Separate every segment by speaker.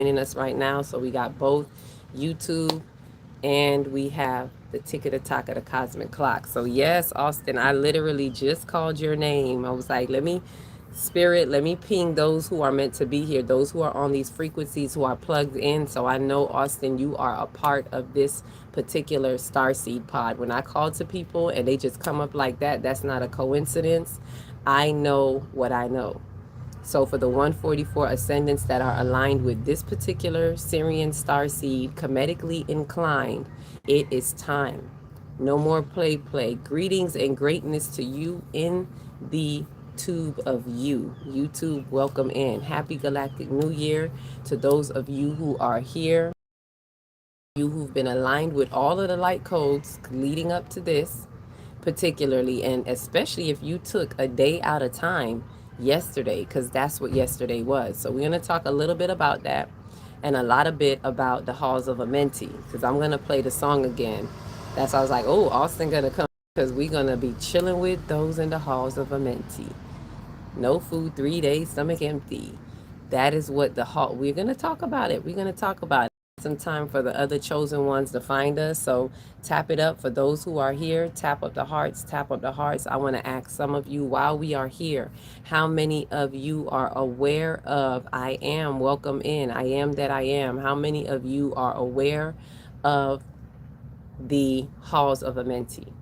Speaker 1: joining us right now. So we got both YouTube and we have the tick of the talk of the cosmic clock. So yes, Austin, I literally just called your name. I was like, let me ping those who are meant to be here, those who are on these frequencies, who are plugged in. So I know, Austin, you are a part of this particular starseed pod. When I call to people and they just come up like that, that's not a coincidence. I know what I know. So for the 144 ascendants that are aligned with this particular Syrian star seed, Kemetically inclined, it is time. No more play. Greetings and greatness to you in the tube of you. YouTube, welcome in. Happy Galactic New Year to those of you who are here, you who've been aligned with all of the light codes leading up to this, particularly, and especially if you took a day out of time yesterday, because that's what yesterday was. So we're going to talk a little bit about that and a lot of bit about the halls of Amenti, because I'm going to play the song again. That's why I was like, oh, Austin going to come, because we're going to be chilling with those in the halls of Amenti. No food, 3 days, stomach empty. That is what the hall, we're going to talk about it. We're going to talk about it. Some time for the other chosen ones to find us. So tap it up for those who are here. Tap up the hearts, tap up the hearts. I want to ask some of you while we are here, how many of you are aware of I am? Welcome in. I am that I am. How many of you are aware of the halls of Amenti?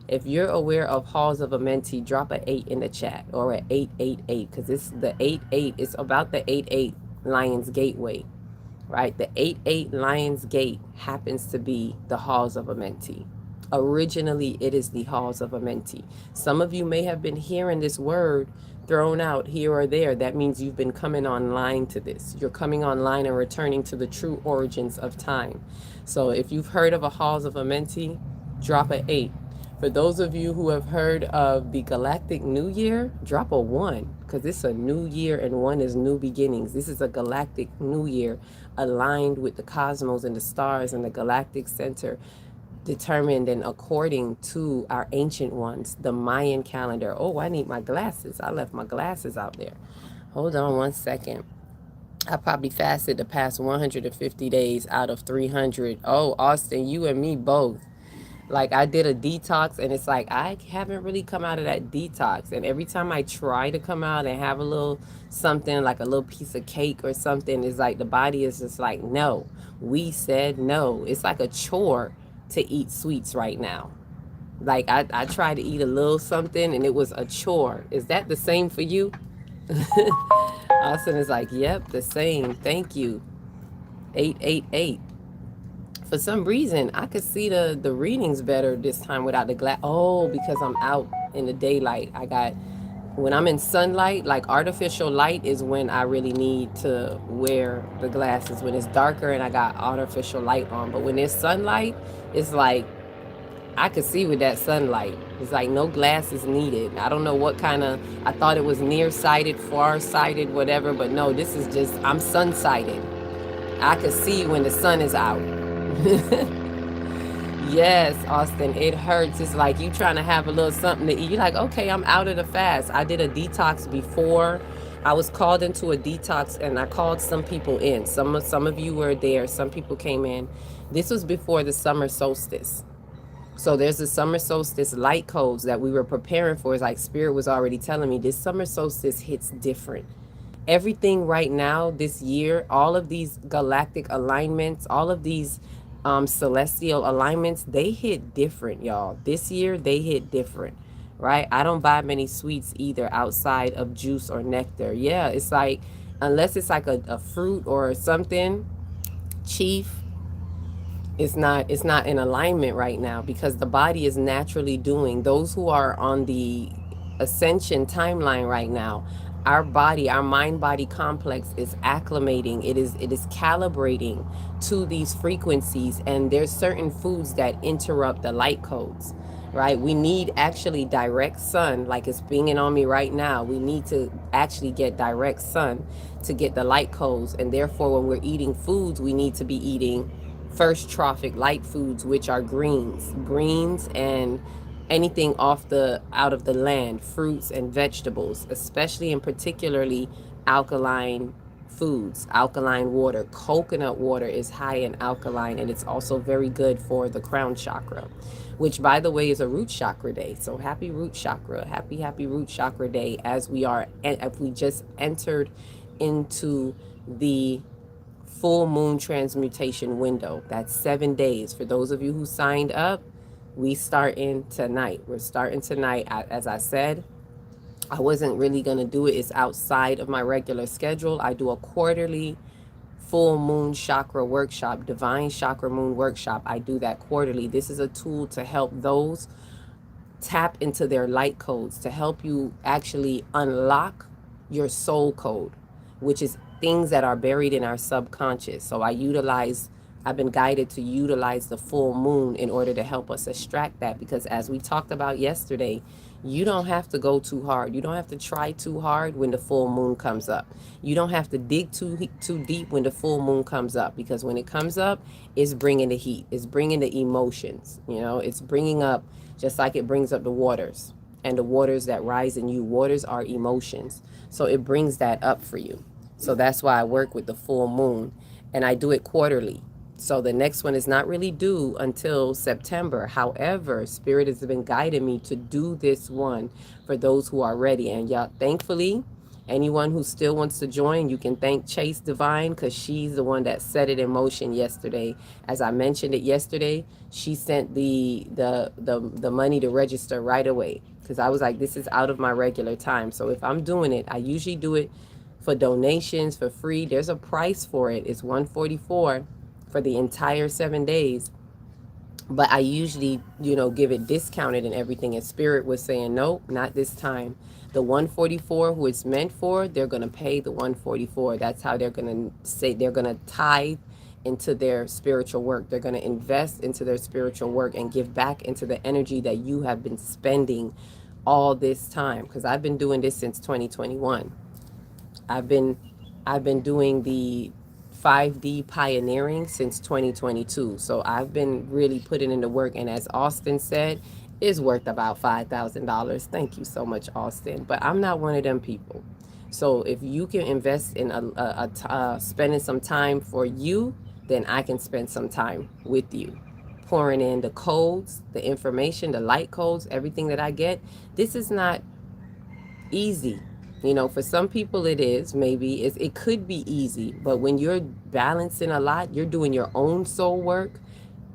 Speaker 1: If you're aware of halls of Amenti, drop a 8 in the chat, or a 888, because it's the 88. It's about the 88 Lions Gateway, right? The 88 Lions Gate happens to be the halls of Amenti. Originally, it is the halls of Amenti. Some of you may have been hearing this word thrown out here or there. That means you've been coming online to this. You're coming online and returning to the true origins of time. So if you've heard of a halls of Amenti, drop a 8. For those of you who have heard of the Galactic New Year, drop a 1, because it's a new year and 1 is new beginnings. This is a Galactic New Year aligned with the cosmos and the stars and the galactic center, determined and according to our ancient ones, the Mayan calendar. Oh, I need my glasses. I left my glasses out there. Hold on one second. I probably fasted the past 150 days out of 300. Oh, Austin, you and me both. Like, I did a detox and it's like I haven't really come out of that detox, and every time I try to come out and have a little something, like a little piece of cake or something, it's like the body is just like, no, we said no. It's like a chore to eat sweets right now. Like, I tried to eat a little something and it was a chore. Is that the same for you? Austin is like, yep, the same, thank you. 888. For some reason, I could see the readings better this time without the glass. Oh, because I'm out in the daylight. When I'm in sunlight, like artificial light is when I really need to wear the glasses. When it's darker and I got artificial light on. But when there's sunlight, it's like I could see with that sunlight. It's like no glasses needed. I don't know what kind of, I thought it was nearsighted, far-sighted, whatever. But no, this is just, I'm sun-sighted. I could see when the sun is out. Yes, Austin, it hurts. It's like you trying to have a little something to eat. You're like, okay, I'm out of the fast. I did a detox before. I was called into a detox and I called some people in. Some of you were there. Some people came in. This was before the summer solstice. So there's the summer solstice light codes that we were preparing for. It's like Spirit was already telling me this summer solstice hits different. Everything right now this year, all of these galactic alignments, all of these celestial alignments, they hit different, y'all. This year they hit different, right? I don't buy many sweets either outside of juice or nectar. Yeah, it's like, unless it's like a fruit or something, chief, it's not in alignment right now, because the body is naturally doing, those who are on the ascension timeline right now, our body, our mind body complex is acclimating, it is calibrating to these frequencies, and there's certain foods that interrupt the light codes, right? We need actually direct sun, like it's being on me right now. We need to actually get direct sun to get the light codes, and therefore when we're eating foods, we need to be eating first trophic light foods, which are greens and anything out of the land, fruits and vegetables, especially and particularly alkaline foods, alkaline water. Coconut water is high in alkaline, and it's also very good for the crown chakra, which, by the way, is a root chakra day. So happy root chakra, happy root chakra day, as we are, if we just entered into the full moon transmutation window. That's 7 days. For those of you who signed up, we starting tonight. We're starting tonight. As I said, I wasn't really going to do it. It's outside of my regular schedule. I do a quarterly full moon chakra workshop, divine chakra moon workshop. I do that quarterly. This is a tool to help those tap into their light codes, to help you actually unlock your soul code, which is things that are buried in our subconscious. So I've been guided to utilize the full moon in order to help us extract that, because as we talked about yesterday, you don't have to go too hard. You don't have to try too hard when the full moon comes up. You don't have to dig too deep when the full moon comes up, because when it comes up, it's bringing the heat. It's bringing the emotions. It's bringing up, just like it brings up the waters, and the waters that rise in you. Waters are emotions. So it brings that up for you. So that's why I work with the full moon, and I do it quarterly. So the next one is not really due until September. However, Spirit has been guiding me to do this one for those who are ready. And y'all, thankfully, anyone who still wants to join, you can thank Chase Divine, because she's the one that set it in motion yesterday. As I mentioned it yesterday, she sent the money to register right away, because I was like, this is out of my regular time. So if I'm doing it, I usually do it for donations, for free. There's a price for it. It's $144 for the entire 7 days. But I usually, give it discounted and everything. And Spirit was saying, nope, not this time. The $144 who it's meant for, they're going to pay the $144. That's how they're going to say, they're going to tithe into their spiritual work. They're going to invest into their spiritual work and give back into the energy that you have been spending all this time. Because I've been doing this since 2021. I've been doing the 5D pioneering since 2022. So I've been really putting in the work. And as Austin said, it's worth about $5,000. Thank you so much, Austin. But I'm not one of them people. So if you can invest in spending some time for you, then I can spend some time with you, pouring in the codes, the information, the light codes, everything that I get. This is not easy. For some people it is, maybe it could be easy, but when you're balancing a lot, you're doing your own soul work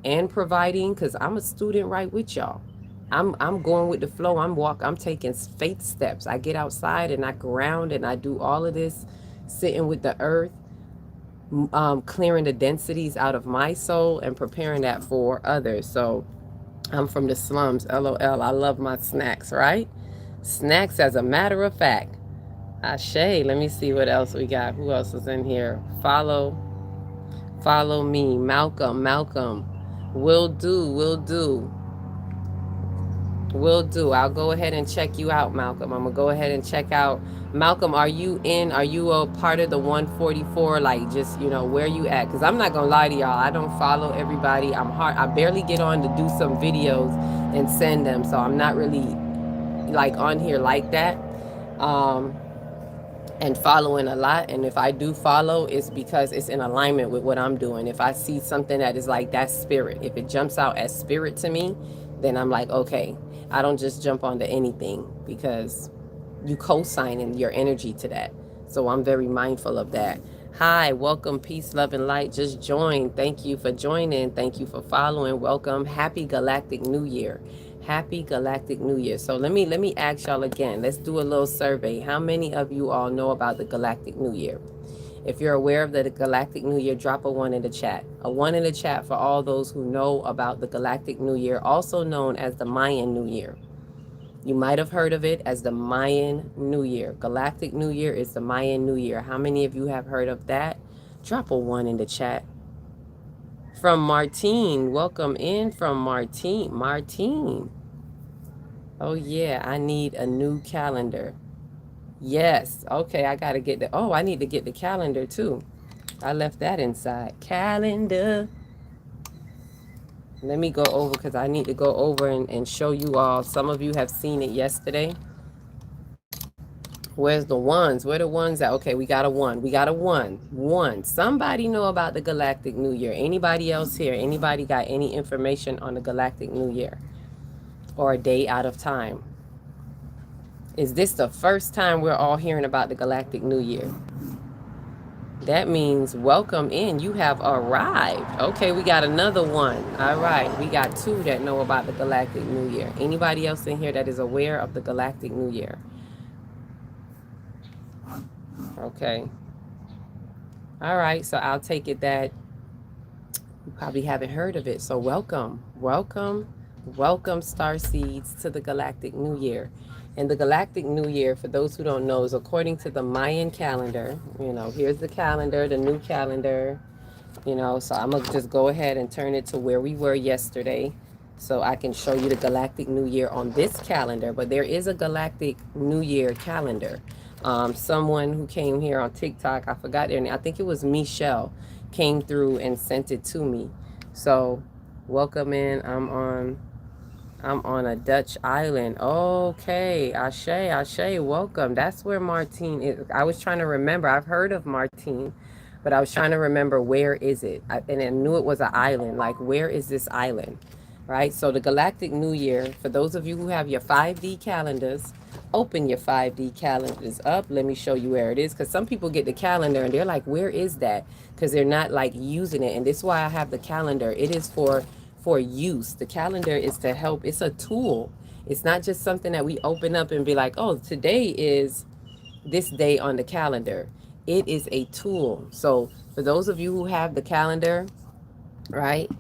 Speaker 1: and providing, because I'm a student right with y'all. I'm going with the flow. I'm taking faith steps. I get outside and I ground and I do all of this, sitting with the earth, clearing the densities out of my soul and preparing that for others. So I'm from the slums, LOL. I love my snacks, right? Snacks, as a matter of fact. Ashe, let me see what else we got. Who else is in here? Follow me. Malcolm. Will do. I'll go ahead and check you out, Malcolm. I'm going to go ahead and check out. Malcolm, are you a part of the 144? Like, just, where you at? Because I'm not going to lie to y'all. I don't follow everybody. I barely get on to do some videos and send them. So I'm not really, like, on here like that. And following a lot. And if I do follow, it's because it's in alignment with what I'm doing. If I see something that is like, that's spirit, if it jumps out as spirit to me, then I'm like, okay. I don't just jump onto anything, because you co-signing your energy to that. So I'm very mindful of that. Hi, welcome, peace, love, and light. Just joined. Thank you for joining. Thank you for following. Welcome. Happy Galactic New Year. Happy Galactic New Year. So let me ask y'all again. Let's do a little survey. How many of you all know about the Galactic New Year? If you're aware of the Galactic New Year, drop a 1 in the chat. A 1 in the chat for all those who know about the Galactic New Year, also known as the Mayan New Year. You might have heard of it as the Mayan New Year. Galactic New Year is the Mayan New Year. How many of you have heard of that? Drop a 1 in the chat. From Martine, welcome in from Martine. Martine. Oh yeah, I need a new calendar. Yes, okay, I gotta get I need to get the calendar too. I left that inside. Calendar. Let me go over, because I need to go over and show you all. Some of you have seen it yesterday. Where's the ones? Where the ones at? Okay, we got a one. We got a one. One. Somebody know about the Galactic New Year. Anybody else here? Anybody got any information on the Galactic New Year or a day out of time? Is this the first time we're all hearing about the Galactic New Year? That means welcome in. You have arrived. Okay, we got another one. All right, we got two that know about the Galactic New Year. Anybody else in here that is aware of the Galactic New Year? Okay. All right, so I'll take it that you probably haven't heard of it. So welcome, welcome, welcome, Star Seeds, to the Galactic New Year. And the Galactic New Year, for those who don't know, is according to the Mayan calendar. You know, here's the calendar, the new calendar. You know, so I'm gonna just go ahead and turn it to where we were yesterday, so I can show you the Galactic New Year on this calendar. But there is a Galactic New Year calendar. Someone who came here on TikTok, I forgot their name. I think it was Michelle, came through and sent it to me. So welcome in. I'm on a Dutch island. Okay, Ashe, welcome. That's where Martine is. I was trying to remember. I've heard of Martine, but I was trying to remember where is it. And I knew it was an island. Like, where is this island? Right? So the Galactic New Year, for those of you who have your 5D calendars, open your 5D calendars up. Let me show you where it is. Because some people get the calendar and they're like, where is that? Because they're not like using it. And this is why I have the calendar. It is for use. The calendar is to help. It's a tool. It's not just something that we open up and be like, oh, today is this day on the calendar. It is a tool. So for those of you who have the calendar, right,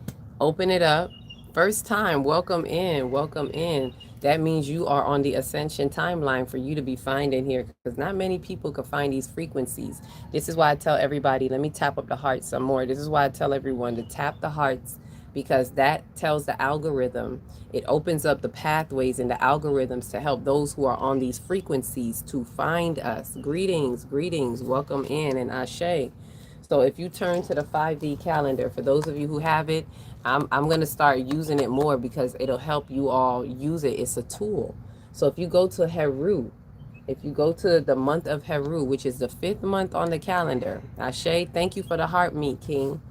Speaker 1: open it up. First time, welcome in, welcome in. That means you are on the ascension timeline for you to be finding here, because not many people can find these frequencies. This is why I tell everybody, let me tap up the hearts some more. This is why I tell everyone to tap the hearts, because that tells the algorithm, it opens up the pathways and the algorithms to help those who are on these frequencies to find us. Greetings, greetings, welcome in, and Ashe. So if you turn to the 5D calendar, for those of you who have it, I'm going to start using it more because it'll help you all use it. It's a tool. So if you go to Heru, if you go to the month of Heru, which is the 5th month on the calendar, Ashe, thank you for the heart meet, King.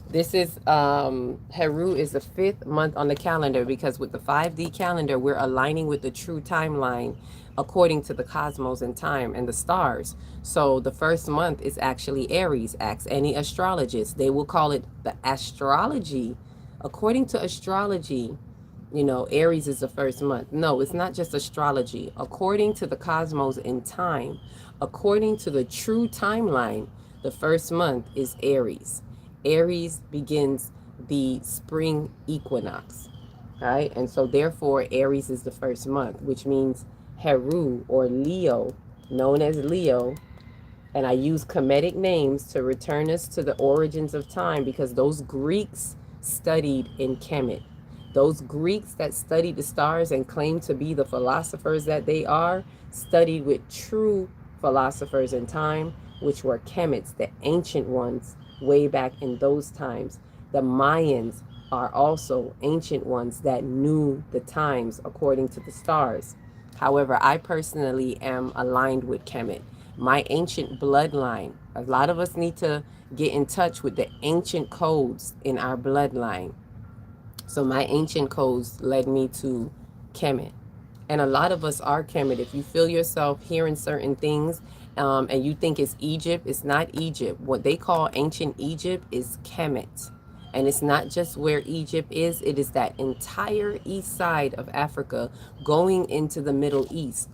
Speaker 1: This is, Heru is the 5th month on the calendar, because with the 5D calendar, we're aligning with the true timeline according to the cosmos and time and the stars. So the first month is actually Aries. Ask any astrologist. They will call it the astrology. According to astrology, you know, Aries is the first month. No, it's not just astrology. According to the cosmos and time, according to the true timeline, the first month is Aries. Aries begins the spring equinox, right? And so therefore Aries is the first month, which means Heru, or Leo, known as Leo. And I use Kemetic names to return us to the origins of time, because those Greeks studied in Kemet. Those Greeks that studied the stars and claimed to be the philosophers that they are, studied with true philosophers in time, which were Kemets, the ancient ones, way back in those times. The Mayans are also ancient ones that knew the times according to the stars. However, I personally am aligned with Kemet. My ancient bloodline, a lot of us need to get in touch with the ancient codes in our bloodline. So my ancient codes led me to Kemet. And a lot of us are Kemet. If you feel yourself hearing certain things, and you think it's Egypt, it's not Egypt. What they call ancient Egypt is Kemet. And it's not just where Egypt is, it is that entire east side of Africa going into the Middle East.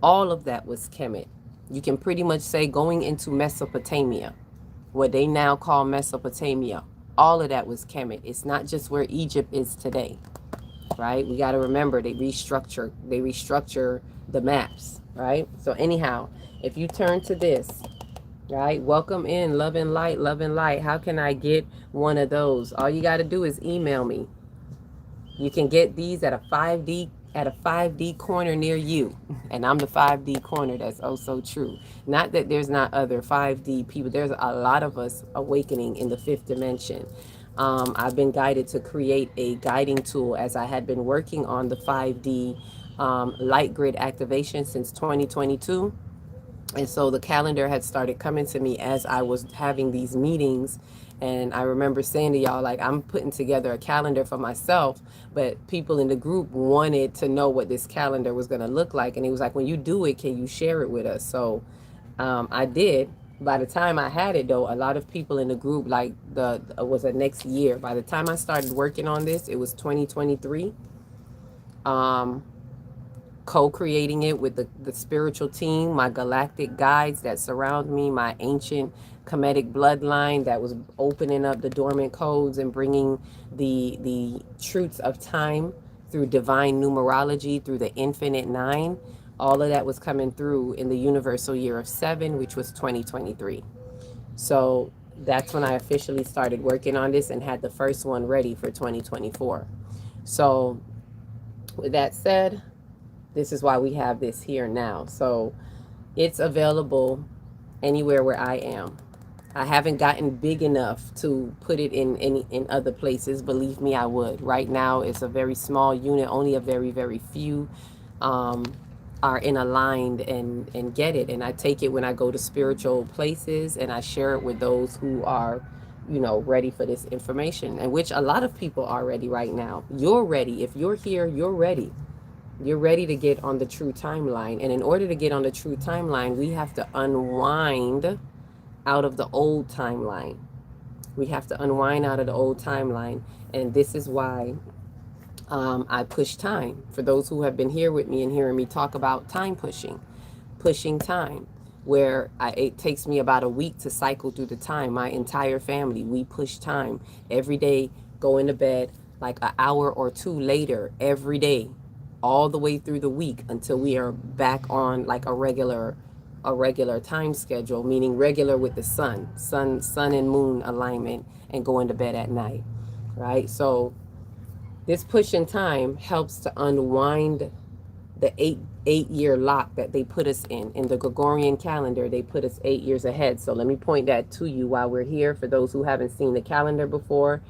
Speaker 1: All of that was Kemet. You can pretty much say going into Mesopotamia, what they now call Mesopotamia. All of that was Kemet. It's not just where Egypt is today, right? We got to remember they restructure the maps, right? So anyhow, if you turn to this, right? Welcome in, love and light, love and light. How can I get one of those? All you got to do is email me. You can get these at a 5D corner near you. And I'm the 5D corner. That's oh so true. Not that there's not other 5D people. There's a lot of us awakening in the 5th dimension. I've been guided to create a guiding tool as I had been working on the 5D light grid activation since 2022. And so the calendar had started coming to me as I was having these meetings. And I remember saying to y'all, like, I'm putting together a calendar for myself, but people in the group wanted to know what this calendar was going to look like. And he was like, when you do it, can you share it with us? So I did. By the time I had it, though, a lot of people in the group, like, the was the next year. By the time I started working on this, it was 2023. Um, co-creating it with the spiritual team, my galactic guides that surround me, my ancient Kemetic bloodline that was opening up the dormant codes and bringing the truths of time through divine numerology, through the infinite nine. All of that was coming through in the universal year of 7, which was 2023. So that's when I officially started working on this and had the first one ready for 2024. So with that said, this is why we have this here now. So it's available anywhere where I am. I haven't gotten big enough to put it in other places. Believe me, I would. Right now, it's a very small unit. Only a very, very few um, are in aligned and get it. And I take it when I go to spiritual places and I share it with those who are, ready for this information, and which a lot of people are ready right now. You're ready. If you're here, you're ready. You're ready to get on the true timeline. And in order to get on the true timeline, we have to unwind out of the old timeline. We have to unwind out of the old timeline. And this is why I push time. For those who have been here with me and hearing me talk about time pushing time, where it takes me about a week to cycle through the time. My entire family, we push time every day, going to bed like an hour or two later every day, all the way through the week until we are back on like a regular time schedule, meaning regular with the sun and moon alignment, and going to bed at night, right? So this push in time helps to unwind the eight-year lock that they put us in the Gregorian calendar. They put us 8 years ahead. So let me point that to you while we're here. For those who haven't seen the calendar before,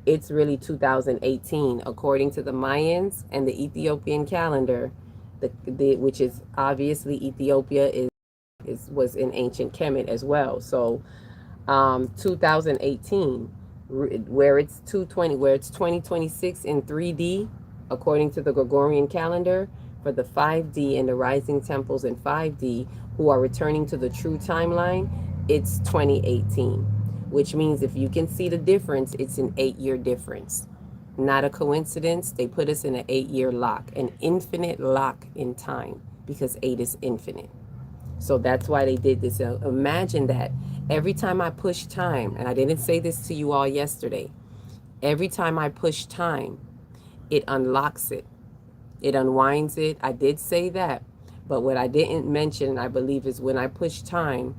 Speaker 1: it's really 2018 according to the Mayans and the Ethiopian calendar, which is obviously Ethiopia was in ancient Kemet as well. So 2018, where it's 2026 in 3D according to the Gregorian calendar, for the 5D and the rising temples in 5D who are returning to the true timeline, it's 2018, which means if you can see the difference, it's an 8-year difference. Not a coincidence. They put us in an 8-year lock, an infinite lock in time, because 8 is infinite. So that's why they did this. Imagine that every time I push time, and I didn't say this to you all yesterday, every time I push time, it unlocks it. It unwinds it. I did say that. But what I didn't mention, I believe, is when I push time,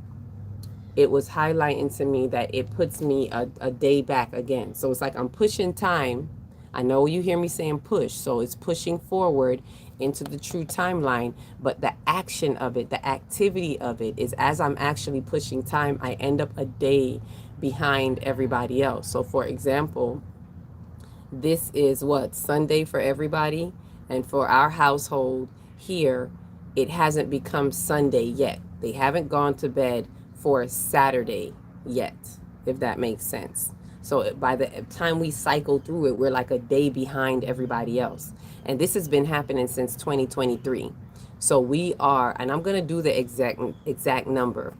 Speaker 1: it was highlighting to me that it puts me a day back again. So it's like I'm pushing time. I know you hear me saying push. So it's pushing forward into the true timeline. But the action of it, the activity of it is as I'm actually pushing time, I end up a day behind everybody else. So for example, this is what, Sunday for everybody. And for our household here, it hasn't become Sunday yet. They haven't gone to bed for Saturday yet, if that makes sense. So by the time we cycle through it, we're like a day behind everybody else. And this has been happening since 2023. So we are, and I'm going to do the exact number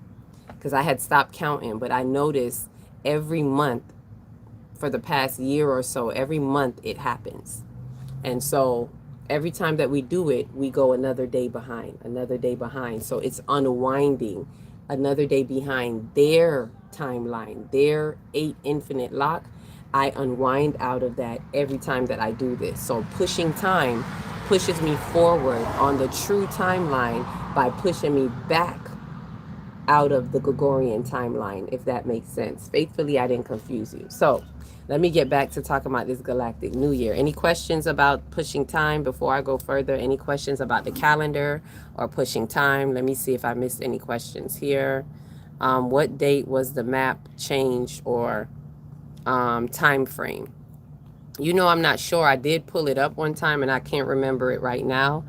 Speaker 1: because I had stopped counting, but I noticed every month for the past year or so, every month it happens. And so every time that we do it, we go another day behind, another day behind. So it's unwinding another day behind their timeline, their 8 infinite lock. I unwind out of that every time that I do this. So pushing time pushes me forward on the true timeline by pushing me back out of the Gregorian timeline, if that makes sense. Faithfully, I didn't confuse you. So let me get back to talking about this galactic new year. Any questions about pushing time before I go further? Any questions about the calendar or pushing time? Let me see if I missed any questions here. What date was the map changed or time frame? I'm not sure. I did pull it up one time and I can't remember it right now.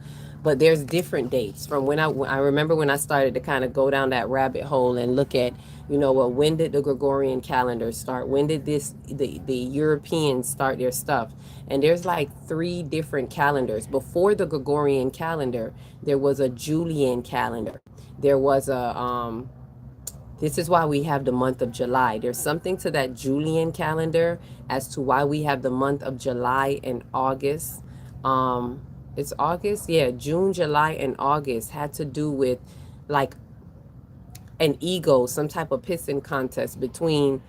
Speaker 1: but there's different dates from when I remember when I started to kind of go down that rabbit hole and look at, well, when did the Gregorian calendar start? When did the Europeans start their stuff? And there's like three different calendars. Before the Gregorian calendar, there was a Julian calendar. There was a this is why we have the month of July. There's something to that Julian calendar as to why we have the month of July and August. It's August, yeah. June, July, and August had to do with like an ego, some type of pissing contest between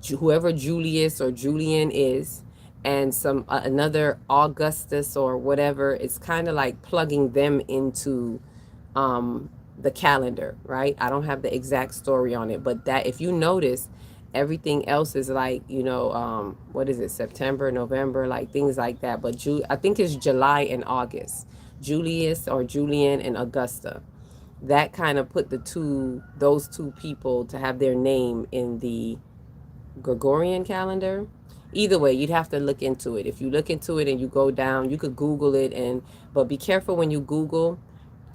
Speaker 1: whoever Julius or Julian is, and some another Augustus or whatever. It's kind of like plugging them into the calendar, right? I don't have the exact story on it, but that if you notice, everything else is like, what is it, September, November, like things like that. But I think it's July and August. Julius or Julian and Augusta. That kind of put those two people to have their name in the Gregorian calendar. Either way, you'd have to look into it. If you look into it and you go down, you could Google it, but be careful when you Google.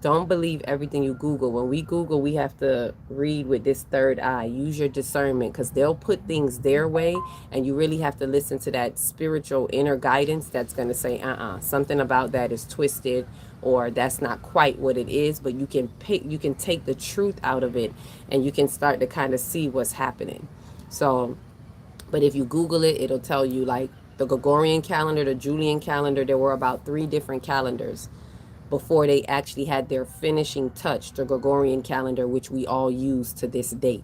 Speaker 1: Don't believe everything you Google. When we Google, we have to read with this third eye. Use your discernment, because they'll put things their way, and you really have to listen to that spiritual inner guidance that's going to say, something about that is twisted, or that's not quite what it is. But you can take the truth out of it, and you can start to kind of see what's happening. So, but if you Google it, it'll tell you like the Gregorian calendar, the Julian calendar. There were about 3 different calendars before they actually had their finishing touch, the Gregorian calendar, which we all use to this date.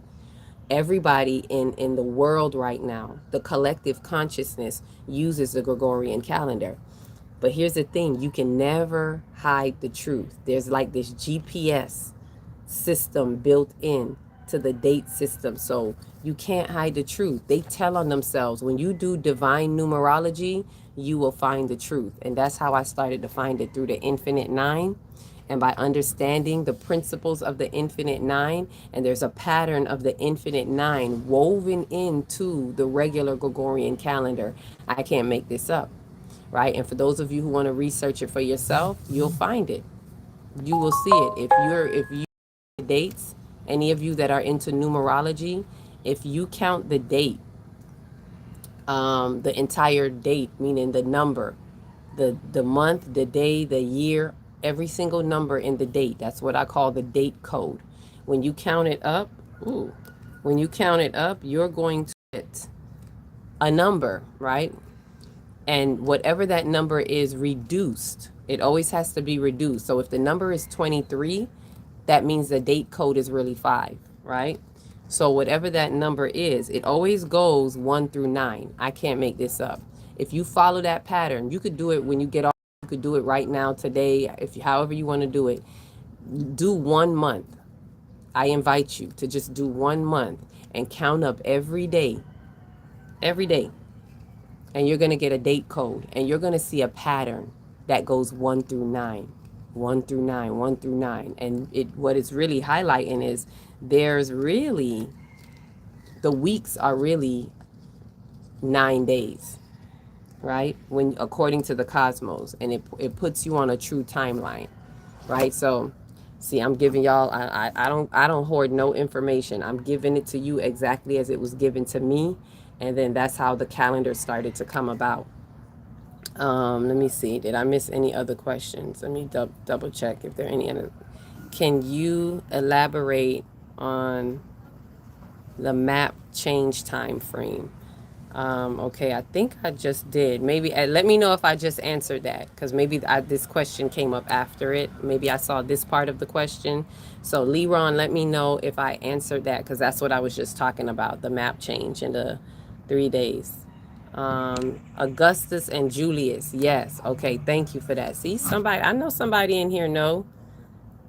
Speaker 1: Everybody in the world right now, the collective consciousness uses the Gregorian calendar. But here's the thing, you can never hide the truth. There's like this GPS system built in to the date system. So you can't hide the truth. They tell on themselves. When you do divine numerology, you will find the truth. And that's how I started to find it, through the Infinite Nine. And by understanding the principles of the Infinite Nine, and there's a pattern of the Infinite Nine woven into the regular Gregorian calendar. I can't make this up, right? And for those of you who want to research it for yourself, you'll find it. You will see it. If you dates, any of you that are into numerology, if you count the date, the entire date, meaning the number, the month, the day, the year, every single number in the date, that's what I call the date code. When you count it up, you're going to get a number, right? And whatever that number is reduced, it always has to be reduced. So if the number is 23, that means the date code is really 5, right? So whatever that number is, it always goes 1 through 9. I can't make this up. If you follow that pattern, you could do it when you get off. You could do it right now, today, however you want to do it. Do 1 month. I invite you to just do 1 month and count up every day. Every day. And you're going to get a date code, and you're going to see a pattern that goes 1 through 9. 1 through 9, 1 through 9. And what it's really highlighting is there's really, the weeks are really 9 days, right? When, according to the cosmos, and it puts you on a true timeline, right? So see, I'm giving y'all, I don't hoard no information. I'm giving it to you exactly as it was given to me. And then that's how the calendar started to come about. Let me see. Did I miss any other questions? Let me double check if there are any other. Can you elaborate on the map change time frame? Okay, I think I just did. Maybe let me know if I just answered that, because maybe this question came up after it. Maybe I saw this part of the question. So Leron, let me know if I answered that, because that's what I was just talking about, the map change in the 3 days. Augustus and Julius. Yes. Okay. Thank you for that. See, I know somebody in here know.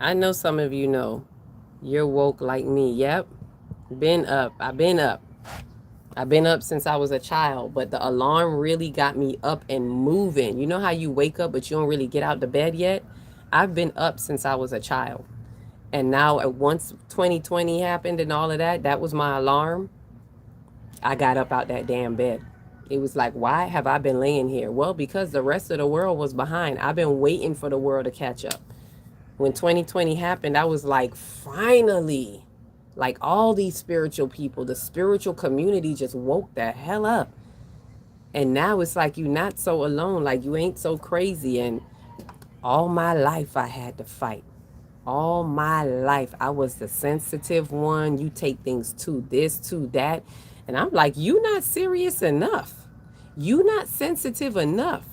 Speaker 1: I know some of you know. You're woke like me. Yep. Been up. I've been up. I've been up since I was a child, but the alarm really got me up and moving. You know how you wake up, but you don't really get out of bed yet? I've been up since I was a child. And now once 2020 happened and all of that, that was my alarm. I got up out that damn bed. It was like, why have I been laying here? Well, because the rest of the world was behind. I've been waiting for the world to catch up. When 2020 happened, I was like, finally, like all these spiritual people, the spiritual community just woke the hell up. And now it's like you're not so alone, like you ain't so crazy. And all my life I had to fight. All my life I was the sensitive one. You take things to this, to that. And I'm like, you not serious enough. You not sensitive enough.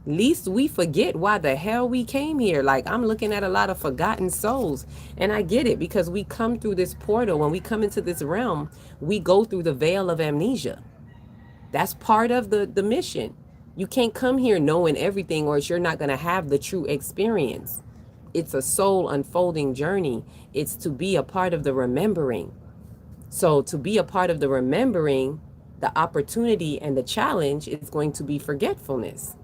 Speaker 1: Least we forget why the hell we came here. Like, I'm looking at a lot of forgotten souls. And I get it, because we come through this portal. When we come into this realm, we go through the veil of amnesia. That's part of the mission. You can't come here knowing everything, or you're not going to have the true experience. It's a soul unfolding journey. It's to be a part of the remembering. So to be a part of the remembering, the opportunity and the challenge is going to be forgetfulness.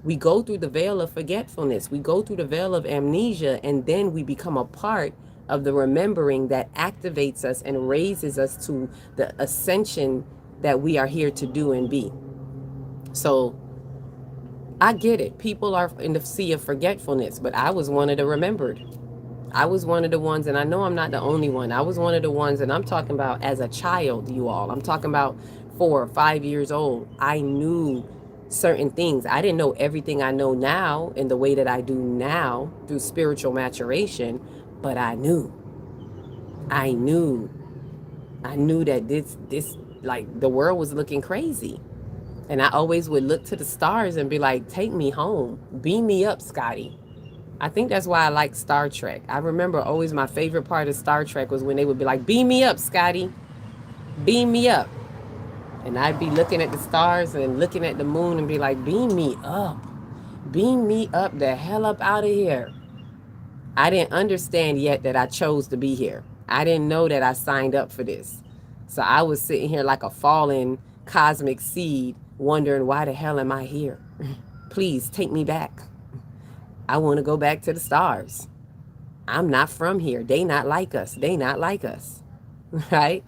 Speaker 1: We go through the veil of forgetfulness. We go through the veil of amnesia, and then we become a part of the remembering that activates us and raises us to the ascension that we are here to do and be. So I get it. People are in the sea of forgetfulness, but I was one of the remembered. I was one of the ones, and I know I'm not the only one. I was one of the ones, and I'm talking about as a child, you all. I'm talking about 4 or 5 years old. I knew certain things. I didn't know everything I know now in the way that I do now through spiritual maturation, but I knew. I knew. I knew that this like the world was looking crazy. And I always would look to the stars and be like, take me home. Beam me up, Scotty. I think that's why I like Star Trek. I remember always my favorite part of Star Trek was when they would be like, beam me up, Scotty. Beam me up. And I'd be looking at the stars and looking at the moon and be like, beam me up. Beam me up the hell up out of here. I didn't understand yet that I chose to be here. I didn't know that I signed up for this. So I was sitting here like a fallen cosmic seed wondering, why the hell am I here? Please take me back. I want to go back to the stars. I'm not from here. They not like us. They not like us. Right?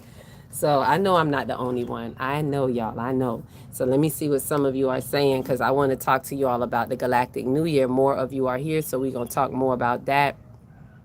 Speaker 1: So I know I'm not the only one. I know, y'all. I know. So let me see what some of you are saying, because I want to talk to you all about the Galactic New Year. More of you are here, so we're going to talk more about that.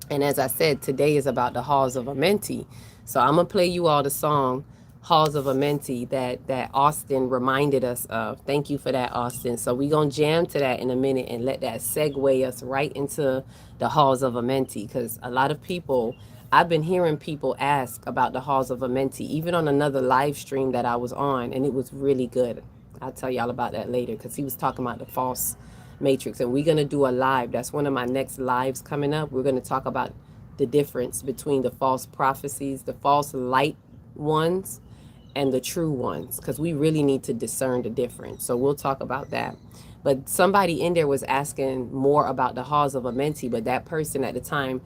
Speaker 1: And as I said, today is about the Halls of Amenti. So I'm going to play you all the song Halls of Amenti that Austin reminded us of. Thank you for that, Austin. So we're going to jam to that in a minute and let that segue us right into the Halls of Amenti, because a lot of people, I've been hearing people ask about the Halls of Amenti, even on another live stream that I was on, and it was really good. I'll tell y'all about that later, because he was talking about the false matrix, and we're going to do a live. That's one of my next lives coming up. We're going to talk about the difference between the false prophecies, the false light ones, and the true ones, because we really need to discern the difference. So we'll talk about that. But somebody in there was asking more about the Halls of Amenti, but that person at the time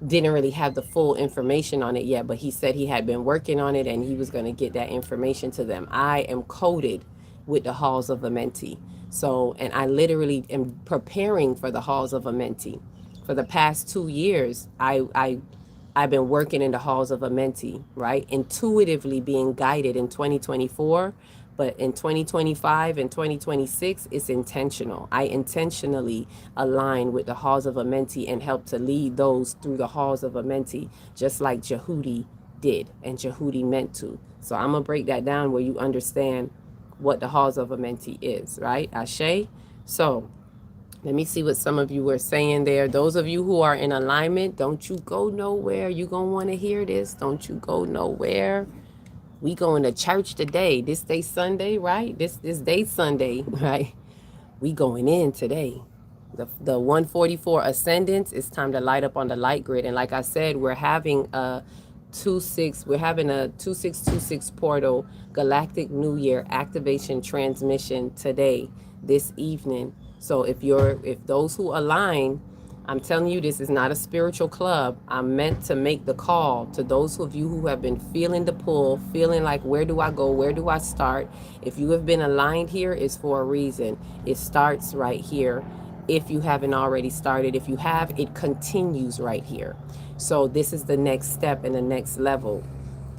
Speaker 1: didn't really have the full information on it yet, but he said he had been working on it and he was going to get that information to them. I am coded with the Halls of Amenti. So, and I literally am preparing for the Halls of Amenti. For the past 2 years, I've been working in the Halls of Amenti, right? Intuitively being guided in 2024, but in 2025 and 2026, it's intentional. I intentionally align with the Halls of Amenti and help to lead those through the Halls of Amenti, just like Jehudi did and Jehudi meant to. So I'm going to break that down where you understand what the Halls of Amenti is, right? Ashe? So let me see what some of you were saying there. Those of you who are in alignment, don't you go nowhere. You're going to want to hear this. Don't you go nowhere. We going to church today. This day Sunday, right? This day Sunday, right? We going in today. The 144 ascendants, it's time to light up on the light grid. And like I said, we're having a 2626 portal Galactic New Year activation transmission today, this evening. So if those who align, I'm telling you, this is not a spiritual club. I'm meant to make the call to those of you who have been feeling the pull, feeling like, where do I go? Where do I start? If you have been aligned here, it's for a reason. It starts right here. If you haven't already started, if you have, it continues right here. So this is the next step and the next level.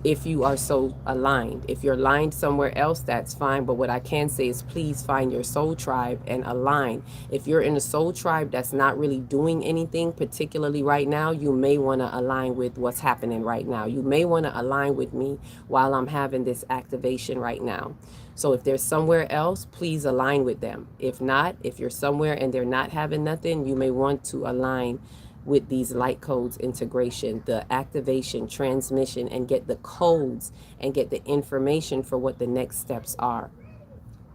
Speaker 1: if you are so aligned. If you're aligned somewhere else, that's fine. But what I can say is please find your soul tribe and align. If you're in a soul tribe that's not really doing anything, particularly right now, you may want to align with what's happening right now. You may want to align with me while I'm having this activation right now. So if there's somewhere else, please align with them. If not, if you're somewhere and they're not having nothing, you may want to align with these light codes integration, the activation, transmission, and get the codes and get the information for what the next steps are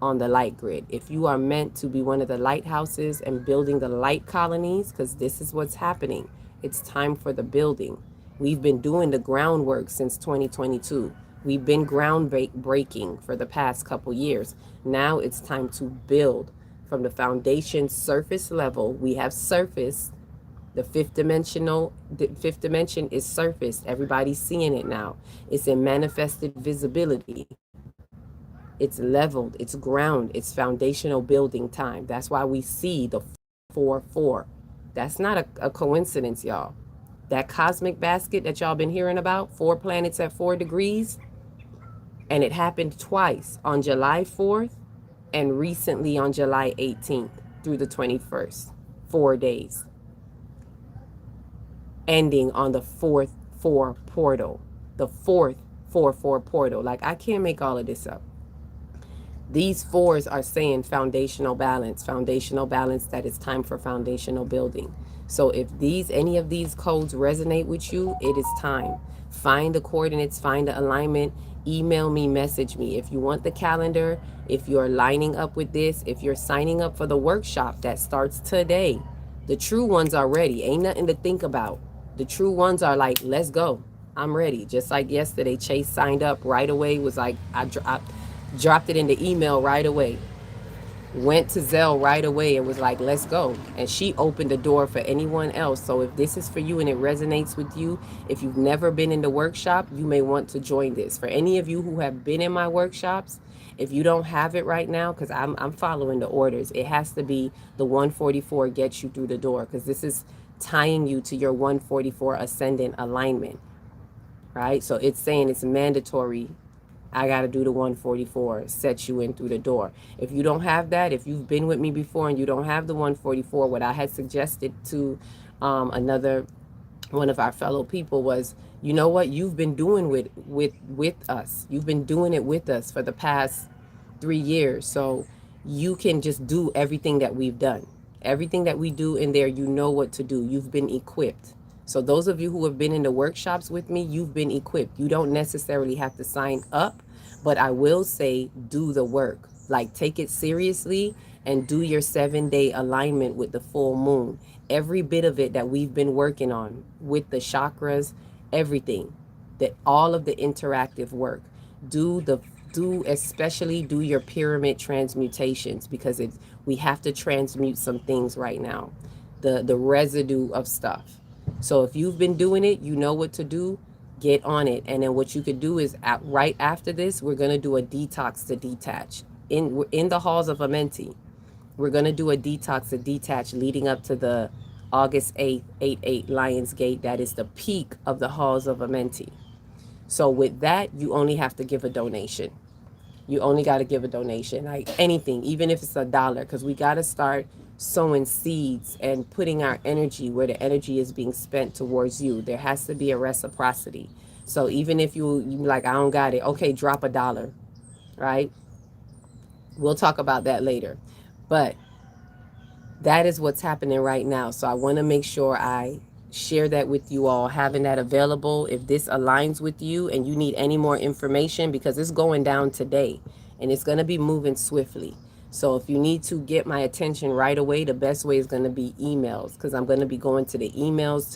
Speaker 1: on the light grid. If you are meant to be one of the lighthouses and building the light colonies, because this is what's happening, it's time for the building. We've been doing the groundwork since 2022. We've been breaking for the past couple years. Now it's time to build from the foundation surface level. We have surfaced the fifth dimension is surfaced. Everybody's seeing it now. It's in manifested visibility. It's leveled, it's ground, it's foundational building time. That's why we see the 4-4. That's not a coincidence, y'all. That cosmic basket that y'all been hearing about, 4 planets at 4 degrees, and it happened twice on July 4th and recently on July 18th through the 21st. 4 days. Ending on the 4th 4 portal. The 4th 4-4 portal. Like, I can't make all of this up. These 4s are saying foundational balance that it's time for foundational building. So if any of these codes resonate with you, it is time. Find the coordinates, find the alignment, email me, message me. If you want the calendar, if you're lining up with this, if you're signing up for the workshop that starts today, the true ones are ready. Ain't nothing to think about. The true ones are like, let's go. I'm ready. Just like yesterday, Chase signed up right away. Was like, I dropped it in the email right away. Went to Zelle right away and was like, let's go. And she opened the door for anyone else. So if this is for you and it resonates with you, if you've never been in the workshop, you may want to join this. For any of you who have been in my workshops, if you don't have it right now, because I'm following the orders, it has to be the 144 gets you through the door, because this is tying you to your 144 ascendant alignment, right? So it's saying it's mandatory. I got to do the 144, set you in through the door. If you don't have that, if you've been with me before and you don't have the 144, what I had suggested to another one of our fellow people was, you know what, you've been doing with us. You've been doing it with us for the past 3 years. So you can just do everything that we've done. Everything that we do in there, you know what to do. You've been equipped. So those of you who have been in the workshops with me, you've been equipped. You don't necessarily have to sign up, but I will say do the work. Like, take it seriously and do your 7-day alignment with the full moon. Every bit of it that we've been working on with the chakras, everything, that all of the interactive work. Especially do your pyramid transmutations, because we have to transmute some things right now, the residue of stuff. So if you've been doing it, you know what to do. Get on it. And then what you could do is right after this, we're going to do a detox to detach in the halls of Amenti. We're going to do a detox to detach leading up to the August 8th 8/8 Lions Gate. That is the peak of the halls of Amenti. So with that, you only have to give a donation. You only got to give a donation, like anything, even if it's $1, because we got to start sowing seeds and putting our energy where the energy is being spent towards you. There has to be a reciprocity. So even if you like, I don't got it, okay, drop $1, right? We'll talk about that later. But that is what's happening right now. So I want to make sure I share that with you all, having that available. If this aligns with you and you need any more information, because it's going down today and it's going to be moving swiftly. So if you need to get my attention right away, the best way is going to be emails, because I'm going to be going to the emails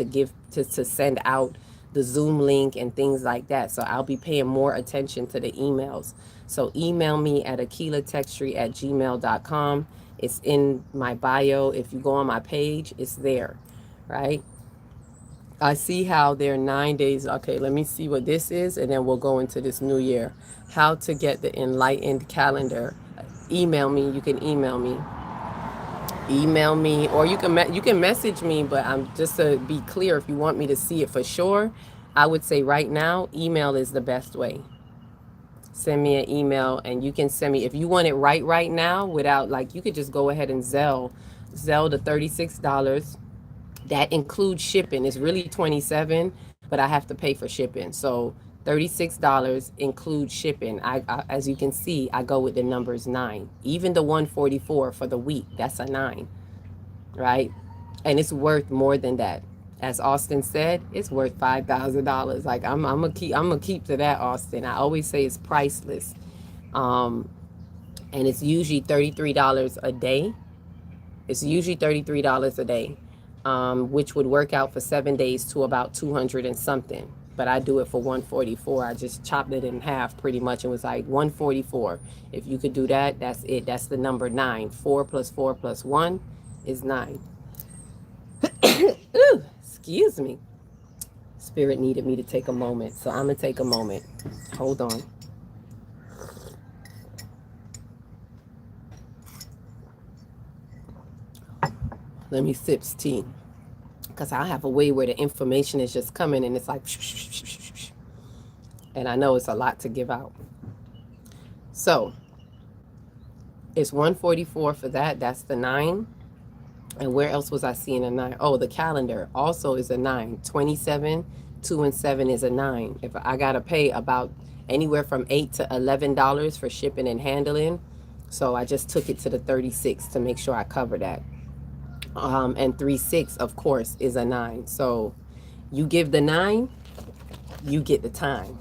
Speaker 1: to send out the Zoom link and things like that. So I'll be paying more attention to the emails. So email me at akilatextree@gmail.com. It's in my bio. If you go on my page, it's there, right? I see how there are 9 days. Okay, let me see what this is, and then we'll go into this new year. How to get the enlightened calendar. Email me. You can email me. Email me, or you can message me. But I'm just to be clear, if you want me to see it for sure, I would say right now, email is the best way. Send me an email, and you can send me if you want it right now without, like, you could just go ahead and Zelle the $36. That includes shipping. It's really 27, but I have to pay for shipping. So $36 includes shipping. As you can see, I go with the numbers 9. Even the 144 for the week, that's a 9, right? And it's worth more than that. As Austin said, it's worth $5,000. Like, I'm gonna keep to that, Austin. I always say it's priceless. Um, and it's usually $33 a day. It's usually $33 a day, which would work out for 7 days to about 200 and something. But I do it for 144. I just chopped it in half pretty much and was like 144. If you could do that, that's it. That's the number 9. 4 plus 4 plus 1 is 9. Ooh, excuse me. Spirit needed me to take a moment, so I'm gonna take a moment. Hold on. Let me sip tea, because I have a way where the information is just coming and it's like, and I know it's a lot to give out. So it's 144 for that. That's the 9. And where else was I seeing a 9? Oh, the calendar also is a 9. 27, 2 and 7 is a 9. If I gotta pay about anywhere from $8 to $11 for shipping and handling, so I just took it to the 36 to make sure I cover that. And 3/6, of course, is a 9. So you give the 9, you get the time.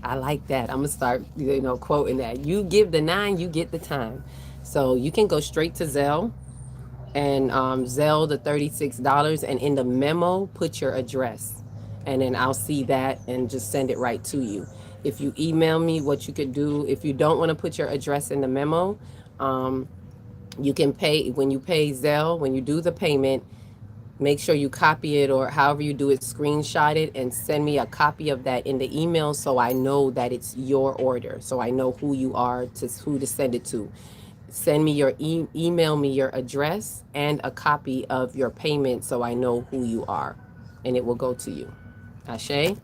Speaker 1: I like that. I'm gonna start, quoting that. You give the 9, you get the time. So you can go straight to Zelle and Zelle the $36, and in the memo put your address, and then I'll see that and just send it right to you. If you email me, what you could do, if you don't want to put your address in the memo, you can pay, when you pay Zelle, when you do the payment, make sure you copy it, or however you do it, screenshot it and send me a copy of that in the email, so I know that it's your order, so I know who you are, who to send it to. Send me your email me your address and a copy of your payment, so I know who you are, and it will go to you. Ashe.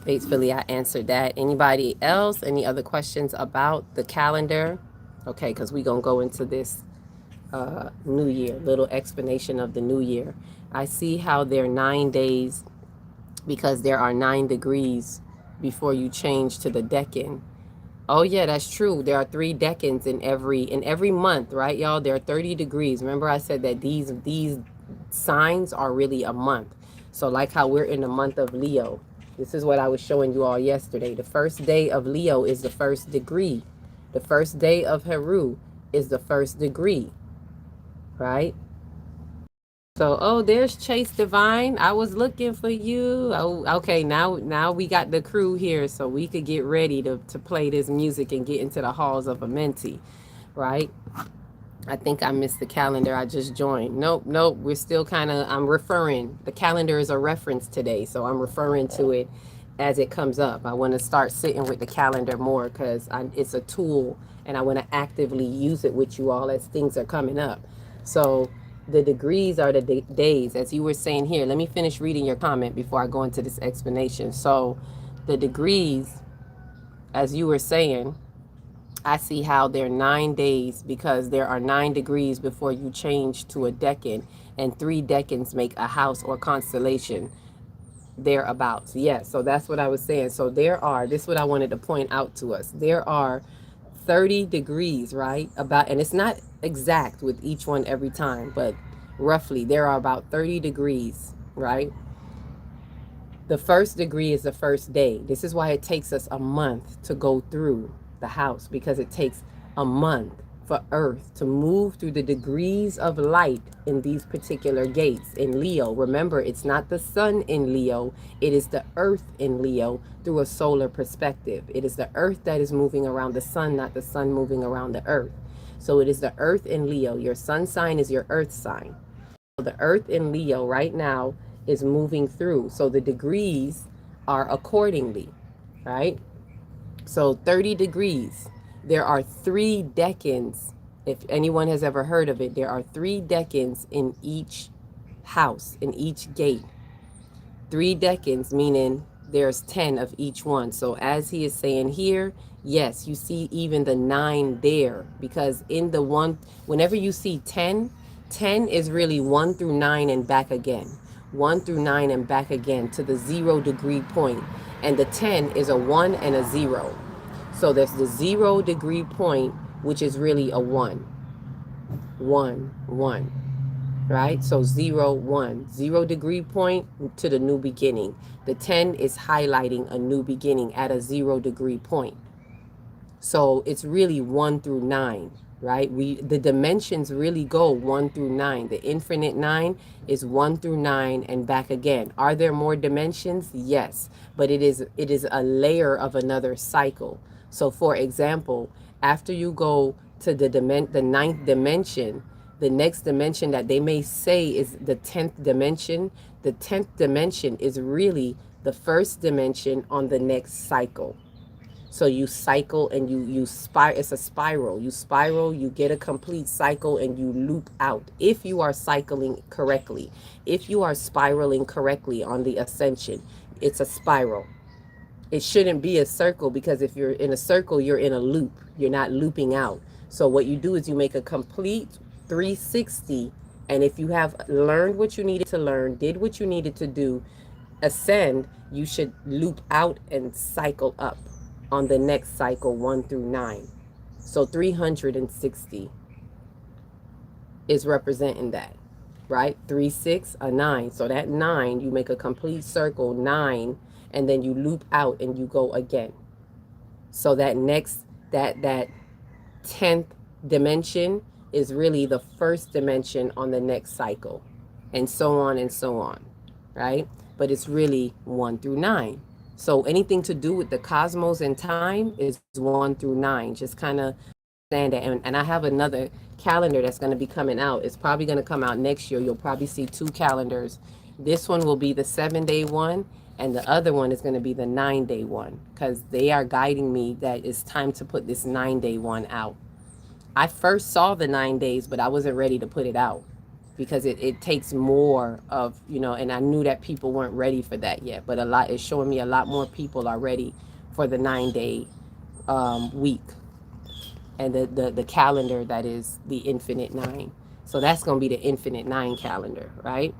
Speaker 1: Faithfully, I answered that. Anybody else? Any other questions about the calendar? Okay, because we're going to go into this new year, little explanation of the new year. I see how they're 9 days because there are 9 degrees before you change to the decan. Oh yeah, that's true. There are 3 decans in every month, right, y'all? There are 30 degrees. Remember I said that these signs are really a month. So like how we're in the month of Leo. This is what I was showing you all yesterday. The first day of Leo is the first degree. The first day of Heru is the first degree, right? So, oh, there's Chase Divine. I was looking for you. Oh, okay. Now we got the crew here, so we could get ready to play this music and get into the halls of Amenti, right? I think I missed the calendar. I just joined. Nope. We're still kind of, I'm referring. The calendar is a reference today, so I'm referring to it as it comes up. I want to start sitting with the calendar more because it's a tool, and I want to actively use it with you all as things are coming up. So the degrees are the days, as you were saying here. Let me finish reading your comment before I go into this explanation. So the degrees, as you were saying, I see how they're 9 days because there are 9 degrees before you change to a decan, and 3 decans make a house or constellation thereabouts. Yes, so that's what I was saying. So this is what I wanted to point out to us. There are 30 degrees, right? And it's not exact with each one every time, but roughly there are about 30 degrees, right? The first degree is the first day. This is why it takes us a month to go through the house, because it takes a month for Earth to move through the degrees of light in these particular gates in Leo. Remember, it's not the sun in Leo, it is the Earth in Leo through a solar perspective. It is the Earth that is moving around the sun, not the sun moving around the Earth. So it is the Earth in Leo. Your sun sign is your Earth sign. So the Earth in Leo right now is moving through. So the degrees are accordingly, right? So 30 degrees. There are 3 decans. If anyone has ever heard of it, there are 3 decans in each house, in each gate. 3 decans, meaning there's 10 of each one. So as he is saying here, yes, you see even the 9 there, because in the one, whenever you see 10, 10 is really 1 through 9 and back again. 1 through 9 and back again to the 0 degree point. And the 10 is a 1 and a 0. So there's the 0 degree point, which is really a 1. 1, 1. Right? So 0, 1. 0 degree point to the new beginning. The 10 is highlighting a new beginning at a 0 degree point. So it's really 1 through 9, right? The dimensions really go 1 through 9. The infinite 9 is 1 through 9 and back again. Are there more dimensions? Yes, but it is a layer of another cycle. So for example, after you go to the 9th dimension, the next dimension that they may say is the 10th dimension. The 10th dimension is really the first dimension on the next cycle. So you cycle and you spiral. It's a spiral. You spiral, you get a complete cycle, and you loop out. If you are cycling correctly, if you are spiraling correctly on the ascension, it's a spiral. It shouldn't be a circle, because if you're in a circle, you're in a loop. You're not looping out. So what you do is you make a complete 360. And if you have learned what you needed to learn, did what you needed to do, ascend, you should loop out and cycle up on the next cycle, 1 through 9. So 360 is representing that, right? 3, 6, a 9. So that 9, you make a complete circle, 9, and then you loop out and you go again. So that next, that 10th dimension is really the first dimension on the next cycle, and so on, right? But it's really 1 through 9. So anything to do with the cosmos and time is 1 through 9. Just kind of understand that. And I have another calendar that's going to be coming out. It's probably going to come out next year. You'll probably see 2 calendars. This one will be the 7-day one, and the other one is going to be the 9-day one, because they are guiding me that it's time to put this 9-day one out. I first saw the 9 days, but I wasn't ready to put it out, because it takes more of, and I knew that people weren't ready for that yet, but it's showing me a lot more people are ready for the 9-day week, and the calendar that is the infinite 9. So that's going to be the infinite 9 calendar, right?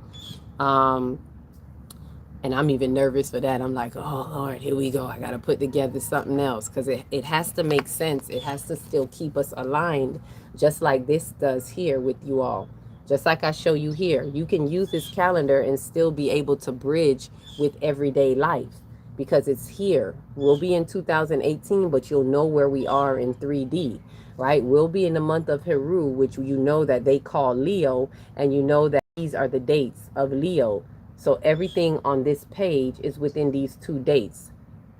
Speaker 1: And I'm even nervous for that. I'm like, oh Lord, here we go. I got to put together something else, because it has to make sense. It has to still keep us aligned, just like this does here with you all. Just like I show you here, you can use this calendar and still be able to bridge with everyday life, because it's here. We'll be in 2018, but you'll know where we are in 3D, right? We'll be in the month of Heru, which you know that they call Leo, and you know that these are the dates of Leo. So everything on this page is within these 2 dates.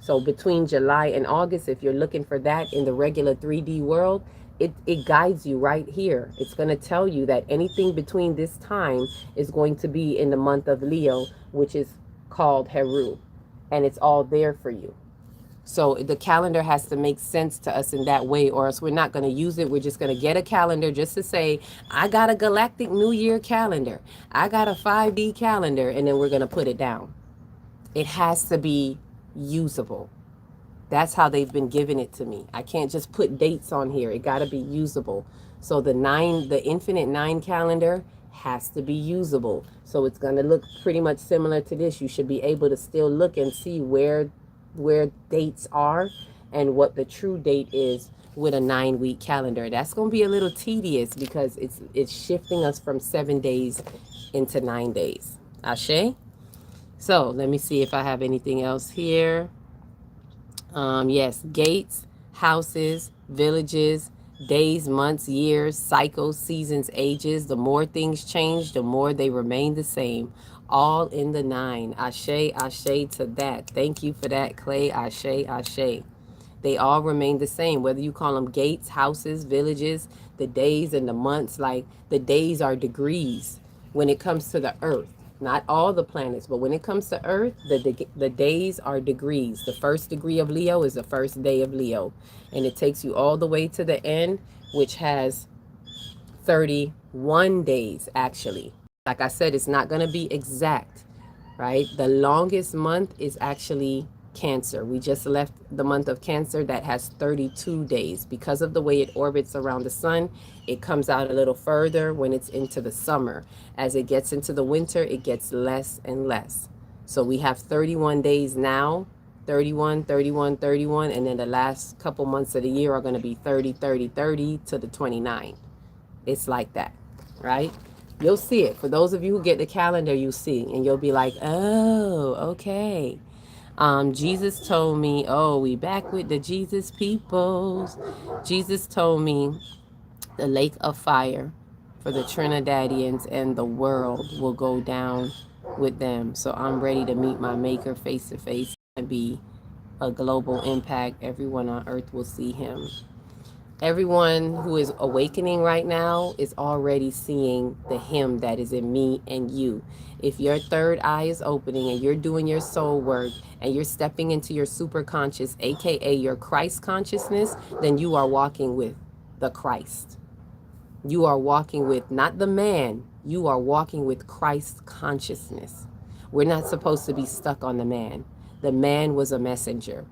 Speaker 1: So between July and August, if you're looking for that in the regular 3D world, it guides you right here. It's going to tell you that anything between this time is going to be in the month of Leo, which is called Heru. And it's all there for you. So the calendar has to make sense to us in that way, or else we're not going to use it. We're just going to get a calendar just to say, I got a galactic New Year calendar. I got a 5D calendar, and then we're going to put it down. It has to be usable. That's how they've been giving it to me. I can't just put dates on here. It got to be usable. So the infinite 9 calendar has to be usable. So it's going to look pretty much similar to this. You should be able to still look and see where dates are and what the true date is with a 9-week calendar. That's going to be a little tedious, because it's shifting us from 7 days into 9 days. Ashe? So let me see if I have anything else here. Yes, gates, houses, villages, days, months, years, cycles, seasons, ages. The more things change, the more they remain the same. All in the 9. Ashe, ashe to that. Thank you for that, Clay. Ashe, ashe. They all remain the same, whether you call them gates, houses, villages, the days and the months. Like, the days are degrees when it comes to the earth. Not all the planets, but when it comes to Earth, the days are degrees. The first degree of Leo is the first day of Leo. And it takes you all the way to the end, which has 31 days, actually. Like I said, it's not going to be exact. right? The longest month is actually Cancer. We just left the month of Cancer that has 32 days. Because of the way it orbits around the sun, it comes out a little further when it's into the summer. As it gets into the winter, it gets less and less. So we have 31 days now, 31, 31, 31, and then the last couple months of the year are going to be 30, 30, 30 to the 29. It's like that, right? You'll see it. For those of you who get the calendar, you see, and you'll be like, oh, okay. Jesus told me, oh, we back with the Jesus peoples. Jesus told me the lake of fire for the Trinidadians and the world will go down with them. So I'm ready to meet my maker face to face and be a global impact. Everyone on earth will see him. Everyone who is awakening right now is already seeing the him that is in me and you. If your third eye is opening and you're doing your soul work and you're stepping into your super conscious, aka your Christ consciousness, then you are walking with the Christ. You are walking with not the man, you are walking with Christ consciousness. We're not supposed to be stuck on the man. The man was a messenger.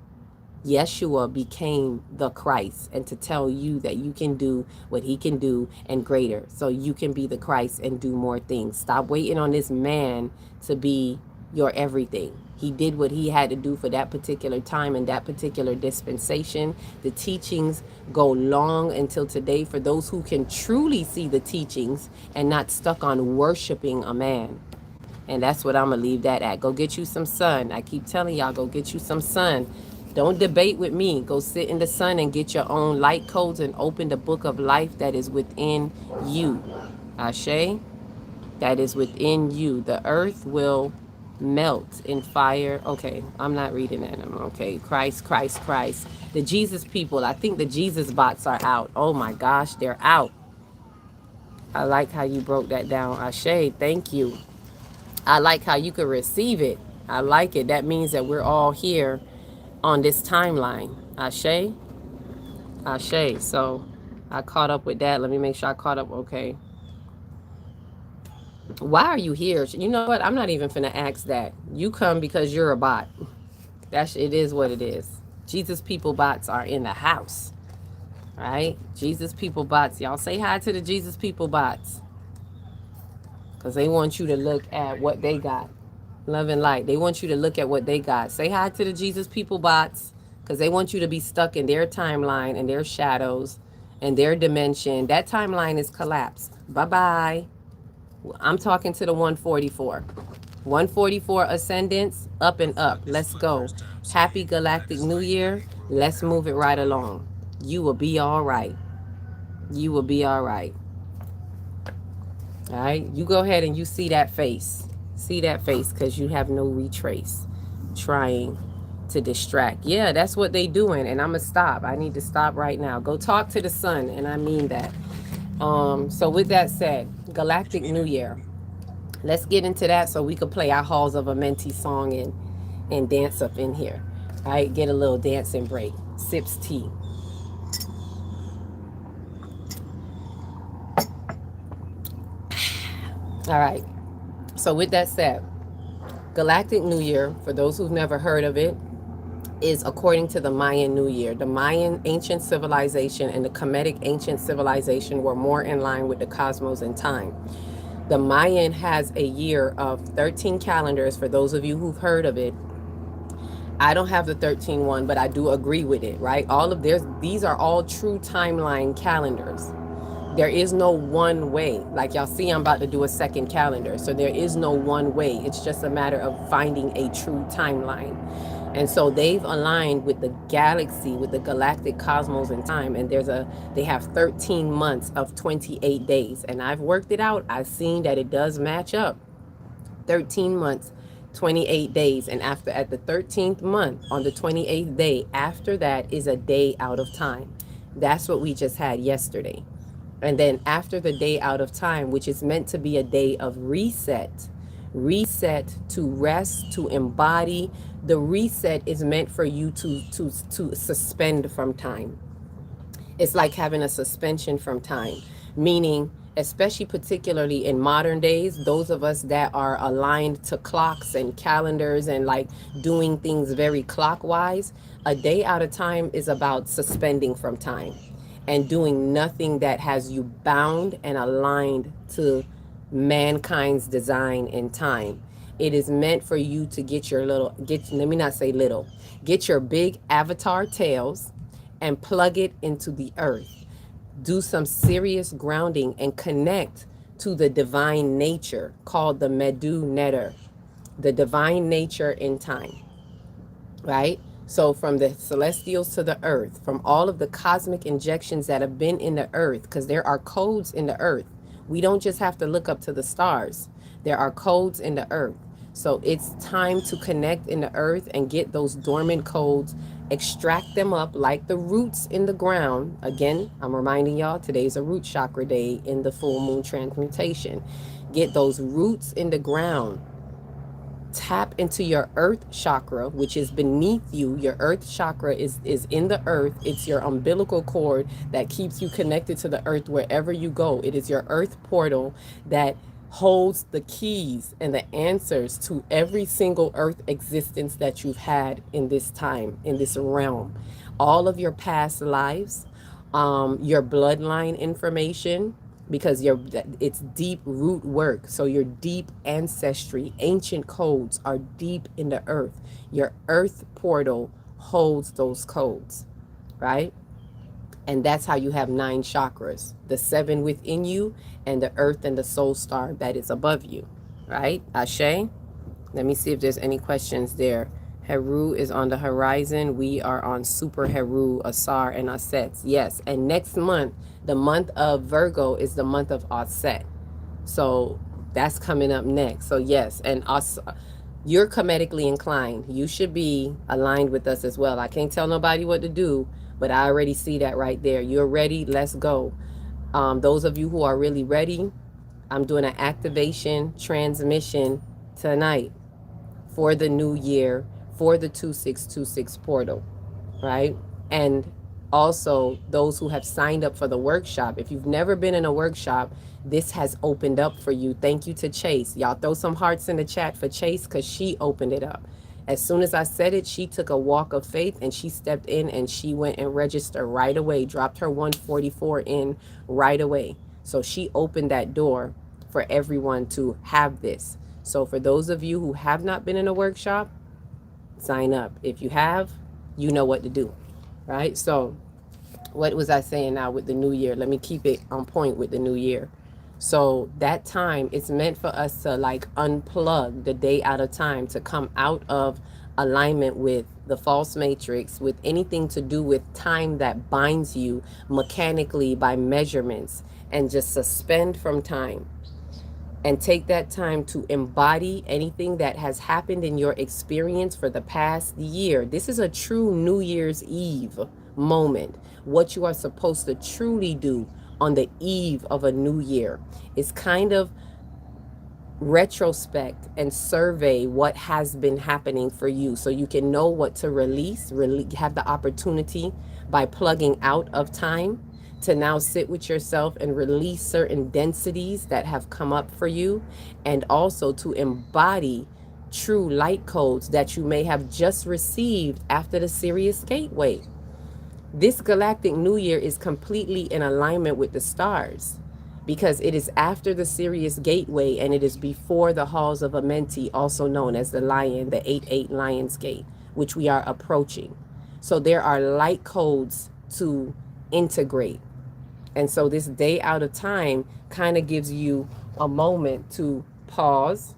Speaker 1: Yeshua became the Christ, and to tell you that you can do what he can do and greater, so you can be the Christ and do more things. Stop waiting on this man to be your everything. He did what he had to do for that particular time and that particular dispensation. The teachings go long until today for those who can truly see the teachings and not stuck on worshiping a man. And that's what I'm going to leave that at. Go get you some sun. I keep telling y'all, go get you some sun. Don't debate with me. Go sit in the sun and get your own light codes and open the book of life that is within you. Ashe, that is within you. The earth will melt in fire. Okay, I'm not reading that. Okay, Christ, Christ, Christ. The Jesus people, I think the Jesus bots are out. Oh my gosh, they're out. I like how you broke that down. Ashe, thank you. I like how you could receive it. I like it. That means that we're all here on this timeline. Ashe? Ashe. So I caught up with that. Let me make sure I caught up. Okay. Why are you here? You know what? I'm not even finna ask that. You come because you're a bot. It is what it is. Jesus people bots are in the house. Right? Jesus people bots. Y'all say hi to the Jesus people bots. Because they want you to look at what they got. Love and light. They want you to look at what they got. Say hi to the Jesus people bots, because they want you to be stuck in their timeline and their shadows and their dimension. That timeline is collapsed. Bye-bye. I'm talking to the 144. 144 ascendants, up and up. Let's go. Happy Galactic New Year. Let's move it right along. You will be all right. You will be all right. All right? You go ahead and you see that face. See that face, because you have no retrace trying to distract. Yeah, that's what they doing, and I'm gonna stop. I need to stop right now. Go talk to the sun, and I mean that. So with that said, Galactic New Year. Let's get into that so we could play our Halls of Amenti song and dance up in here. All right, get a little dancing break. Sips tea. All right. So with that said, Galactic New Year, for those who've never heard of it, is according to the Mayan New Year. The Mayan ancient civilization and the Kemetic ancient civilization were more in line with the cosmos and time. The Mayan has a year of 13 calendars, for those of you who've heard of it. I don't have the 13 one, but I do agree with it, right? These are all true timeline calendars. There is no one way. Like y'all see, I'm about to do a second calendar. So there is no one way. It's just a matter of finding a true timeline. And so they've aligned with the galaxy, with the galactic cosmos and time. And they have 13 months of 28 days. And I've worked it out. I've seen that it does match up. 13 months, 28 days. And at the 13th month, on the 28th day, after that is a day out of time. That's what we just had yesterday. And then after the day out of time, which is meant to be a day of reset to rest, to embody. The reset is meant for you to suspend from time. It's like having a suspension from time, meaning especially particularly in modern days, those of us that are aligned to clocks and calendars and like doing things very clockwise, a day out of time is about suspending from time and doing nothing that has you bound and aligned to mankind's design in time. It is meant for you to get your little, let me not say little, get your big avatar tails and plug it into the earth. Do some serious grounding and connect to the divine nature called the Medu Neter, the divine nature in time, right? So from the celestials to the earth, from all of the cosmic injections that have been in the earth, because there are codes in the earth. We don't just have to look up to the stars. There are codes in the earth. So it's time to connect in the earth and get those dormant codes, extract them up like the roots in the ground. Again, I'm reminding y'all, today's a root chakra day in the full moon transmutation. Get those roots in the ground. Tap into your earth chakra, which is beneath you. Your earth chakra is in the earth. It's your umbilical cord that keeps you connected to the earth wherever you go. It is your earth portal that holds the keys and the answers to every single earth existence that you've had in this time, in this realm. All of your past lives, your bloodline information, because it's deep root work. So your deep ancestry, ancient codes are deep in the earth. Your earth portal holds those codes, right? And that's how you have 9 chakras, the 7 within you and the earth and the soul star that is above you, right? Ashe. Let me see if there's any questions there. Heru is on the horizon. We are on Super Heru, Asar, and Aset. Yes. And next month, the month of Virgo is the month of Aset. So that's coming up next. So yes, and us, you're comedically inclined. You should be aligned with us as well. I can't tell nobody what to do, but I already see that right there. You're ready. Let's go. Those of you who are really ready, I'm doing an activation transmission tonight for the new year, for the 2626 portal, right? And also those who have signed up for the workshop. If you've never been in a workshop, this has opened up for you. Thank you to Chase. Y'all throw some hearts in the chat for Chase, because she opened it up. As soon as I said it, she took a walk of faith and she stepped in and she went and registered right away, dropped her 144 in right away. So she opened that door for everyone to have this. So for those of you who have not been in a workshop, sign up. If you have, you know what to do, right? So what was I saying now with the new year? Let me keep it on point with the new year. So that time, it's meant for us to like unplug the day out of time, to come out of alignment with the false matrix, with anything to do with time that binds you mechanically by measurements, and just suspend from time and take that time to embody anything that has happened in your experience for the past year. This is a true New Year's Eve moment. What you are supposed to truly do on the eve of a new year is kind of retrospect and survey what has been happening for you, so you can know what to release, have the opportunity by plugging out of time to now sit with yourself and release certain densities that have come up for you, and also to embody true light codes that you may have just received after the Sirius Gateway. This galactic new year is completely in alignment with the stars, because it is after the Sirius Gateway and it is before the halls of Amenti, also known as the Lion, the 8-8 Lion's Gate, which we are approaching. So there are light codes to integrate. And so this day out of time kind of gives you a moment to pause,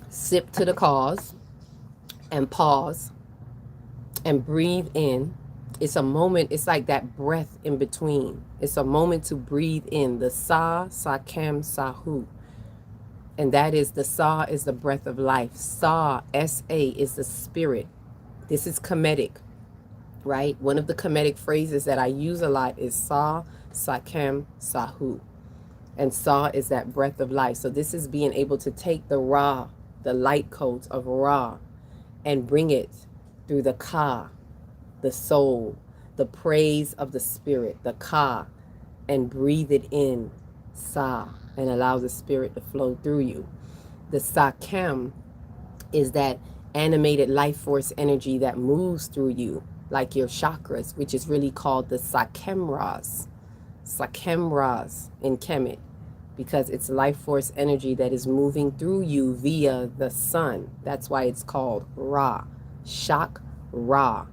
Speaker 1: sip to the cause, and pause and breathe in. It's a moment, it's like that breath in between. It's a moment to breathe in the Sa, Sakem, Sahu. And that is, the Sa is the breath of life. Sa, S-A, is the spirit. This is Kemetic, right? One of the Kemetic phrases that I use a lot is Sa, Sakem, Sahu. And Sa is that breath of life. So this is being able to take the Ra, the light codes of Ra, and bring it through the Ka, the soul, the praise of the spirit, the Ka, and breathe it in, Sa, and allow the spirit to flow through you. The Sakem is that animated life force energy that moves through you, like your chakras, which is really called the Sakemras. Sakemras in Kemet, because it's life force energy that is moving through you via the sun. That's why it's called Ra. Shak Ra.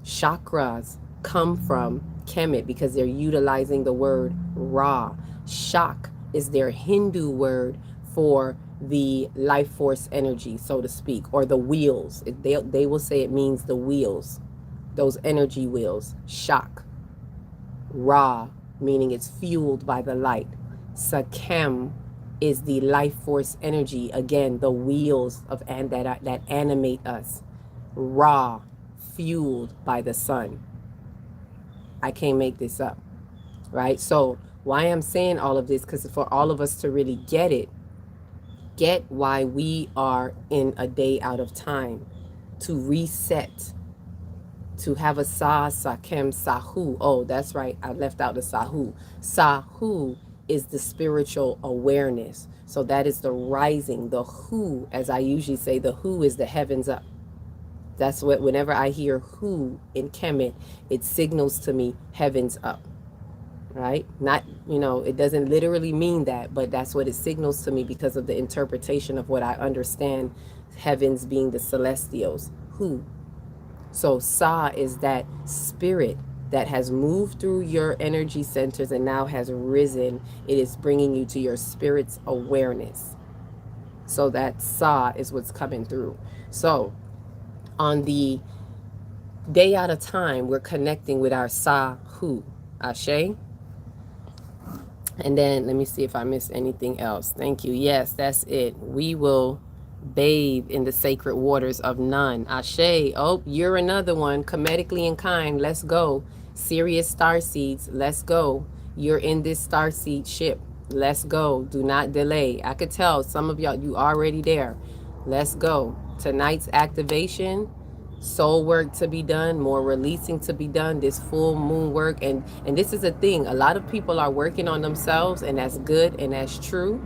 Speaker 1: Chakras come from Kemet because they're utilizing the word Ra. Shak is their Hindu word for the life force energy, so to speak, or the wheels. They will say it means the wheels, those energy wheels. Shak. Ra, meaning it's fueled by the light. Sakem is the life force energy, again, the wheels of and that animate us. Ra, fueled by the sun. I can't make this up, right? So why I'm saying all of this, because for all of us to really get why we are in a day out of time, to reset, to have a Sakem, Sahu. Oh, that's right. I left out the Sahu. Sahu is the spiritual awareness. So that is the rising, the Hu, as I usually say, the Hu is the heavens up. That's what, whenever I hear Hu in Kemet, it signals to me heavens up, right? Not, it doesn't literally mean that, but that's what it signals to me because of the interpretation of what I understand heavens being the celestials. Hu. So Sa is that spirit that has moved through your energy centers and now has risen. It is bringing you to your spirit's awareness. So that Sa is what's coming through. So on the day out of time, we're connecting with our Sahu. Ashe. And then let me see if I missed anything else. Thank you. Yes, that's it. We will bathe in the sacred waters of none. Ashe. Oh, you're another one. Comedically in kind. Let's go. Serious star seeds. Let's go. You're in this starseed ship. Let's go. Do not delay. I could tell some of y'all, you already there. Let's go. Tonight's activation, soul work to be done, more releasing to be done, this full moon work. And this is a thing. A lot of people are working on themselves, and that's good and that's true.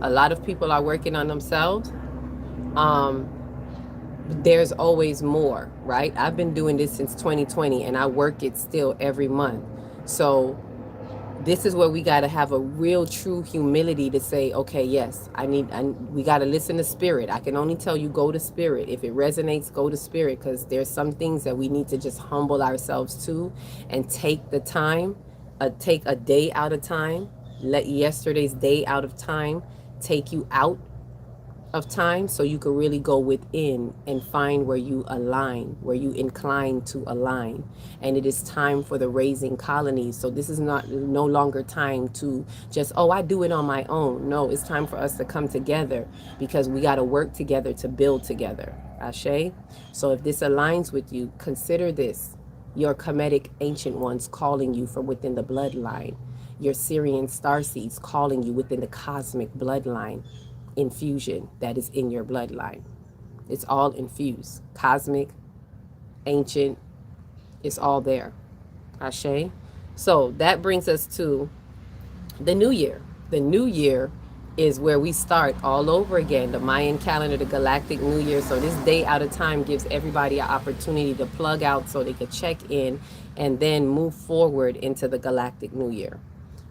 Speaker 1: A lot of people are working on themselves. There's always more, right? I've been doing this since 2020 and I work it still every month. So this is where we got to have a real true humility to say, okay, yes, we got to listen to spirit. I can only tell you, go to spirit. If it resonates, go to spirit, because there's some things that we need to just humble ourselves to and take the time, take a day out of time. Let yesterday's day out of time take you out of time so you can really go within and find where you align, where you incline to align. And it is time for the raising colonies. So this is no longer time to just, oh, I do it on my own. No, it's time for us to come together, because we got to work together to build together. Ashe. So if this aligns with you, consider this: your Kemetic ancient ones calling you from within the bloodline, your Syrian starseeds calling you within the cosmic bloodline infusion that is in your bloodline. It's all infused. Cosmic, ancient, it's all there. Ashe. So that brings us to the new year. The new year is where we start all over again. The Mayan calendar, the galactic new year. So this day out of time gives everybody an opportunity to plug out so they could check in and then move forward into the galactic new year.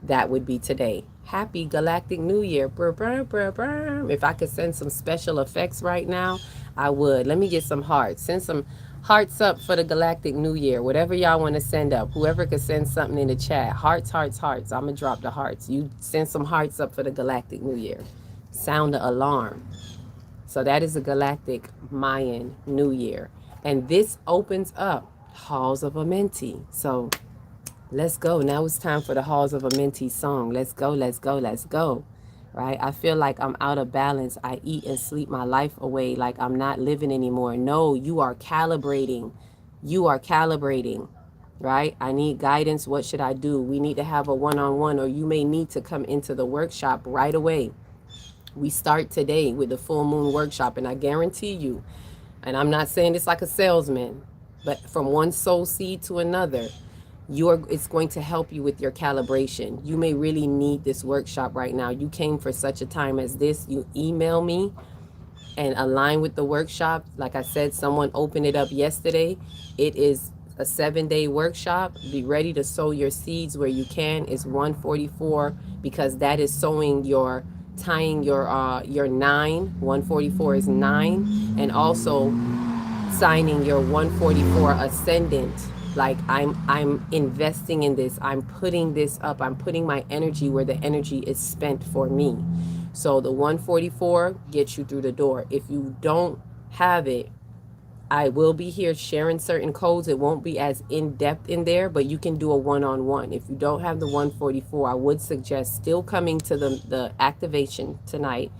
Speaker 1: That would be today. Happy Galactic New Year. If I could send some special effects right now, I would. Let me get some hearts. Send some hearts up for the Galactic New Year. Whatever y'all want to send up. Whoever could send something in the chat. Hearts, hearts, hearts. I'm going to drop the hearts. You send some hearts up for the Galactic New Year. Sound the alarm. So that is the Galactic Mayan New Year. And this opens up Halls of Amenti. So let's go. Now it's time for the Halls of Amenti song. Let's go, let's go, let's go. Right? I feel like I'm out of balance. I eat and sleep my life away like I'm not living anymore. No, you are calibrating. You are calibrating. Right? I need guidance. What should I do? We need to have a one-on-one, or you may need to come into the workshop right away. We start today with the full moon workshop, and I guarantee you, and I'm not saying this like a salesman, but from one soul seed to another, it's going to help you with your calibration. You may really need this workshop right now. You came for such a time as this. You email me and align with the workshop. Like I said, someone opened it up yesterday. It is a 7-day workshop. Be ready to sow your seeds where you can. It's 144 because that is sowing your tying your 9. 144 is 9, and also signing your 144 ascendant. Like I'm investing in this. I'm putting this up. I'm putting my energy where the energy is spent for me. So the 144 gets you through the door. If you don't have it, I will be here sharing certain codes. It won't be as in depth in there, but you can do a one-on-one. If you don't have the 144, I would suggest still coming to the activation tonight.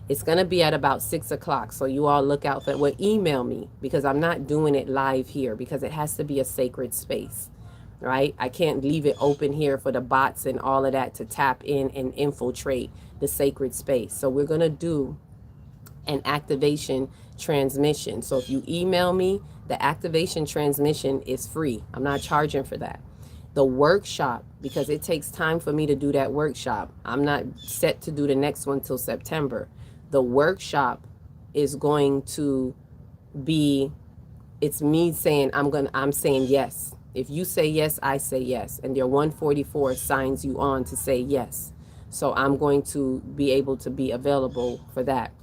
Speaker 1: It's going to be at about 6 o'clock. So you all look out for it. Well, email me because I'm not doing it live here because it has to be a sacred space, right? I can't leave it open here for the bots and all of that to tap in and infiltrate the sacred space. So we're going to do an activation transmission. So if you email me, the activation transmission is free. I'm not charging for that. The workshop, because it takes time for me to do that workshop. I'm not set to do the next one till September. The workshop is going to be, it's me saying I'm saying yes. If you say yes, I say yes. And your 144 signs you on to say yes. So I'm going to be able to be available for that.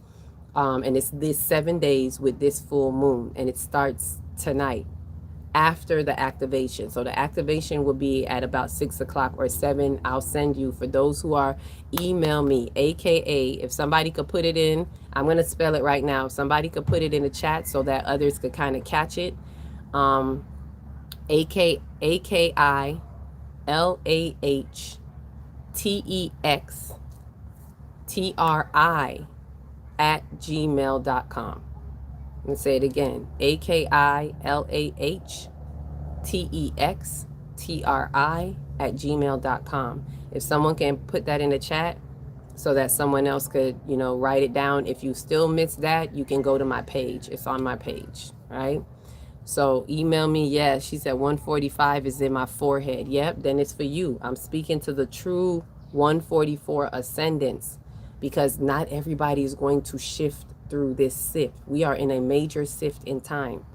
Speaker 1: And it's this 7 days with this full moon, and it starts tonight after the activation. So the activation will be at about 6 o'clock or 7. I'll send you, for those who are, email me, AKA, if somebody could put it in, I'm going to spell it right now. If somebody could put it in the chat so that others could kind of catch it. AKI LAHTEXTRI @gmail.com. I'm going to say it again. AKILAHTEXTRI @gmail.com. If someone can put that in the chat so that someone else could, write it down. If you still miss that, you can go to my page. It's on my page, right? So email me. Yes, she said 145 is in my forehead. Yep, then it's for you. I'm speaking to the true 144 ascendants, because not everybody is going to shift through this sift. We are in a major sift in time.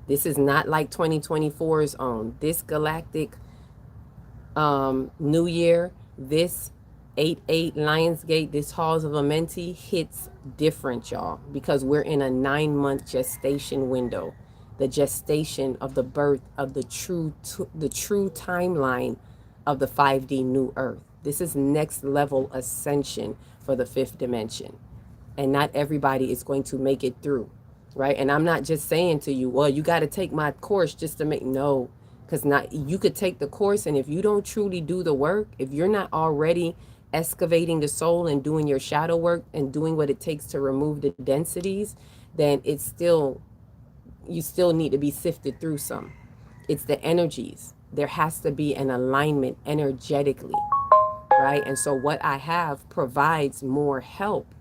Speaker 1: This is not like 2024's own. This galactic new year, this 8/8 Lionsgate, this Halls of Amenti hits different, y'all, because we're in a 9-month gestation window. The gestation of the birth of the true timeline of the 5D new earth. This is next level ascension for the 5th dimension. And not everybody is going to make it through, right? And I'm not just saying to you, well, you got to take my course just to make, no, because you could take the course, and if you don't truly do the work, if you're not already excavating the soul and doing your shadow work and doing what it takes to remove the densities, then you still need to be sifted through some. It's the energies. There has to be an alignment energetically, right? And so what I have provides more help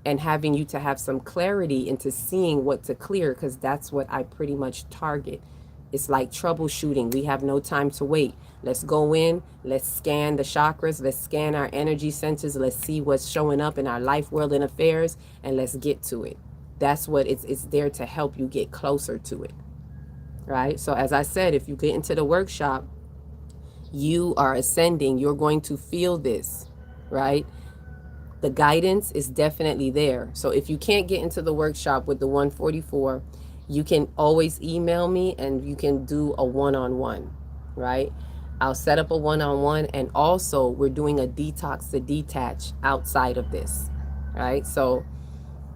Speaker 1: and having you to have some clarity into seeing what to clear, because that's what I pretty much target. It's like troubleshooting. We have no time to wait. Let's go in, let's scan the chakras, let's scan our energy centers, let's see what's showing up in our life, world, and affairs, and let's get to it. That's what it's there to help you get closer to it, right? So as I said, if you get into the workshop, you are ascending. You're going to feel this, right? The guidance is definitely there. So if you can't get into the workshop with the 144, you can always email me and you can do a one-on-one, right? I'll set up a one-on-one, and also we're doing a detox to detach outside of this, right? So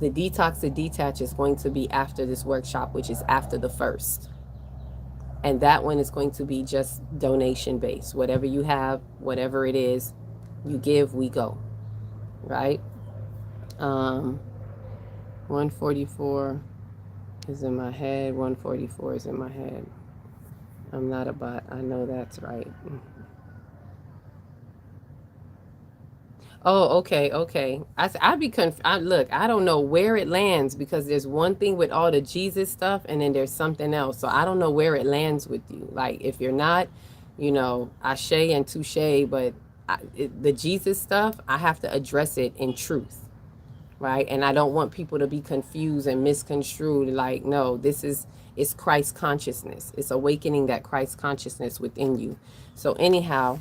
Speaker 1: the detox to detach is going to be after this workshop, which is after the 1st. And that one is going to be just donation based. Whatever you have, whatever it is, you give, we go, right? 144 is in my head. 144 is in my head. I'm not a bot. I know that's right. Oh, okay. I'd be look, I don't know where it lands, because there's one thing with all the Jesus stuff, and then there's something else. So I don't know where it lands with you. Like, if you're not Ashe and touche, but the Jesus stuff, I have to address it in truth, right? And I don't want people to be confused and misconstrued. Like, no, it's Christ consciousness. It's awakening that Christ consciousness within you. So anyhow,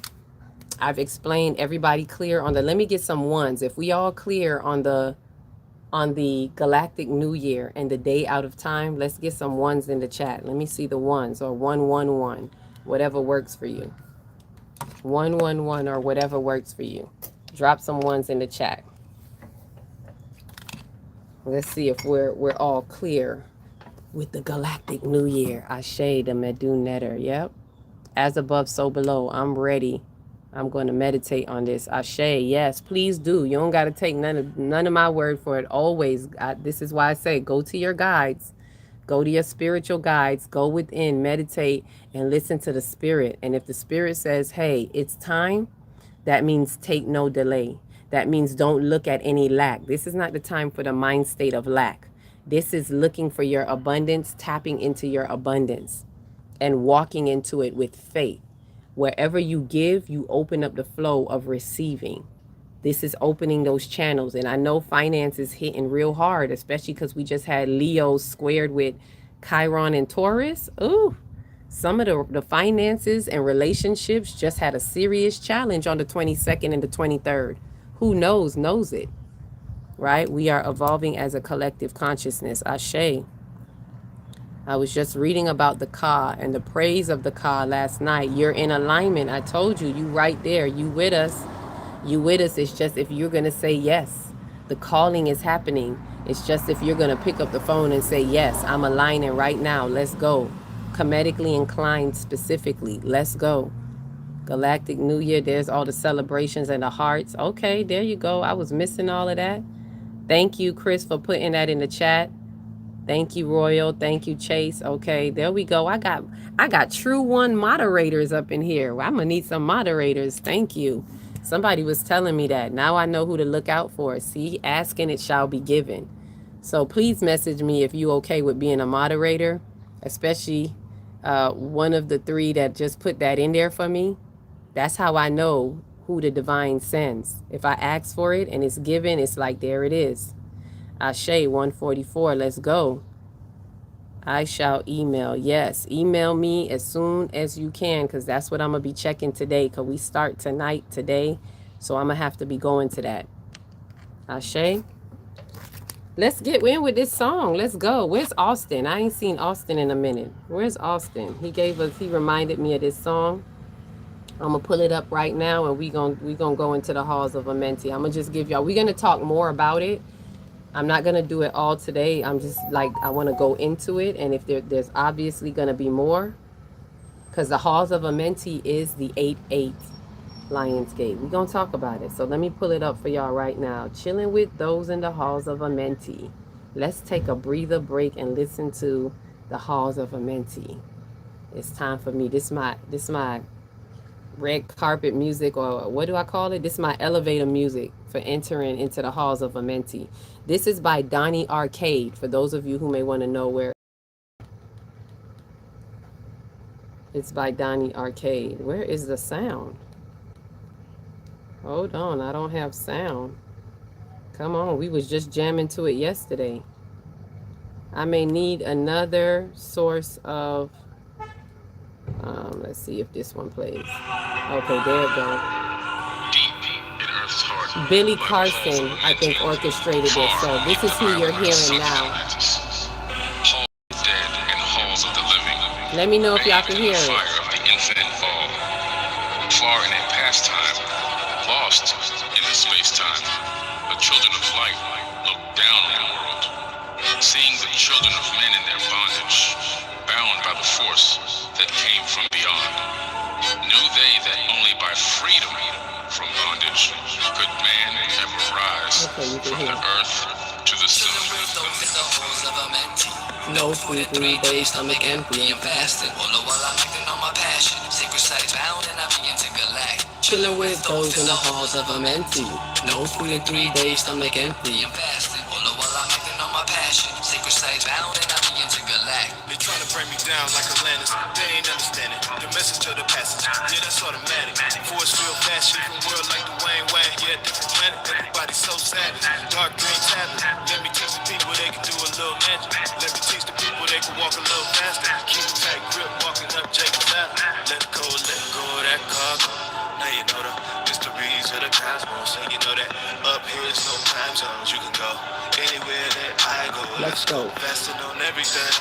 Speaker 1: I've explained. Everybody clear on the, let me get some ones. If we all clear on the galactic new year and the day out of time, let's get some ones in the chat. Let me see the ones, or 111, whatever works for you. 111 or whatever works for you. Drop some ones in the chat. Let's see if we're all clear with the galactic new year. Ashe, the Medun Netter. Yep. As above, so below. I'm ready. I'm going to meditate on this. Ashe, yes, please do. You don't got to take none of my word for it. Always. This is why I say go to your guides. Go to your spiritual guides. Go within, meditate, and listen to the spirit. And if the spirit says, hey, it's time, that means take no delay. That means don't look at any lack. This is not the time for the mind state of lack. This is looking for your abundance, tapping into your abundance, and walking into it with faith. Wherever you give, you open up the flow of receiving. This is opening those channels. And I know finance is hitting real hard, especially because we just had Leo squared with Chiron and Taurus. Ooh, some of the finances and relationships just had a serious challenge on the 22nd and the 23rd. Who knows it, right? We are evolving as a collective consciousness. Ashe. I was just reading about the Ka and the praise of the Ka last night. You're in alignment. I told you, you right there. You with us. You with us. It's just if you're going to say yes. The calling is happening. It's just if you're going to pick up the phone and say, yes, I'm aligning right now. Let's go. Comedically inclined specifically. Let's go. Galactic New Year. There's all the celebrations and the hearts. Okay, there you go. I was missing all of that. Thank you, Chris, for putting that in the chat. Thank you, Royal. Thank you, Chase. Okay, there we go. I got true one moderators up in here. Well, I'm gonna need some moderators. Thank you. Somebody was telling me that. Now I know who to look out for. See, asking it shall be given. So please message me if you okay with being a moderator, especially one of the three that just put that in there for me. That's how I know who the divine sends. If I ask for it and it's given, it's like, there it is. Ashe 144, let's go. I shall email. Yes, email me as soon as you can, because that's what I'm going to be checking today, because we start today. So I'm going to have to be going to that. Ashe. Let's get in with this song. Let's go. Where's Austin? I ain't seen Austin in a minute. Where's Austin? He reminded me of this song. I'm going to pull it up right now, and we gonna go into the halls of Amenti. I'm going to just give y'all, we're going to talk more about it. I'm not going to do it all today. I'm just like, I want to go into it. And if there's obviously going to be more, because the halls of Amenti is the 8-8 Lionsgate. We're going to talk about it. So let me pull it up for y'all right now. Chilling with those in the halls of Amenti. Let's take a breather break and listen to the halls of Amenti. It's time for me. This my red carpet music, or what do I call it? This is my elevator music for entering into the halls of Amenti. This is by Donnie Arcade, for those of you who may want to know where. It's by Donnie Arcade. Where is the sound? Hold on, I don't have sound. Come on, we was just jamming to it yesterday. I may need another source of, let's see if this one plays. Okay, there it goes. Billy Carson, I think, orchestrated this, so this is who you're hearing now. Let me know if y'all can hear it. Far in a past time, lost in the space-time, the children of light looked down on the world, seeing the children of men in their bondage, bound by the force that came from beyond. Knew they that only by freedom from bondage could man ever rise from the earth to the sun. No food, 3 days, stomach empty and fasting. All while I'm acting on my passion. Sacred sites bound and I begin to galactic. Chilling with those in the halls of Amenti. No food in 3 days, stomach empty and fasting. All while I'm acting on my passion. Sacred sites bound and I begin to galactic. They trying to bring me down like Atlantis. They ain't understanding the message of the passage.
Speaker 2: it's automatic. Force real fast, shit from world like Dwayne Wayne. Yeah, different planet, everybody so savage. Dark green tablet. Let me teach the people they can do a little magic. Let me teach the people they can walk a little faster. Keep a tight grip, walking up Jacob's Ladder. Let go of that cargo. Now you know the mysteries of the cosmos, and you know that up here is no time zones. You can go anywhere that I go.
Speaker 1: Let's go.
Speaker 2: Fasting on everything,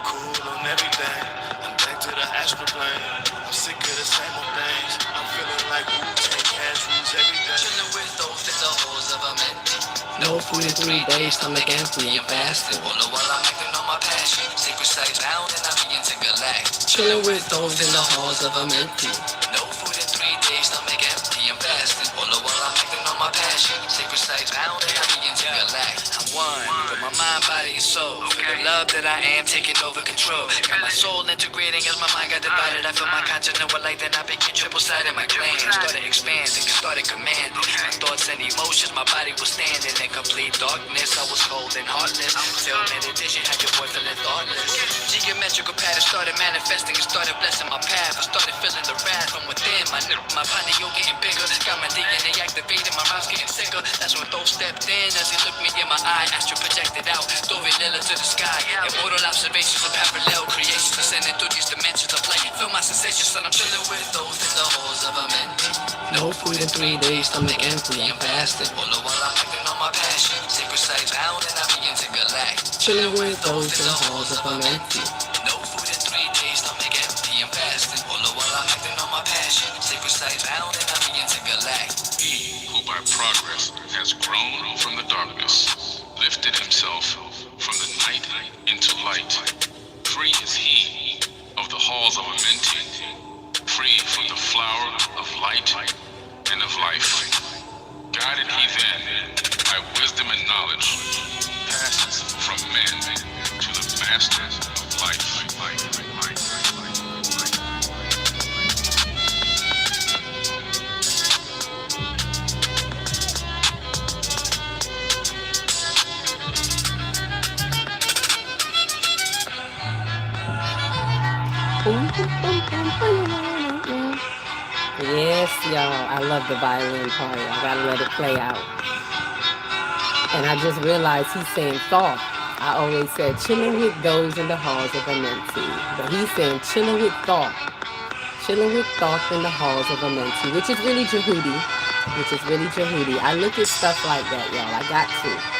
Speaker 2: cool on everything. I'm back to the astral plane. I'm sick of the same old things. I'm feeling like Wu-Tang Cash rules everything. Chilling with those in the holes of a mentee.
Speaker 1: No food in 3 days, stomach empty and fasting.
Speaker 2: All the while I'm acting on my passion. Sacred sight bound and I begin to galactic.
Speaker 1: Chilling with those in the halls of a mentee.
Speaker 2: No food in 3 days, stomach empty and fasting. All the while I'm acting on my passion. Sacred sight bound and I begin to galactic. I'm one with my mind, body, and soul. Feel the love that I am taking over control. Got my soul integrating as my mind got divided. I feel my continent with light, then I begin triple sided. My glands started expanding, started commanding. My thoughts and emotions, my body was standing in complete darkness. I was cold and heartless. Till meditation had your boy feeling thoughtless. Geometrical patterns started manifesting and started blessing my path. I started feeling the wrath from within. My body getting bigger. Got my DNA activated, my rhymes getting sicker. That's when Thor stepped in as he looked me in my eye. Astro projected out, Dove Lila to the sky. Immortal observations of parallel creations, ascending through these dimensions of light. Feel my sensations, son. I'm chilling with those in the halls of a mentee.
Speaker 1: No food in 3 days, stomach empty and fasting.
Speaker 2: All the while I'm acting on my passion. Sacred sight bound and I begin to galactic.
Speaker 1: Chilling with those in the halls of a mentee.
Speaker 2: No food in 3 days, stomach empty and fasting. All the while I'm acting on my passion. Sacred sight bound and I begin to galactic.
Speaker 3: He who by progress has grown from the darkness, lifted himself from the night into light. Free is he of the halls of a mentee, free from the flower of light and of life. Guided he then by wisdom and knowledge, passes from men to the master of life.
Speaker 1: Yes, y'all. I love the violin part. I gotta let it play out. And I just realized he's saying thought. I always said chilling with those in the halls of a mentee. But he's saying chilling with thought. Chilling with thought in the halls of a mentee, which is really Jehudi. I look at stuff like that, y'all. I got to.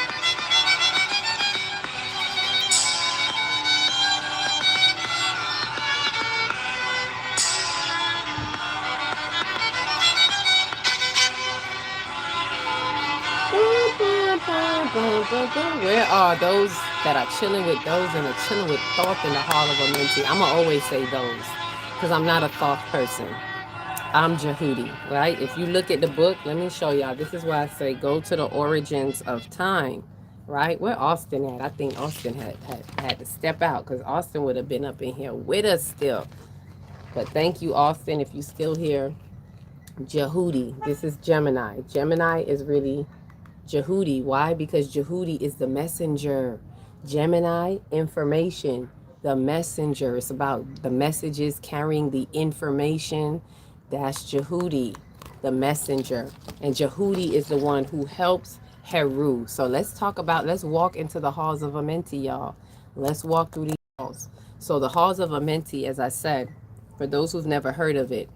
Speaker 1: Where are those that are chilling with those and are chilling with thought in the hall of a mentee? I'm going to always say those because I'm not a thought person. I'm Jehudi, right? If you look at the book, let me show y'all. This is why I say go to the origins of time, right? Where Austin at? I think Austin had to step out because Austin would have been up in here with us still. But thank you, Austin, if you still here. Jehudi. This is Gemini. Gemini is really Jehudi. Why? Because Jehudi is the messenger. Gemini, information, the messenger. It's about the messages carrying the information. That's Jehudi, the messenger. And Jehudi is the one who helps Heru. So let's walk into the halls of a mentee, y'all. Let's walk through these halls. So the halls of a mentee, as I said, for those who've never heard of it,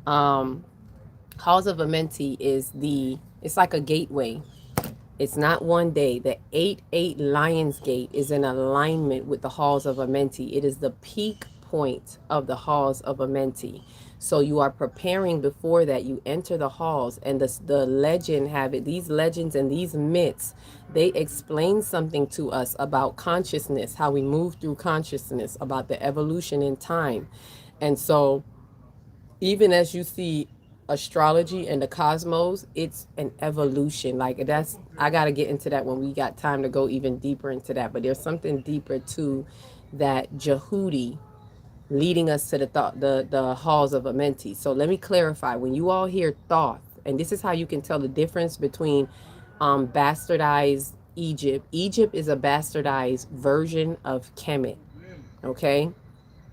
Speaker 1: halls of a mentee it's like a gateway. It's not one day. The 8-8 Lions Gate is in alignment with the halls of a mentee. It is the peak point of the halls of a mentee. So you are preparing before that. You enter the halls, and the legend have it. These legends and these myths, they explain something to us about consciousness, how we move through consciousness, about the evolution in time. And so even as you see astrology and the cosmos, it's an evolution. Like I got to get into that when we got time to go even deeper into that. But there's something deeper to that Jehudi leading us to the halls of a mentee. So let me clarify. When you all hear Thoth, and this is how you can tell the difference between bastardized Egypt. Egypt is a bastardized version of Kemet. Okay?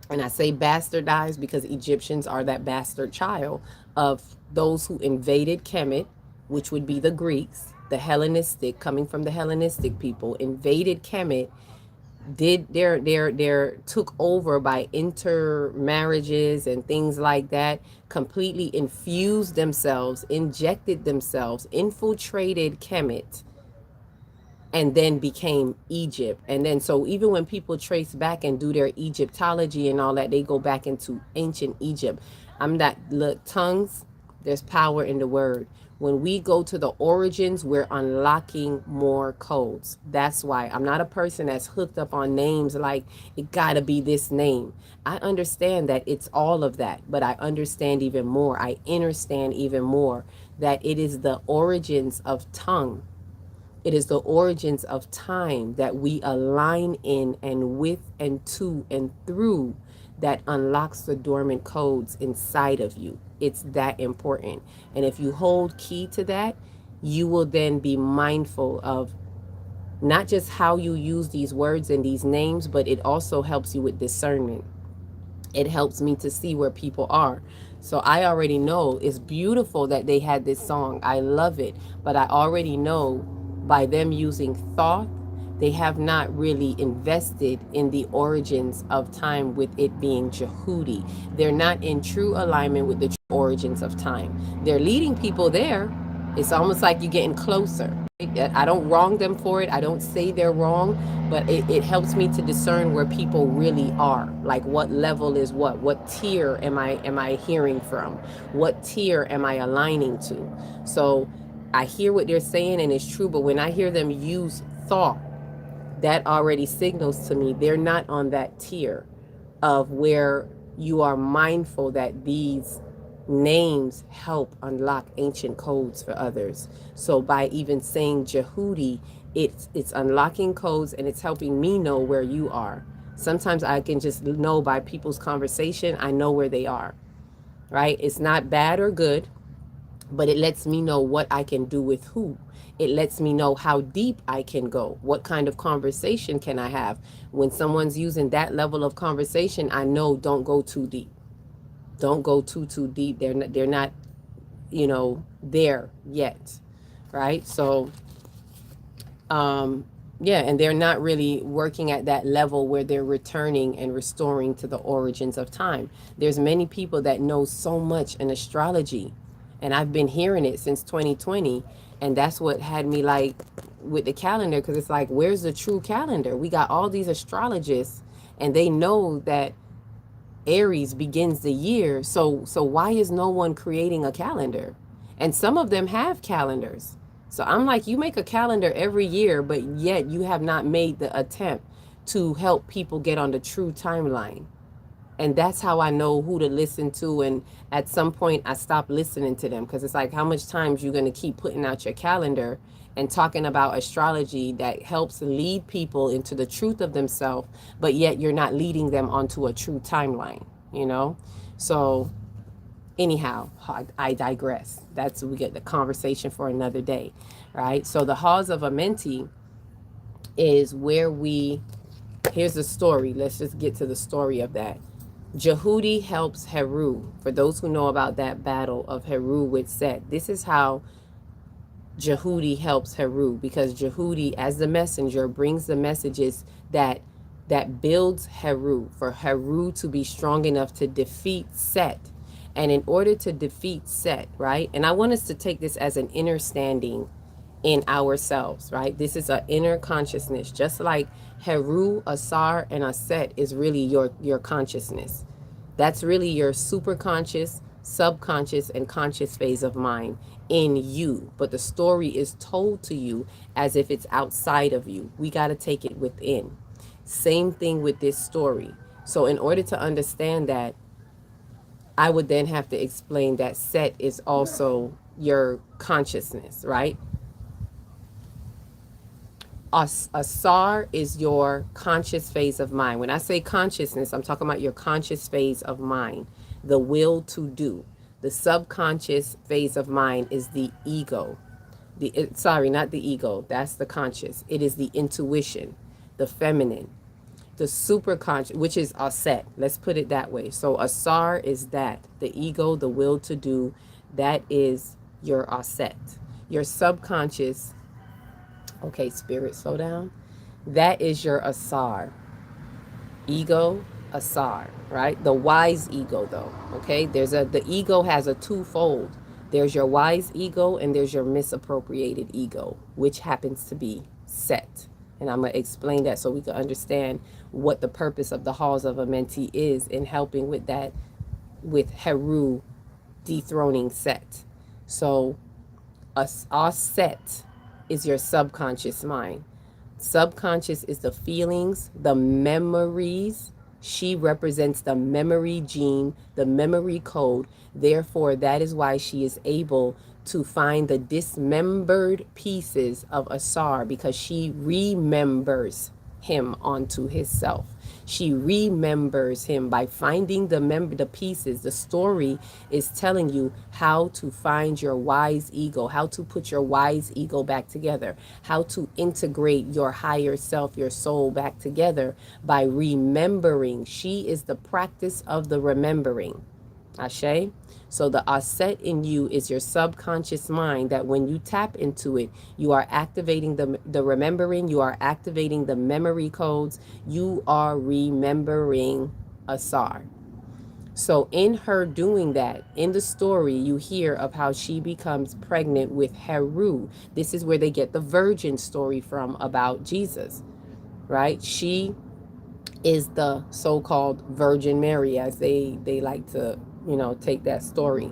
Speaker 1: And I say bastardized because Egyptians are that bastard child of those who invaded Kemet, which would be the Greeks, the Hellenistic, coming from the Hellenistic people, invaded Kemet, did their took over by intermarriages and things like that, completely infused themselves, injected themselves, infiltrated Kemet, and then became Egypt. And then, so even when people trace back and do their Egyptology and all that, they go back into ancient Egypt. I'm not, look, tongues, there's power in the word. When we go to the origins, we're unlocking more codes. That's why I'm not a person that's hooked up on names like it gotta be this name. I understand that it's all of that, but I understand even more. I understand even more that it is the origins of tongue. It is the origins of time that we align in and with and to and through that unlocks the dormant codes inside of you. It's that important. And if you hold key to that, you will then be mindful of not just how you use these words and these names, but it also helps you with discernment. It helps me to see where people are. So I already know it's beautiful that they had this song. I love it. But I already know by them using thought, they have not really invested in the origins of time with it being Jehudi. They're not in true alignment with the true origins of time. They're leading people there. It's almost like you're getting closer. I don't wrong them for it. I don't say they're wrong, but it helps me to discern where people really are. Like what level is what tier am I hearing from? What tier am I aligning to? So I hear what they're saying and it's true, but when I hear them use thought, that already signals to me they're not on that tier of where you are mindful that these names help unlock ancient codes for others. So by even saying Jehudi, it's unlocking codes and it's helping me know where you are. Sometimes I can just know by people's conversation, I know where they are, right? It's not bad or good, but it lets me know what I can do with who. It lets me know how deep I can go. What kind of conversation can I have? When someone's using that level of conversation, I know don't go too deep. Don't go too deep. They're not, there yet, right? So, yeah, and they're not really working at that level where they're returning and restoring to the origins of time. There's many people that know so much in astrology, and I've been hearing it since 2020, and that's what had me like with the calendar, because it's like, where's the true calendar? We got all these astrologists, and they know that Aries begins the year. So why is no one creating a calendar? And some of them have calendars. So I'm like, you make a calendar every year, but yet you have not made the attempt to help people get on the true timeline. And that's how I know who to listen to. And at some point I stopped listening to them, because it's like, how much times you going to keep putting out your calendar and talking about astrology that helps lead people into the truth of themselves, but yet you're not leading them onto a true timeline, So anyhow, I digress. We get the conversation for another day, right? So the Halls of Amenti is where here's the story. Let's just get to the story of that. Jehudi helps Heru. For those who know about that battle of Heru with Set, this is how Jehudi helps Heru, because Jehudi, as the messenger, brings the messages that builds Heru, for Heru to be strong enough to defeat Set. And in order to defeat Set, right? And I want us to take this as an inner standing in ourselves, right? This is an inner consciousness, just like Heru, Asar, and Aset is really your consciousness. That's really your superconscious, subconscious, and conscious phase of mind in you. But the story is told to you as if it's outside of you. We got to take it within. Same thing with this story. So in order to understand that, I would then have to explain that Set is also your consciousness, right? Asar is your conscious phase of mind. When I say consciousness, I'm talking about your conscious phase of mind, the will to do. The subconscious phase of mind is the ego. Sorry, not the ego. That's the conscious. It is the intuition, the feminine. The superconscious, which is Aset. Let's put it that way. So Asar is that. The ego, the will to do, that is your Aset. Your subconscious, okay, spirit, slow down. That is your Asar. Ego, Asar, right? The wise ego, though, okay? The ego has a twofold. There's your wise ego and there's your misappropriated ego, which happens to be Set. And I'm going to explain that so we can understand what the purpose of the halls of Amenti is in helping with that, with Heru dethroning Set. So our Set is your subconscious mind. Subconscious is the feelings, the memories. She represents the memory gene, the memory code. Therefore, that is why she is able to find the dismembered pieces of Asar, because she remembers him onto himself. She remembers him by finding the pieces. The story is telling you how to find your wise ego, how to put your wise ego back together, how to integrate your higher self, your soul back together by remembering. She is the practice of the remembering. Ashe? So the Aset in you is your subconscious mind that when you tap into it, you are activating the remembering, you are activating the memory codes, you are remembering Asar. So in her doing that, in the story, you hear of how she becomes pregnant with Heru. This is where they get the virgin story from about Jesus, right? She is the so-called Virgin Mary, as they like to, take that story.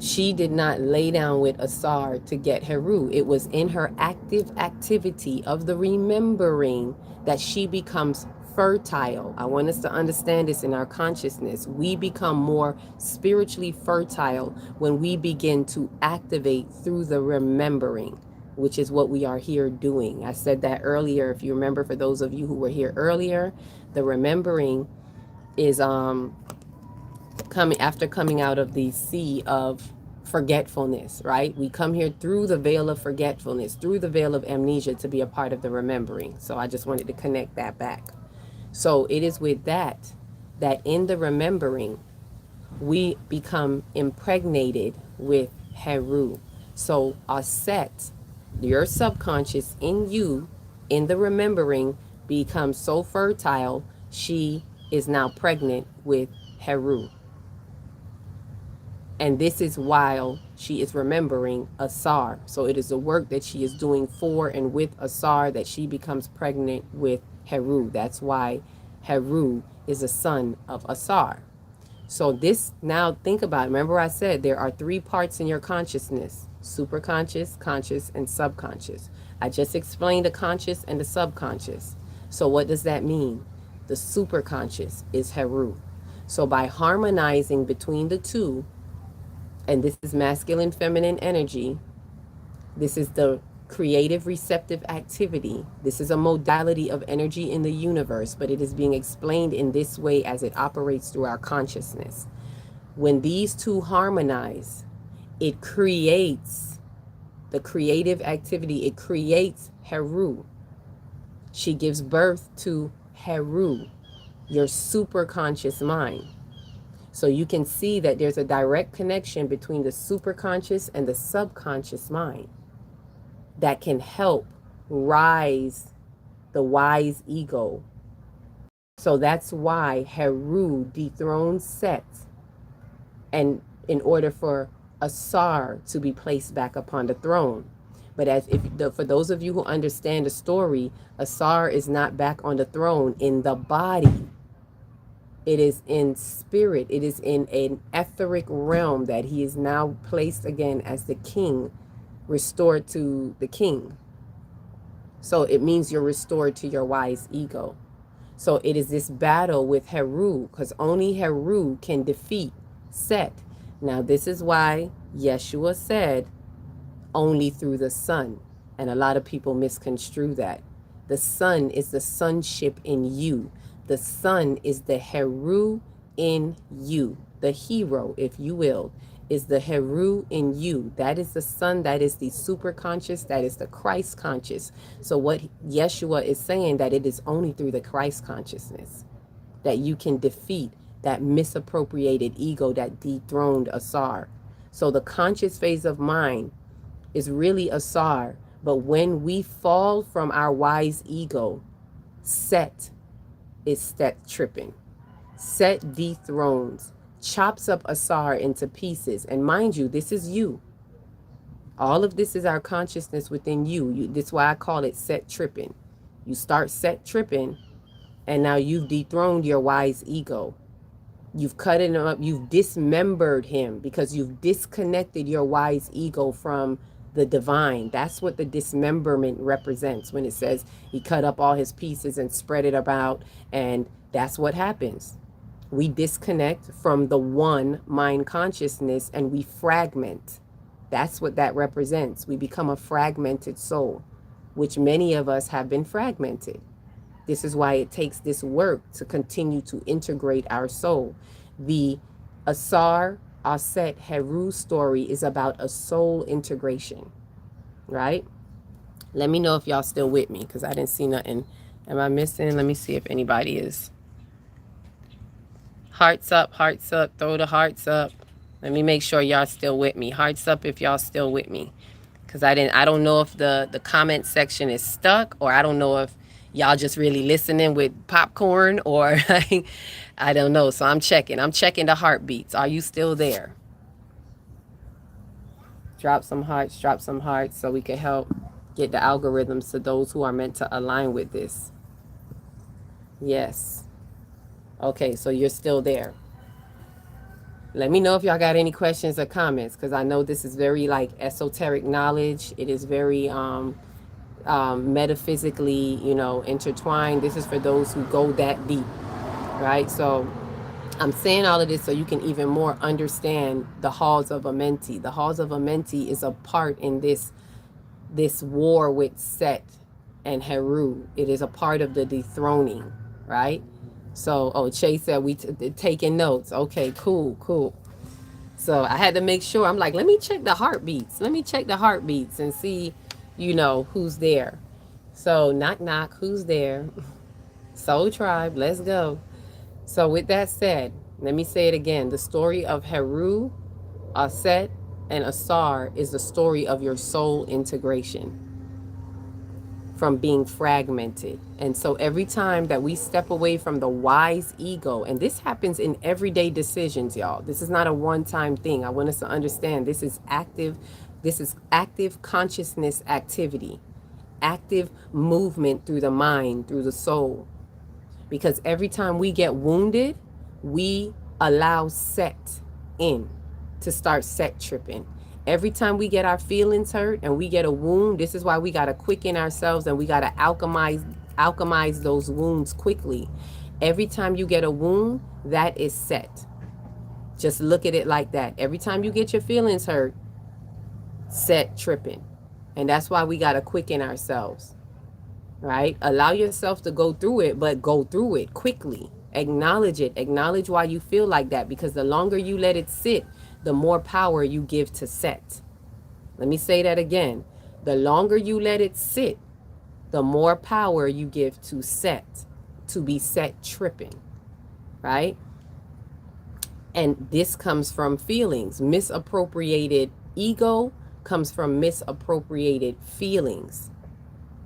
Speaker 1: She did not lay down with Asar to get Heru. It was in her active activity of the remembering that she becomes fertile. I want us to understand this in our consciousness. We become more spiritually fertile when we begin to activate through the remembering, which is what we are here doing. I said that earlier. If you remember, for those of you who were here earlier, the remembering is coming out of the sea of forgetfulness, right? We come here through the veil of forgetfulness, through the veil of amnesia, to be a part of the remembering. So I just wanted to connect that back. So it is with that in the remembering, we become impregnated with Heru. So Aset, your subconscious in you, in the remembering, becomes so fertile, she is now pregnant with Heru. And this is while she is remembering Asar. So it is the work that she is doing for and with Asar that she becomes pregnant with Heru. That's why Heru is a son of Asar. So this, now think about it. Remember I said there are 3 parts in your consciousness: superconscious, conscious, and subconscious. I just explained the conscious and the subconscious. So what does that mean? The superconscious is Heru. So by harmonizing between the two, and this is masculine, feminine energy, this is the creative receptive activity. This is a modality of energy in the universe, but it is being explained in this way as it operates through our consciousness. When these two harmonize, it creates the creative activity. It creates Heru. She gives birth to Heru, your superconscious mind. So you can see that there's a direct connection between the superconscious and the subconscious mind that can help rise the wise ego. So that's why Heru dethrones Set, and in order for Asar to be placed back upon the throne. But for those of you who understand the story, Asar is not back on the throne in the body. It is in spirit. It is in an etheric realm that he is now placed again as the king, restored to the king. So it means you're restored to your wise ego. So it is this battle with Heru, because only Heru can defeat Set. Now this is why Yeshua said only through the sun. And a lot of people misconstrue that. The sun is the sonship in you. The sun is the Heru in you, the hero, if you will. is the Heru in you. That is the sun, that is the super conscious, that is the Christ conscious. So what Yeshua is saying, that it is only through the Christ consciousness that you can defeat that misappropriated ego that dethroned Asar. So the conscious phase of mind is really Asar. But when we fall from our wise ego, Set is Set tripping. Set dethrones, chops up Asar into pieces. And mind you, this is you. All of this is our consciousness within you. That's why I call it Set tripping. You start Set tripping, and now you've dethroned your wise ego. You've cut him up. You've dismembered him because you've disconnected your wise ego from the divine. That's what the dismemberment represents when it says he cut up all his pieces and spread it about. And that's what happens. We disconnect from the one mind consciousness and we fragment. That's what that represents. We become a fragmented soul, which many of us have been fragmented. This is why it takes this work to continue to integrate our soul. The Asar, Aset, Heru story is about a soul integration, right? Let me know if y'all still with me because I didn't see nothing. Am I missing? Let me see if anybody is. Hearts up, throw the hearts up. Let me make sure y'all still with me. Hearts up if y'all still with me. Because I don't know if the comment section is stuck, or I don't know if y'all just really listening with popcorn, or I don't know. So I'm checking the heartbeats. Are you still there? Drop some hearts so we can help get the algorithms to those who are meant to align with this. Yes. Okay, so you're still there. Let me know if y'all got any questions or comments, because I know this is very like esoteric knowledge. It is very metaphysically, intertwined. This is for those who go that deep, right? So I'm saying all of this so you can even more understand the halls of Amenti. The halls of Amenti is a part in this war with Set and Heru. It is a part of the dethroning, right? So, Chase said we taking notes. Okay, cool. So I had to make sure. I'm like, let me check the heartbeats. And see, who's there. So knock, who's there? Soul Tribe, let's go. So with that said, let me say it again. The story of Heru, Aset, and Asar is the story of your soul integration from being fragmented. And so every time that we step away from the wise ego, and this happens in everyday decisions, y'all. This is not a one-time thing. I want us to understand this is active consciousness activity, active movement through the mind, through the soul. Because every time we get wounded, we allow Set in to start Set tripping. Every time we get our feelings hurt and we get a wound, this is why we got to quicken ourselves and we got to alchemize those wounds quickly. Every time you get a wound, that is Set. Just look at it like that. Every time you get your feelings hurt, Set tripping. And that's why we got to quicken ourselves, right? Allow yourself to go through it, but go through it quickly. Acknowledge it. Acknowledge why you feel like that, because the longer you let it sit, the more power you give to Set. Let me say that again. The longer you let it sit, the more power you give to Set, to be Set tripping, right? And this comes from feelings. Misappropriated ego comes from misappropriated feelings,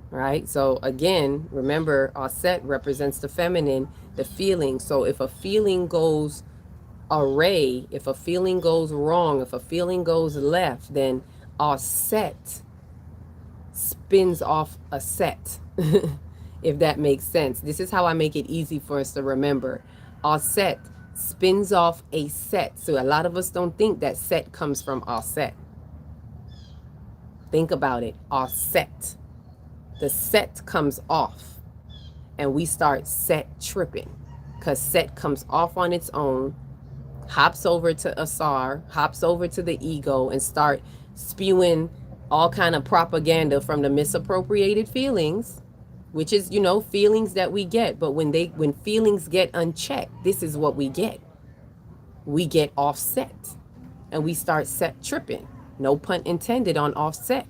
Speaker 1: right? So again, remember, our Set represents the feminine, the feeling. So if a feeling goes array, if a feeling goes wrong, if a feeling goes left, then our Set spins off a Set, if that makes sense. This is how I make it easy for us to remember. Our Set spins off a Set. So a lot of us don't think that Set comes from our Set. Think about it. Our Set. The Set comes off and we start Set tripping, because Set comes off on its own, hops over to Asar, hops over to the ego, and start spewing all kind of propaganda from the misappropriated feelings, which is, feelings that we get. But when feelings get unchecked, this is what we get. We get offset. and we start set tripping. No pun intended on offset.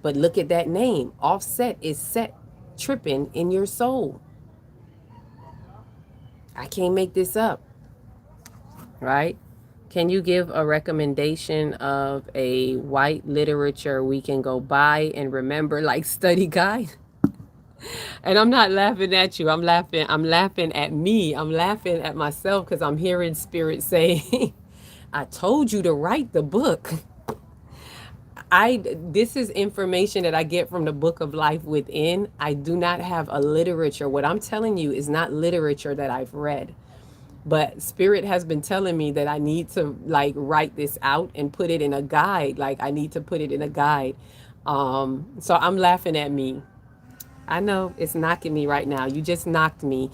Speaker 1: But look at that name. Offset is set tripping in your soul. I can't make this up, right? Can you give a recommendation of a white literature we can go buy and remember, like study guide? And I'm not laughing at you. I'm laughing at me. I'm laughing at myself because I'm hearing spirit say, I told you to write the book. This is information that I get from the Book of Life Within. I do not have a literature. What I'm telling you is not literature that I've read. But spirit has been telling me that I need to like write this out and put it in a guide. Like I need to put it in a guide. So I'm laughing at me. I know it's knocking me right now. You just knocked me.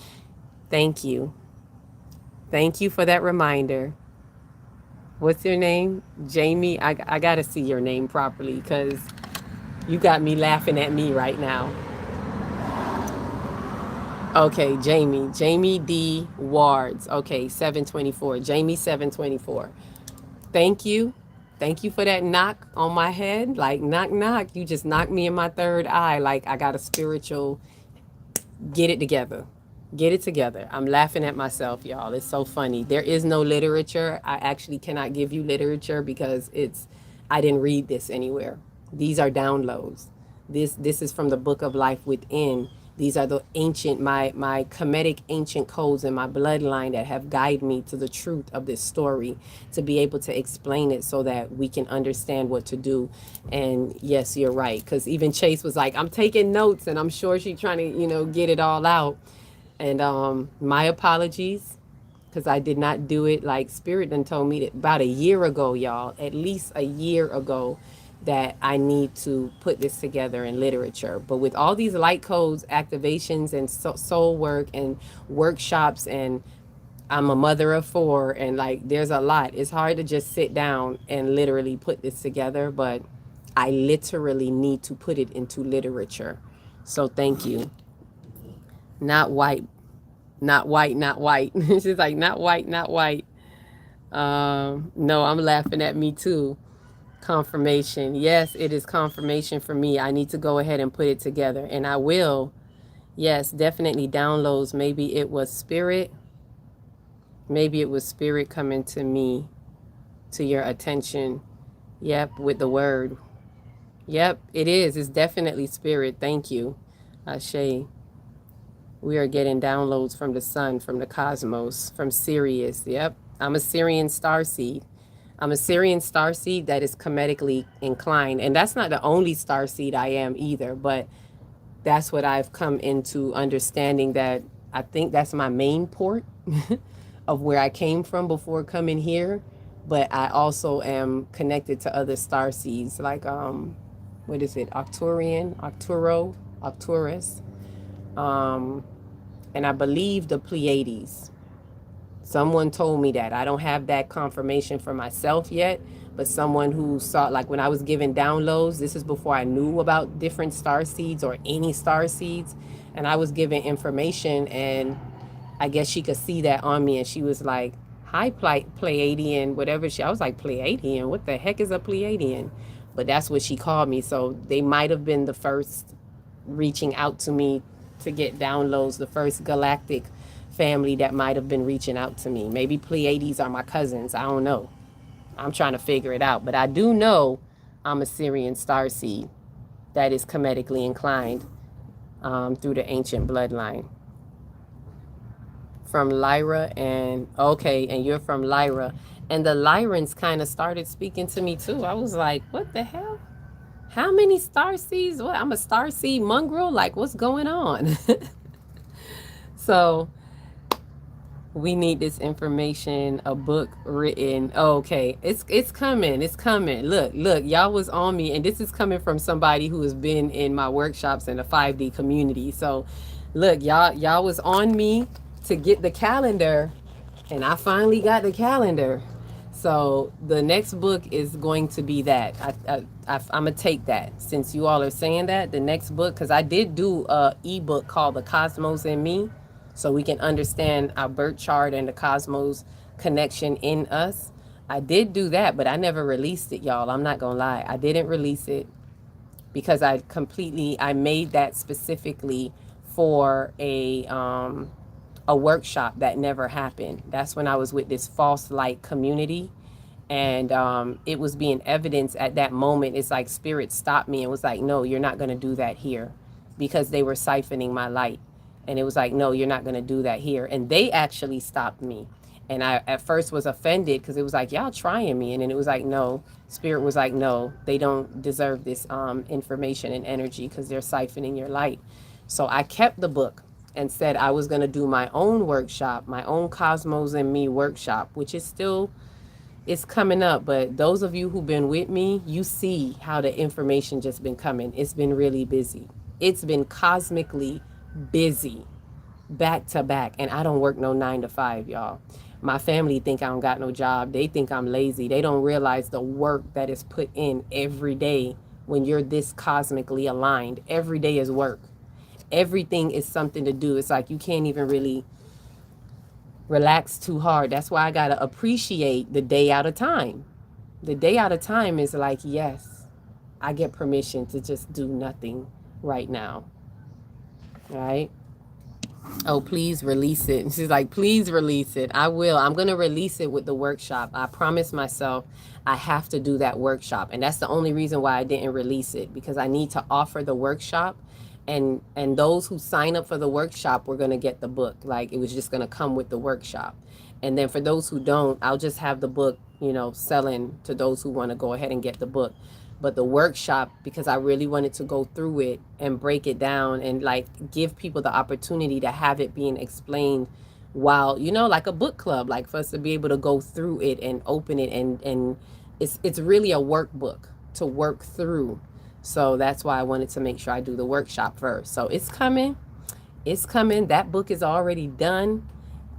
Speaker 1: Thank you. Thank you for that reminder. What's your name? Jamie. I got to see your name properly because you got me laughing at me right now. Okay, Jamie. Jamie D. Wards. Okay, 724. Jamie 724. Thank you. Thank you for that knock on my head. Like, knock, knock. You just knocked me in my third eye. Like, I got a spiritual, get it together. Get it together. I'm laughing at myself, y'all. It's so funny. There is no literature. I actually cannot give you literature because I didn't read this anywhere. These are downloads. This is from the Book of Life Within. These are the ancient, my Kemetic ancient codes in my bloodline that have guided me to the truth of this story, to be able to explain it so that we can understand what to do. And yes, you're right. Because even Chase was like, I'm taking notes, and I'm sure she's trying to, get it all out. And my apologies, because I did not do it. Like Spirit done told me that about a year ago, y'all, at least a year ago, that I need to put this together in literature. But with all these light codes, activations, and soul work and workshops, and I'm a mother of 4, and like there's a lot. It's hard to just sit down and literally put this together, but I literally need to put it into literature. So thank you. Not white, not white, not white. She's like, not white, not white. No, I'm laughing at me too. Confirmation. Yes, it is confirmation for me. I need to go ahead and put it together, and I will. Yes, definitely downloads. Maybe it was spirit. Maybe it was spirit coming to me, to your attention. Yep, with the word. Yep, it is. It's definitely spirit. Thank you, Ashe. We are getting downloads from the sun, from the cosmos, from Sirius. Yep, I'm a Sirian starseed. I'm a Sirian starseed that is Kemetically inclined. And that's not the only starseed I am either, but that's what I've come into understanding, that I think that's my main port of where I came from before coming here. But I also am connected to other starseeds, like, what is it? Arcturus. And I believe the Pleiades. Someone told me that. I don't have that confirmation for myself yet, but someone who saw, like when I was given downloads, this is before I knew about different star seeds or any star seeds, and I was given information, and I guess she could see that on me, and she was like, hi, Pleiadian, whatever. I was like, Pleiadian? What the heck is a Pleiadian? But that's what she called me, so they might have been the first reaching out to me to get downloads, the first galactic family that might have been reaching out to me. Maybe Pleiades are my cousins. I don't know. I'm trying to figure it out. But I do know I'm a Sirian starseed that is Kemetically inclined through the ancient bloodline. From Lyra, and okay, and you're from Lyra. And the Lyrans kind of started speaking to me too. I was like, what the hell? How many starseeds? What? I'm a starseed mongrel? Like, what's going on? So we need this information, a book written. Okay, it's coming. It's coming. Look, y'all was on me, and this is coming from somebody who has been in my workshops in the 5D community. So look, y'all was on me to get the calendar, and I finally got the calendar. So the next book is going to be that. I'm gonna take that, since you all are saying that. The next book, because I did do a ebook called The Cosmos in Me, so we can understand our birth chart and the cosmos connection in us. I did do that, but I never released it, y'all. I'm not gonna lie. I didn't release it because I made that specifically for a workshop that never happened. That's when I was with this false light community, and it was being evidenced at that moment. It's like spirit stopped me and was like, no, you're not going to do that here, because they were siphoning my light. And it was like, no, you're not going to do that here. And they actually stopped me. And I at first was offended because it was like, y'all trying me. And then it was like, no, spirit was like, no, they don't deserve this information and energy because they're siphoning your light. So I kept the book and said I was going to do my own workshop, my own Cosmos and Me workshop, which is still, it's coming up. But those of you who've been with me, you see how the information just been coming. It's been really busy. It's been cosmically busy, back to back. And I don't work no 9 to 5, y'all. My family think I don't got no job. They think I'm lazy. They don't realize the work that is put in every day when you're this cosmically aligned. Every day is work. Everything is something to do. It's like you can't even really relax too hard. That's why I got to appreciate the day out of time. The day out of time is like, yes, I get permission to just do nothing right now. Right? Oh, please release it. And she's like, please release it. I will. I'm going to release it with the workshop. I promised myself I have to do that workshop. And that's the only reason why I didn't release it, because I need to offer the workshop. And those who sign up for the workshop were going to get the book. Like, it was just going to come with the workshop. And then for those who don't, I'll just have the book, selling to those who want to go ahead and get the book. But the workshop, because I really wanted to go through it and break it down and like give people the opportunity to have it being explained while, like a book club, like for us to be able to go through it and open it. And it's really a workbook to work through. So that's why I wanted to make sure I do the workshop first. So it's coming. It's coming. That book is already done.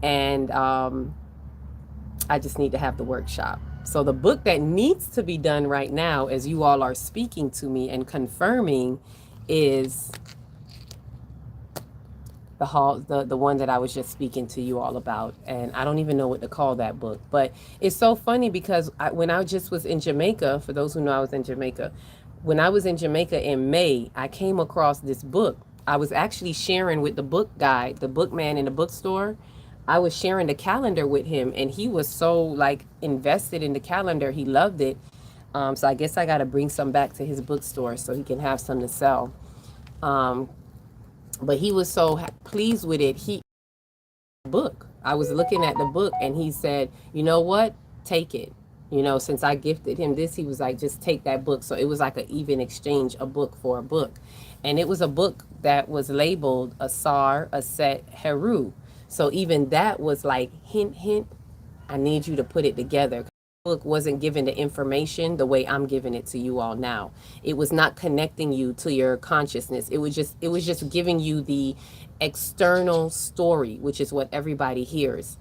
Speaker 1: And I just need to have the workshop. So the book that needs to be done right now, as you all are speaking to me and confirming, is the one that I was just speaking to you all about. And I don't even know what to call that book. But it's so funny because when I just was in Jamaica, for those who know I was in Jamaica, when I was in Jamaica in May, I came across this book. I was actually sharing with the book guy, the bookman in the bookstore. I was sharing the calendar with him, and he was so like invested in the calendar. He loved it. So I guess I got to bring some back to his bookstore so he can have some to sell. But he was so pleased with it. I was looking at the book, and he said, you know what? Take it. Since I gifted him this, he was like, just take that book. So it was like an even exchange, a book for a book. And it was a book that was labeled Asar, Aset, Heru. So even that was like, hint, hint, I need you to put it together. The book wasn't giving the information the way I'm giving it to you all now. It was not connecting you to your consciousness. It was just giving you the external story, which is what everybody hears.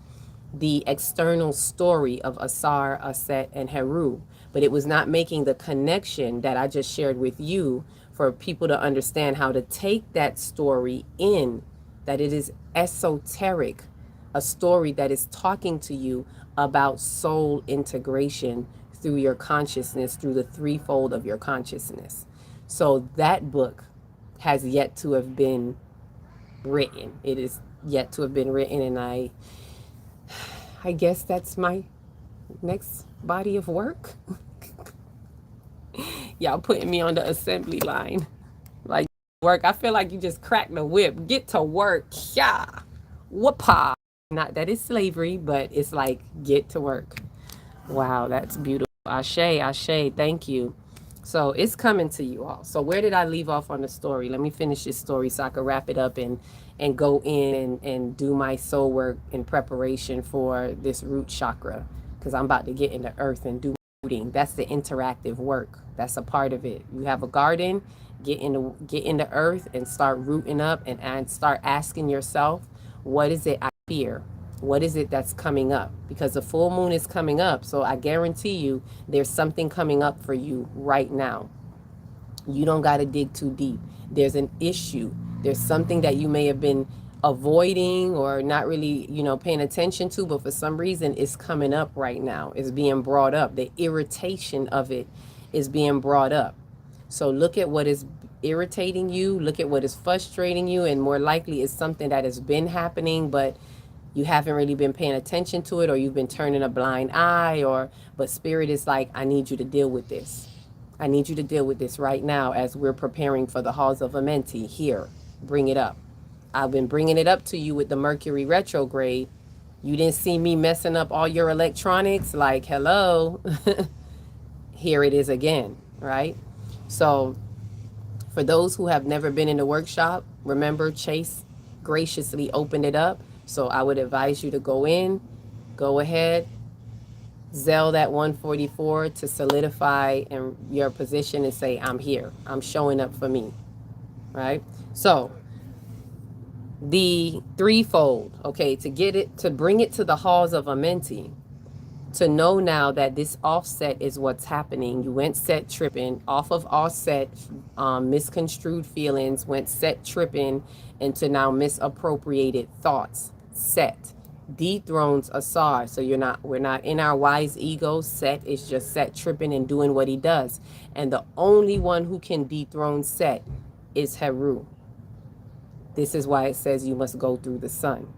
Speaker 1: The external story of Asar, Aset, and Heru. But it was not making the connection that I just shared with you for people to understand how to take that story in, that it is esoteric, a story that is talking to you about soul integration through your consciousness, through the threefold of your consciousness. So that book has yet to have been written. It is yet to have been written, and I guess that's my next body of work. Y'all putting me on the assembly line. Like, work. I feel like you just cracked the whip. Get to work. Yeah. Whoopah. Not that it's slavery, but it's like, get to work. Wow, that's beautiful. Ashe, Ashe, thank you. So it's coming to you all. So where did I leave off on the story? Let me finish this story so I can wrap it up and go in and do my soul work in preparation for this root chakra, because I'm about to get into earth and do rooting. That's the interactive work. That's a part of it. You have a garden, get into earth and start rooting up and start asking yourself, what is it I fear? What is it that's coming up? Because the full moon is coming up. So I guarantee you there's something coming up for you right now. You don't got to dig too deep. There's an issue. There's something that you may have been avoiding or not really, paying attention to, but for some reason it's coming up right now. It's being brought up. The irritation of it is being brought up. So look at what is irritating you, look at what is frustrating you, and more likely it's something that has been happening, but you haven't really been paying attention to it, or you've been turning a blind eye, but spirit is like, I need you to deal with this. I need you to deal with this right now as we're preparing for the halls of Amenti. Here, bring it up. I've been bringing it up to you with the Mercury retrograde. You didn't see me messing up all your electronics. Like, hello. Here it is again, right? So for those who have never been in the workshop, remember Chase graciously opened it up. So I would advise you to go ahead, Zell that 144 to solidify in your position and say, I'm here. I'm showing up for me, right? So the threefold, okay, to bring it to the halls of Amenti, to know now that this offset is what's happening. You went set tripping off of offset, misconstrued feelings, went set tripping into now misappropriated thoughts. Set dethrones Asar. So we're not in our wise ego. Set is just set tripping and doing what he does. And the only one who can dethrone Set is Heru. This is why it says you must go through the sun.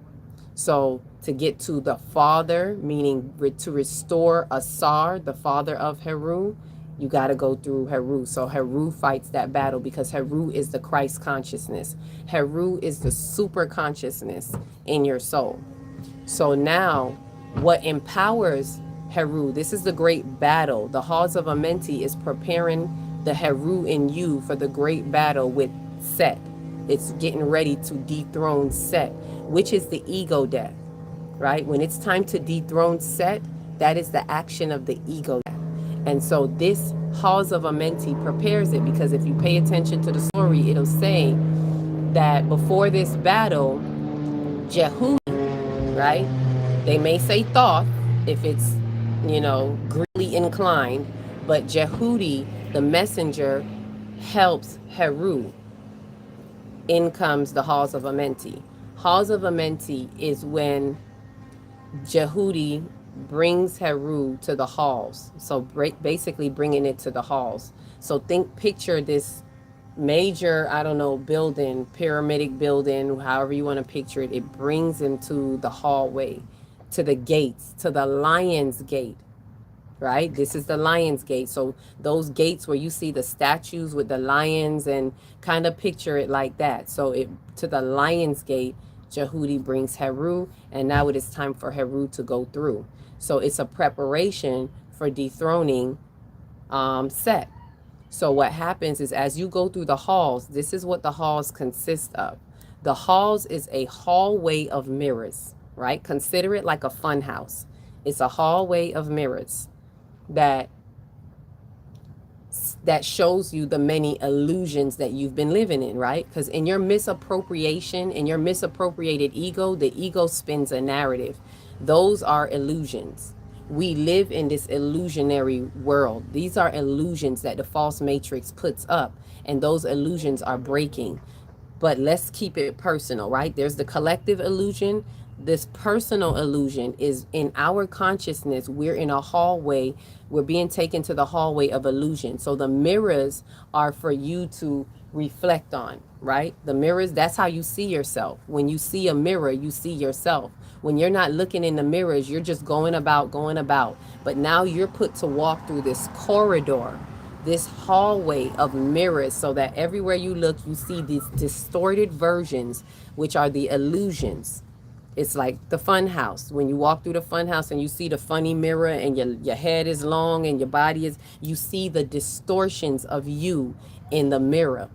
Speaker 1: So to get to the father, meaning to restore Asar, the father of Heru, you got to go through Heru. So Heru fights that battle because Heru is the Christ consciousness. Heru is the super consciousness in your soul. So now what empowers Heru, this is the great battle. The halls of Amenti is preparing the Heru in you for the great battle with Set. It's getting ready to dethrone Set, which is the ego death, right? When it's time to dethrone Set, that is the action of the ego death. And so this halls of Amenti prepares it, because if you pay attention to the story, it'll say that before this battle, Jehudi, right? They may say Thoth if it's, greedily inclined, but Jehudi, the messenger, helps Heru. In comes the halls of Amenti. Halls of Amenti is when Jehudi brings Heru to the halls. So basically bringing it to the halls. So picture this major, building, pyramidic building, however you want to picture it. It brings him to the hallway, to the gates, to the Lion's Gate, right? This is the Lion's Gate. So those gates where you see the statues with the lions, and kind of picture it like that. So to the Lion's Gate, Jehudi brings Heru, and now it is time for Heru to go through. So it's a preparation for dethroning Set. So what happens is, as you go through the halls, this is what the halls consist of. The halls is a hallway of mirrors, right? Consider it like a fun house. It's a hallway of mirrors that shows you the many illusions that you've been living in, right? Because in your misappropriation, in your misappropriated ego, the ego spins a narrative. Those are illusions. We live in this illusionary world. These are illusions that the false matrix puts up, and those illusions are breaking. But let's keep it personal, right? There's the collective illusion. This personal illusion is in our consciousness. We're in a hallway. We're being taken to the hallway of illusion. So the mirrors are for you to reflect on, right? The mirrors, that's how you see yourself. When you see a mirror, you see yourself. When you're not looking in the mirrors, you're just going about. But now you're put to walk through this corridor, this hallway of mirrors, so that everywhere you look, you see these distorted versions, which are the illusions. It's like the fun house. When you walk through the fun house and you see the funny mirror, and your head is long and your body is, you see the distortions of you in the mirror.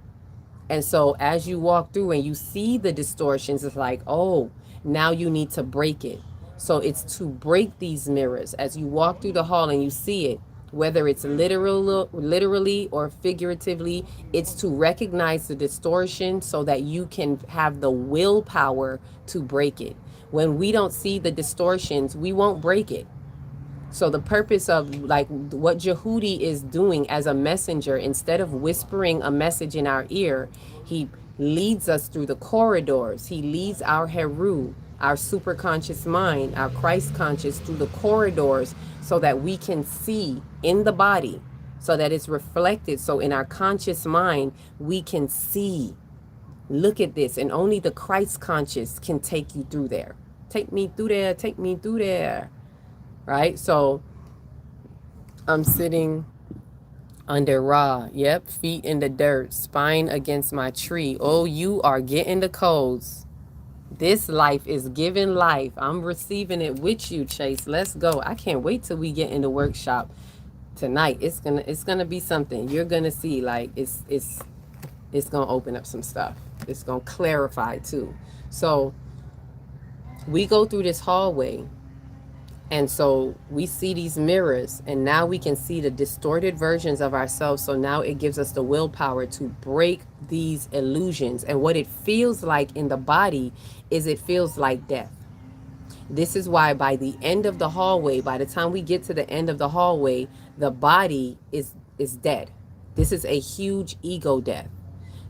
Speaker 1: And so as you walk through and you see the distortions, it's like, oh, now you need to break it. So it's to break these mirrors as you walk through the hall and you see it, whether it's literally or figuratively. It's to recognize the distortion so that you can have the willpower to break it. When we don't see the distortions, we won't break it. So the purpose of like what Jehudi is doing as a messenger, instead of whispering a message in our ear, he leads us through the corridors. He leads our Heru, our superconscious mind, our Christ conscious, through the corridors so that we can see in the body, so that it's reflected. So in our conscious mind, we can see. Look at this. And only the Christ conscious can take you through there. Take me through there. Take me through there. Right? So I'm sitting under Ra. Yep. Feet in the dirt. Spine against my tree. Oh, you are getting the codes. This life is giving life. I'm receiving it with you, Chase. Let's go. I can't wait till we get in the workshop tonight. It's gonna be something. You're gonna see, like, it's gonna open up some stuff. It's gonna clarify too. So we go through this hallway, and so we see these mirrors, and now we can see the distorted versions of ourselves. So now it gives us the willpower to break these illusions. And what it feels like in the body is it feels like death. This is why by the end of the hallway, by the time we get to the end of the hallway, the body is dead. This is a huge ego death.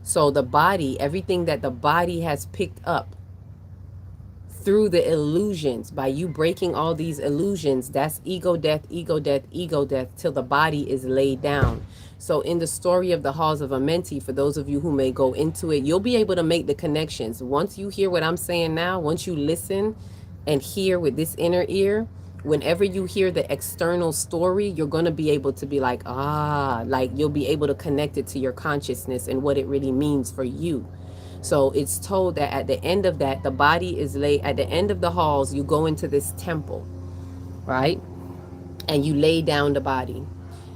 Speaker 1: So the body, everything that the body has picked up through the illusions, by you breaking all these illusions, that's ego death, ego death, ego death, till the body is laid down. So in the story of the Halls of Amenti, for those of you who may go into it, you'll be able to make the connections. Once you hear what I'm saying now, once you listen and hear with this inner ear, whenever you hear the external story, you're going to be able to be like, like you'll be able to connect it to your consciousness and what it really means for you. So it's told that at the end of that, the body is laid, at the end of the halls, you go into this temple, right? And you lay down the body.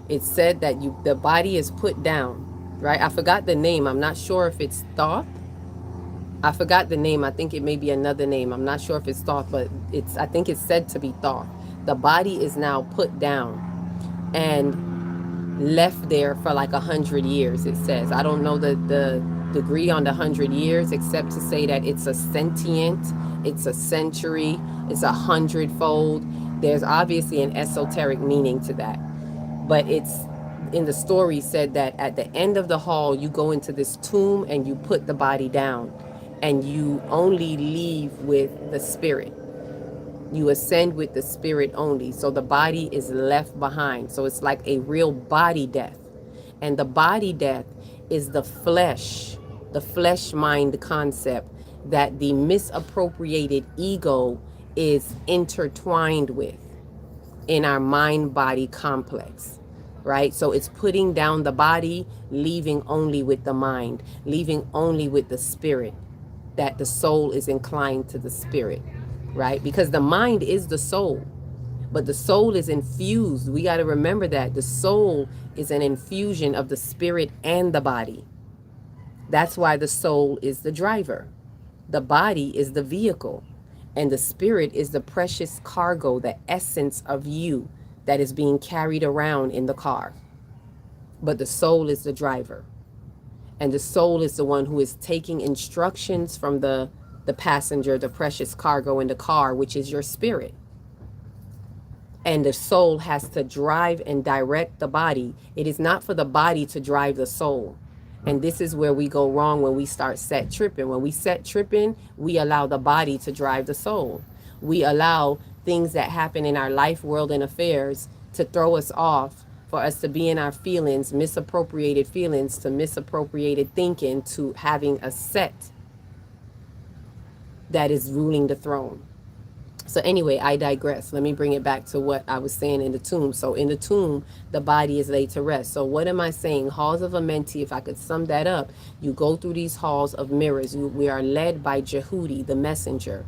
Speaker 1: It's said that the body is put down, right? I forgot the name. I'm not sure if it's Thoth. I forgot the name. I think it may be another name. I'm not sure if it's Thoth, but I think it's said to be Thoth. The body is now put down and left there for like 100 years, it says. I don't know the degree on the 100 years, except to say that it's a sentient, it's a century, it's 100-fold. There's obviously an esoteric meaning to that. But it's in the story said that at the end of the hall, you go into this tomb and you put the body down, and you only leave with the spirit. You ascend with the spirit only. So the body is left behind. So it's like a real body death. And the body death is the flesh mind concept that the misappropriated ego is intertwined with in our mind-body complex, right? So it's putting down the body, leaving only with the mind, leaving only with the spirit, that the soul is inclined to the spirit, right? Because the mind is the soul, but the soul is infused. We got to remember that the soul is an infusion of the spirit and the body. That's why the soul is the driver. The body is the vehicle, and the spirit is the precious cargo, the essence of you that is being carried around in the car. But the soul is the driver. And the soul is the one who is taking instructions from the passenger, the precious cargo in the car, which is your spirit. And the soul has to drive and direct the body. It is not for the body to drive the soul. And this is where we go wrong when we start set tripping. When we set tripping, we allow the body to drive the soul. We allow things that happen in our life, world, and affairs to throw us off, for us to be in our feelings, misappropriated feelings, to misappropriated thinking, to having a set that is ruling the throne. So anyway, I digress. Let me bring it back to what I was saying in the tomb. So in the tomb, the body is laid to rest. So what am I saying? Halls of Amenti, if I could sum that up, you go through these halls of mirrors. We are led by Jehudi, the messenger.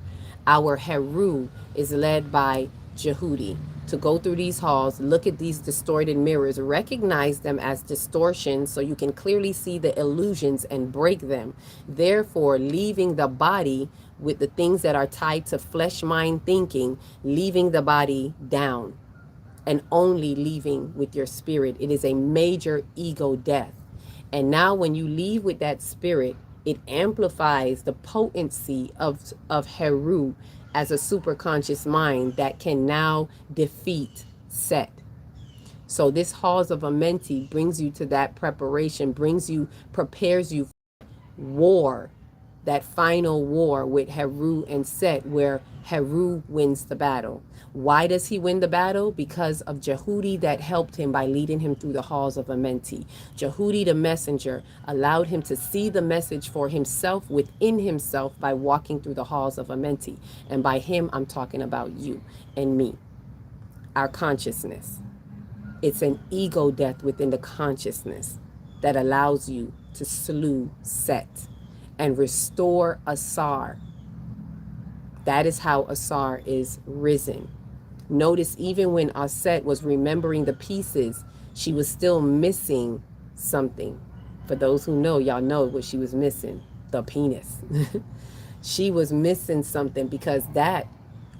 Speaker 1: Our Heru is led by Jehudi to go through these halls, look at these distorted mirrors, recognize them as distortions so you can clearly see the illusions and break them. Therefore, leaving the body with the things that are tied to flesh mind thinking, leaving the body down and only leaving with your spirit. It is a major ego death. And now when you leave with that spirit, it amplifies the potency of Heru as a superconscious mind that can now defeat Set. So this Halls of Amenti brings you to that preparation, prepares you war, that final war with Heru and Set, where Heru wins the battle. Why does he win the battle? Because of Jehudi that helped him by leading him through the halls of Amenti. Jehudi the messenger allowed him to see the message for himself within himself by walking through the halls of Amenti. And by him, I'm talking about you and me, our consciousness. It's an ego death within the consciousness that allows you to slew Set and restore Asar. That is how Asar is risen. Notice even when Aset was remembering the pieces, she was still missing something. For those who know, y'all know what she was missing, the penis. She was missing something because that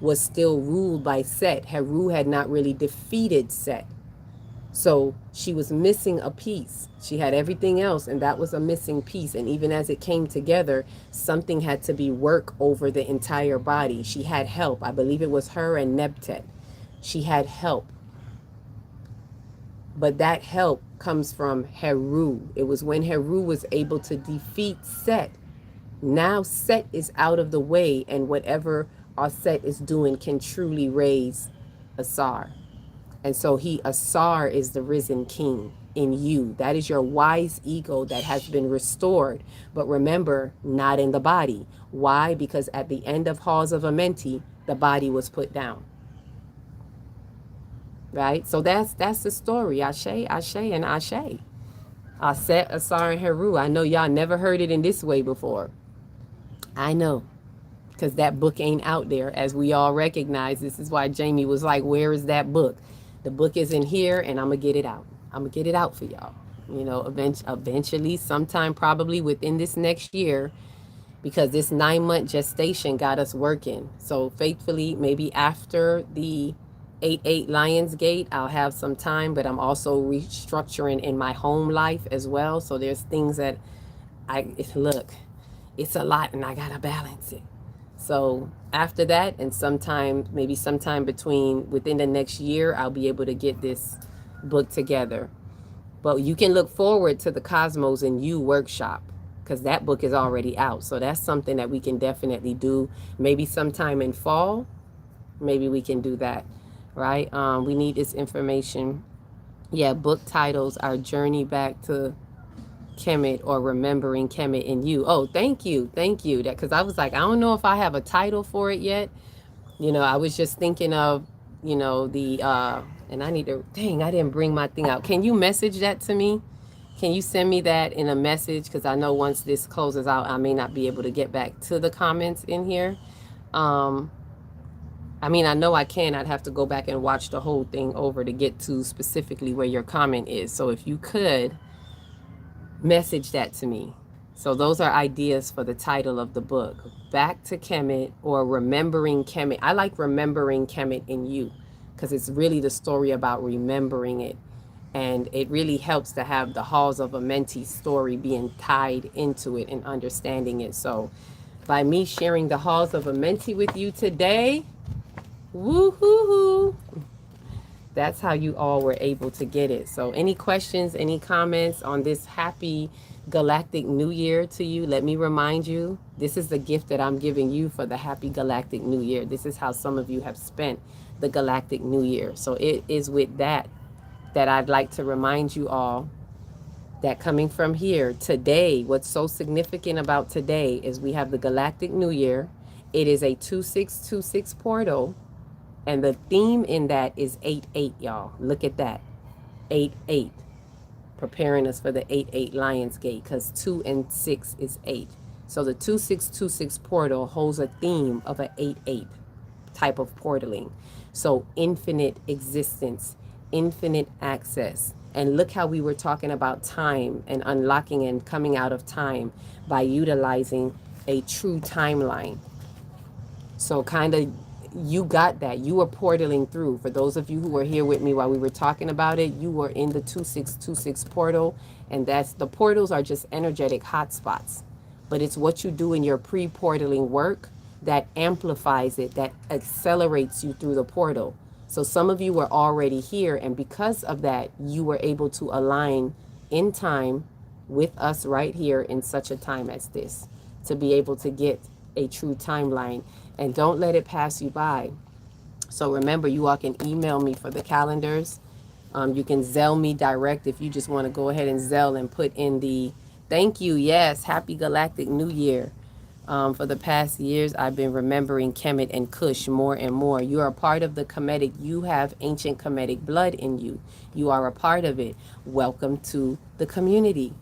Speaker 1: was still ruled by Set. Heru had not really defeated Set. So she was missing a piece. She had everything else, and that was a missing piece. And even as it came together, something had to be work over the entire body. She had help. I believe it was her and Nebtet. She had help. But that help comes from Heru. It was when Heru was able to defeat Set. Now Set is out of the way, and whatever Aset is doing can truly raise Asar. And so Asar is the risen king in you. That is your wise ego that has been restored. But remember, not in the body. Why? Because at the end of Halls of Amenti, the body was put down. Right? So that's the story. Ashe, Ashe, and Ashe. Aset, Asar, and Heru. I know y'all never heard it in this way before. I know. Because that book ain't out there, as we all recognize. This is why Jamie was like, where is that book? The book is in here, and I'm going to get it out. I'm going to get it out for y'all. You know, eventually, sometime probably within this next year, because this 9-month gestation got us working. So faithfully, maybe after the 8-8 Lionsgate, I'll have some time, but I'm also restructuring in my home life as well. So there's things that look, it's a lot, and I got to balance it. So after that, and maybe sometime within the next year, I'll be able to get this book together. But you can look forward to the Cosmos and You workshop, because that book is already out. So that's something that we can definitely do. Maybe sometime in fall, maybe we can do that, right? We need this information. Yeah, book titles, Our Journey Back to Kemet, or Remembering Kemet in You. Oh, thank you. That, because I was like, I don't know if I have a title for it yet. You know, I was just thinking of, you know, and I need to, dang, I didn't bring my thing out. Can you message that to me? Can you send me that in a message? Because I know once this closes out, I may not be able to get back to the comments in here. I mean, I know I can. I'd have to go back and watch the whole thing over to get to specifically where your comment is. So if you could message that to me. So those are ideas for the title of the book. Back to Kemet, or Remembering Kemet. I like Remembering Kemet in You, because it's really the story about remembering it. And it really helps to have the Halls of Amenti story being tied into it and understanding it. So by me sharing the Halls of Amenti with you today, woo-hoo-hoo, that's how you all were able to get it. So any questions, any comments on this happy Galactic New Year to you? Let me remind you, this is the gift that I'm giving you for the happy Galactic New Year. This is how some of you have spent the Galactic New Year. So it is with that I'd like to remind you all that coming from here today, what's so significant about today is we have the Galactic New Year. It is a 2626 portal. And the theme in that is 8-8, y'all. Look at that. 8-8. Preparing us for the 8-8 Lionsgate, because 2 and 6 is 8. So the 2626 portal holds a theme of an 8-8 type of portaling. So infinite existence, infinite access. And look how we were talking about time and unlocking and coming out of time by utilizing a true timeline. So kind of, you got that. You were portaling through. For those of you who were here with me while we were talking about it, you were in the 2626 portal, and the portals are just energetic hotspots. But it's what you do in your pre-portaling work that amplifies it, that accelerates you through the portal. So some of you were already here, and because of that, you were able to align in time with us right here in such a time as this, to be able to get a true timeline. And don't let it pass you by. So remember, you all can email me for the calendars. You can Zelle me direct if you just want to go ahead and Zelle and put in the thank you. Yes, happy Galactic New Year. For the past years, I've been remembering Kemet and Kush more and more. You are a part of the Kemetic. You have ancient Kemetic blood in you. You are a part of it. Welcome to the community.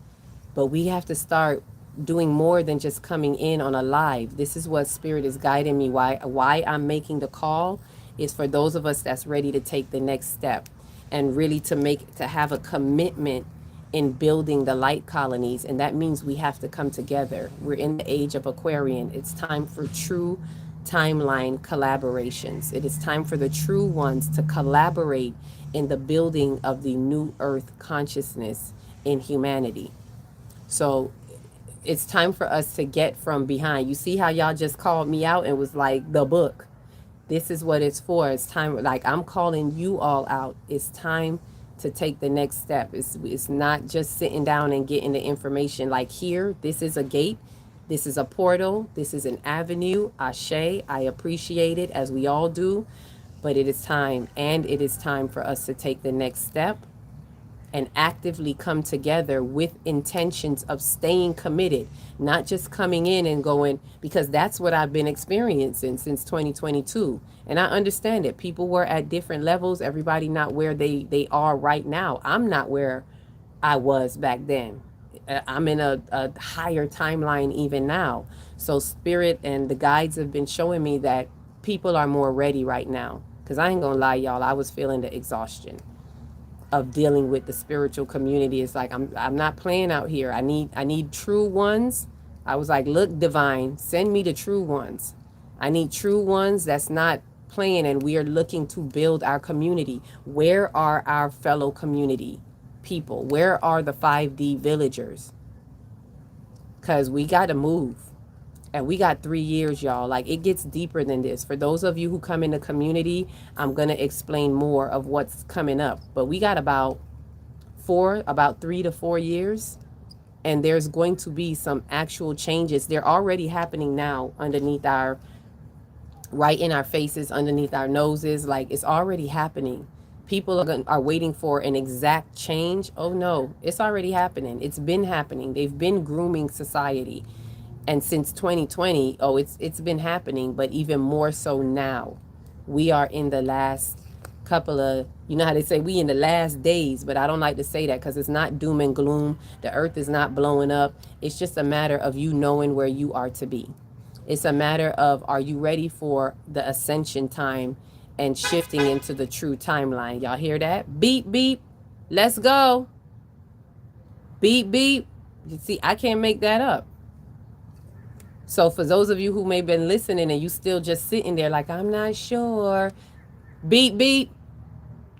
Speaker 1: But we have to start doing more than just coming in on a live. This is what Spirit is guiding me. Why I'm making the call is for those of us that's ready to take the next step and really to have a commitment in building the light colonies. And that means we have to come together. We're in the age of Aquarian. It's time for true timeline collaborations. It is time for the true ones to collaborate in the building of the new earth consciousness in humanity. So it's time for us to get from behind. You see how y'all just called me out and was like, the book. This is what it's for. It's time, like I'm calling you all out. It's time to take the next step. It's not just sitting down and getting the information. Like here, this is a gate. This is a portal. This is an avenue. Ashe, I appreciate it, as we all do. But it is time, and it is time for us to take the next step and actively come together with intentions of staying committed, not just coming in and going, because that's what I've been experiencing since 2022. And I understand it. People were at different levels, everybody not where they are right now. I'm not where I was back then. I'm in a higher timeline even now. So Spirit and the guides have been showing me that people are more ready right now. Because I ain't gonna lie, y'all, I was feeling the exhaustion of dealing with the spiritual community. It's like I'm not playing out here. I need true ones. I was like, look, divine, send me the true ones. I need true ones that's not playing, and we are looking to build our community. Where are our fellow community people? Where are the 5D villagers? Because we got to move. And we got 3 years, y'all. Like, it gets deeper than this. For those of you who come in the community, I'm going to explain more of what's coming up. But we got about 3 to 4 years. And there's going to be some actual changes. They're already happening now underneath right in our faces, underneath our noses. Like, it's already happening. People are waiting for an exact change. Oh, no, it's already happening. It's been happening. They've been grooming society. And since 2020, it's been happening, but even more so now. We are in the last couple of, you know how they say we in the last days, but I don't like to say that because it's not doom and gloom. The earth is not blowing up. It's just a matter of you knowing where you are to be. It's a matter of, are you ready for the ascension time and shifting into the true timeline? Y'all hear that? Beep, beep. Let's go. Beep, beep. You see, I can't make that up. So for those of you who may have been listening and you still just sitting there like, I'm not sure, beep, beep.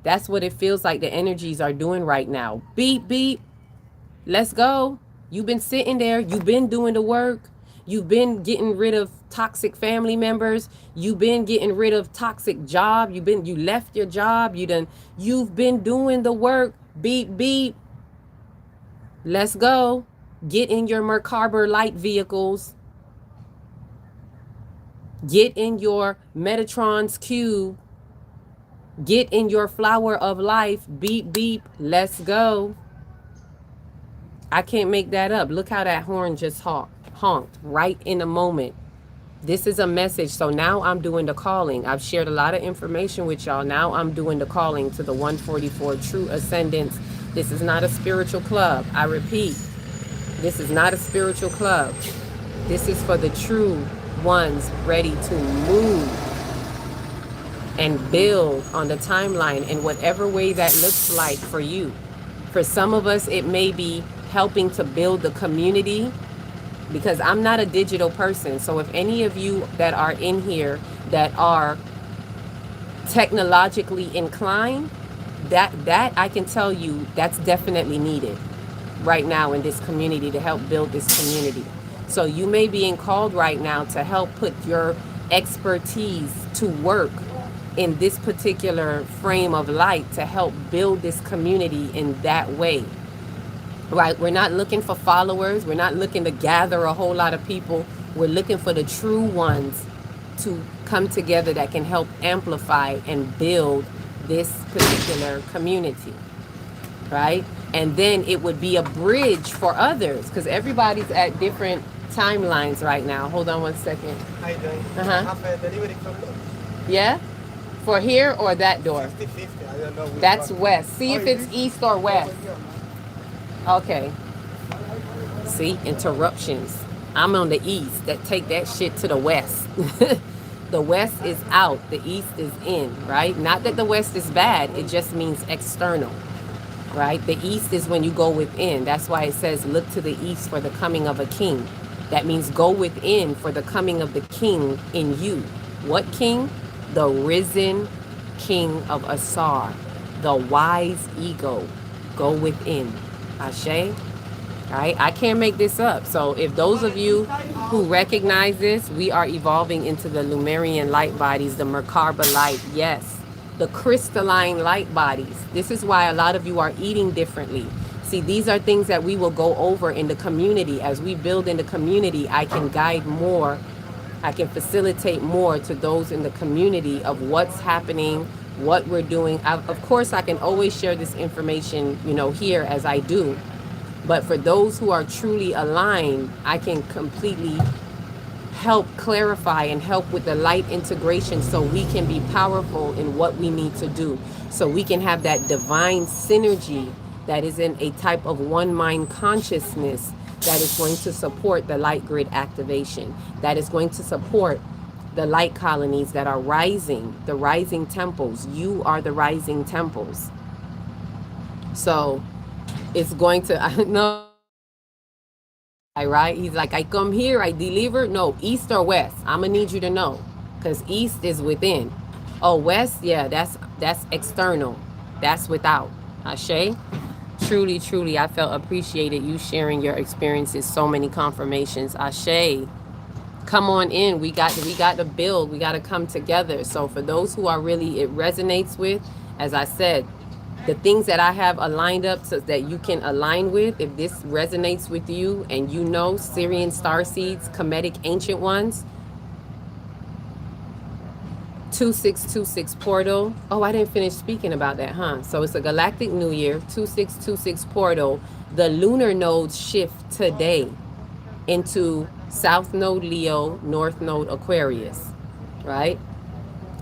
Speaker 1: That's what it feels like the energies are doing right now. Beep, beep. Let's go. You've been sitting there. You've been doing the work. You've been getting rid of toxic family members. You've been getting rid of toxic job. You left your job. You've been doing the work. Beep, beep. Let's go. Get in your Merkaba light vehicles. Get in your Metatron's cube. Get in your flower of life. Beep, beep. Let's go. I can't make that up. Look how that horn just honked right in a moment. This is a message. So now I'm doing the calling. I've shared a lot of information with y'all. Now I'm doing the calling to the 144 true ascendants. This is not a spiritual club. I repeat, this is not a spiritual club. This is for the true ones ready to move and build on the timeline in whatever way that looks like for you. For some of us, it may be helping to build the community, because I'm not a digital person. So if any of you that are in here that are technologically inclined, that I can tell you that's definitely needed right now in this community to help build this community. So you may be called right now to help put your expertise to work in this particular frame of light to help build this community in that way. right? We're not looking for followers. We're not looking to gather a whole lot of people. We're looking for the true ones to come together that can help amplify and build this particular community, right? And then it would be a bridge for others because everybody's at different timelines right now. Hold on one second.
Speaker 4: How you doing? I
Speaker 1: Uh-huh.
Speaker 4: have a delivery from Lowe's.
Speaker 1: Yeah? For here or that door?
Speaker 4: 50-50. I don't know which
Speaker 1: That's
Speaker 4: one.
Speaker 1: west. See if it's east or west. Okay. See, interruptions. I'm on the east. That take that shit to the west. The west is out. The east is in, right? Not that the west is bad. It just means external, right? The east is when you go within. That's why it says, look to the east for the coming of a king. That means go within for the coming of the king in you. What king? The risen king of Asar, the wise ego. Go within. Ashe? Right? I can't make this up. So if those of you who recognize this, we are evolving into the Lumerian light bodies, the Merkaba light. Yes, the crystalline light bodies. This is why a lot of you are eating differently. See, these are things that we will go over in the community. As we build in the community, I can guide more. I can facilitate more to those in the community of what's happening, what we're doing. Of course, I can always share this information, here as I do. But for those who are truly aligned, I can completely help clarify and help with the light integration so we can be powerful in what we need to do. So we can have that divine synergy that is in a type of one mind consciousness that is going to support the light grid activation, that is going to support the light colonies that are rising, the rising temples. You are the rising temples. So it's going to, I know, right? He's like, I come here, I deliver. No, east or west. I'm gonna need you to know, because east is within. Oh, west, yeah, that's external. That's without. Ashe. Truly, truly, I felt appreciated you sharing your experiences. So many confirmations. Ashe. Come on in. We got to build. We got to come together. So for those who are really it resonates with, as I said, the things that I have aligned up so that you can align with, if this resonates with you and you know Syrian star seeds, Kemetic ancient ones, 2626 portal. Oh, I didn't finish speaking about that, huh? So it's a galactic new year, 2626 portal. The lunar nodes shift today into South Node Leo, North Node Aquarius, right?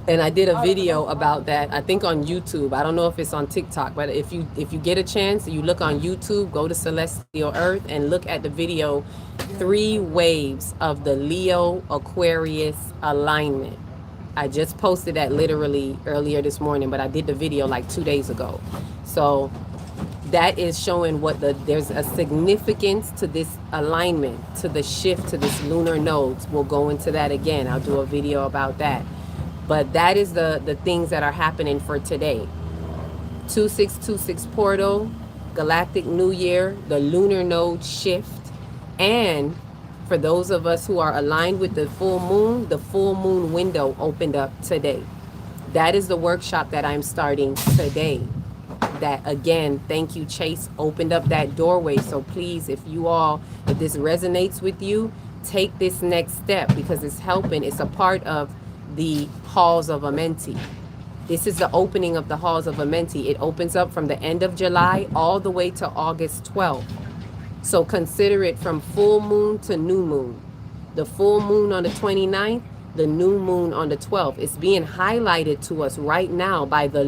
Speaker 1: And I did a video about that, I think on YouTube. I don't know if it's on TikTok, but if you get a chance, you look on YouTube, go to Celestial Earth and look at the video, 3 waves of the Leo Aquarius alignment. I just posted that literally earlier this morning, but I did the video like 2 days ago. So that is showing there's a significance to this alignment, to the shift to this lunar nodes. We'll go into that again. I'll do a video about that. But that is the things that are happening for today. 2626 portal, galactic new year, the lunar node shift. And for those of us who are aligned with the full moon window opened up today. That is the workshop that I'm starting today. That again, thank you, Chase, opened up that doorway. So please, if this resonates with you, take this next step because it's helping. It's a part of the Halls of Amenti. This is the opening of the Halls of Amenti. It opens up from the end of July all the way to August 12th. So consider it from full moon to new moon. The full moon on the 29th, the new moon on the 12th. It's being highlighted to us right now by the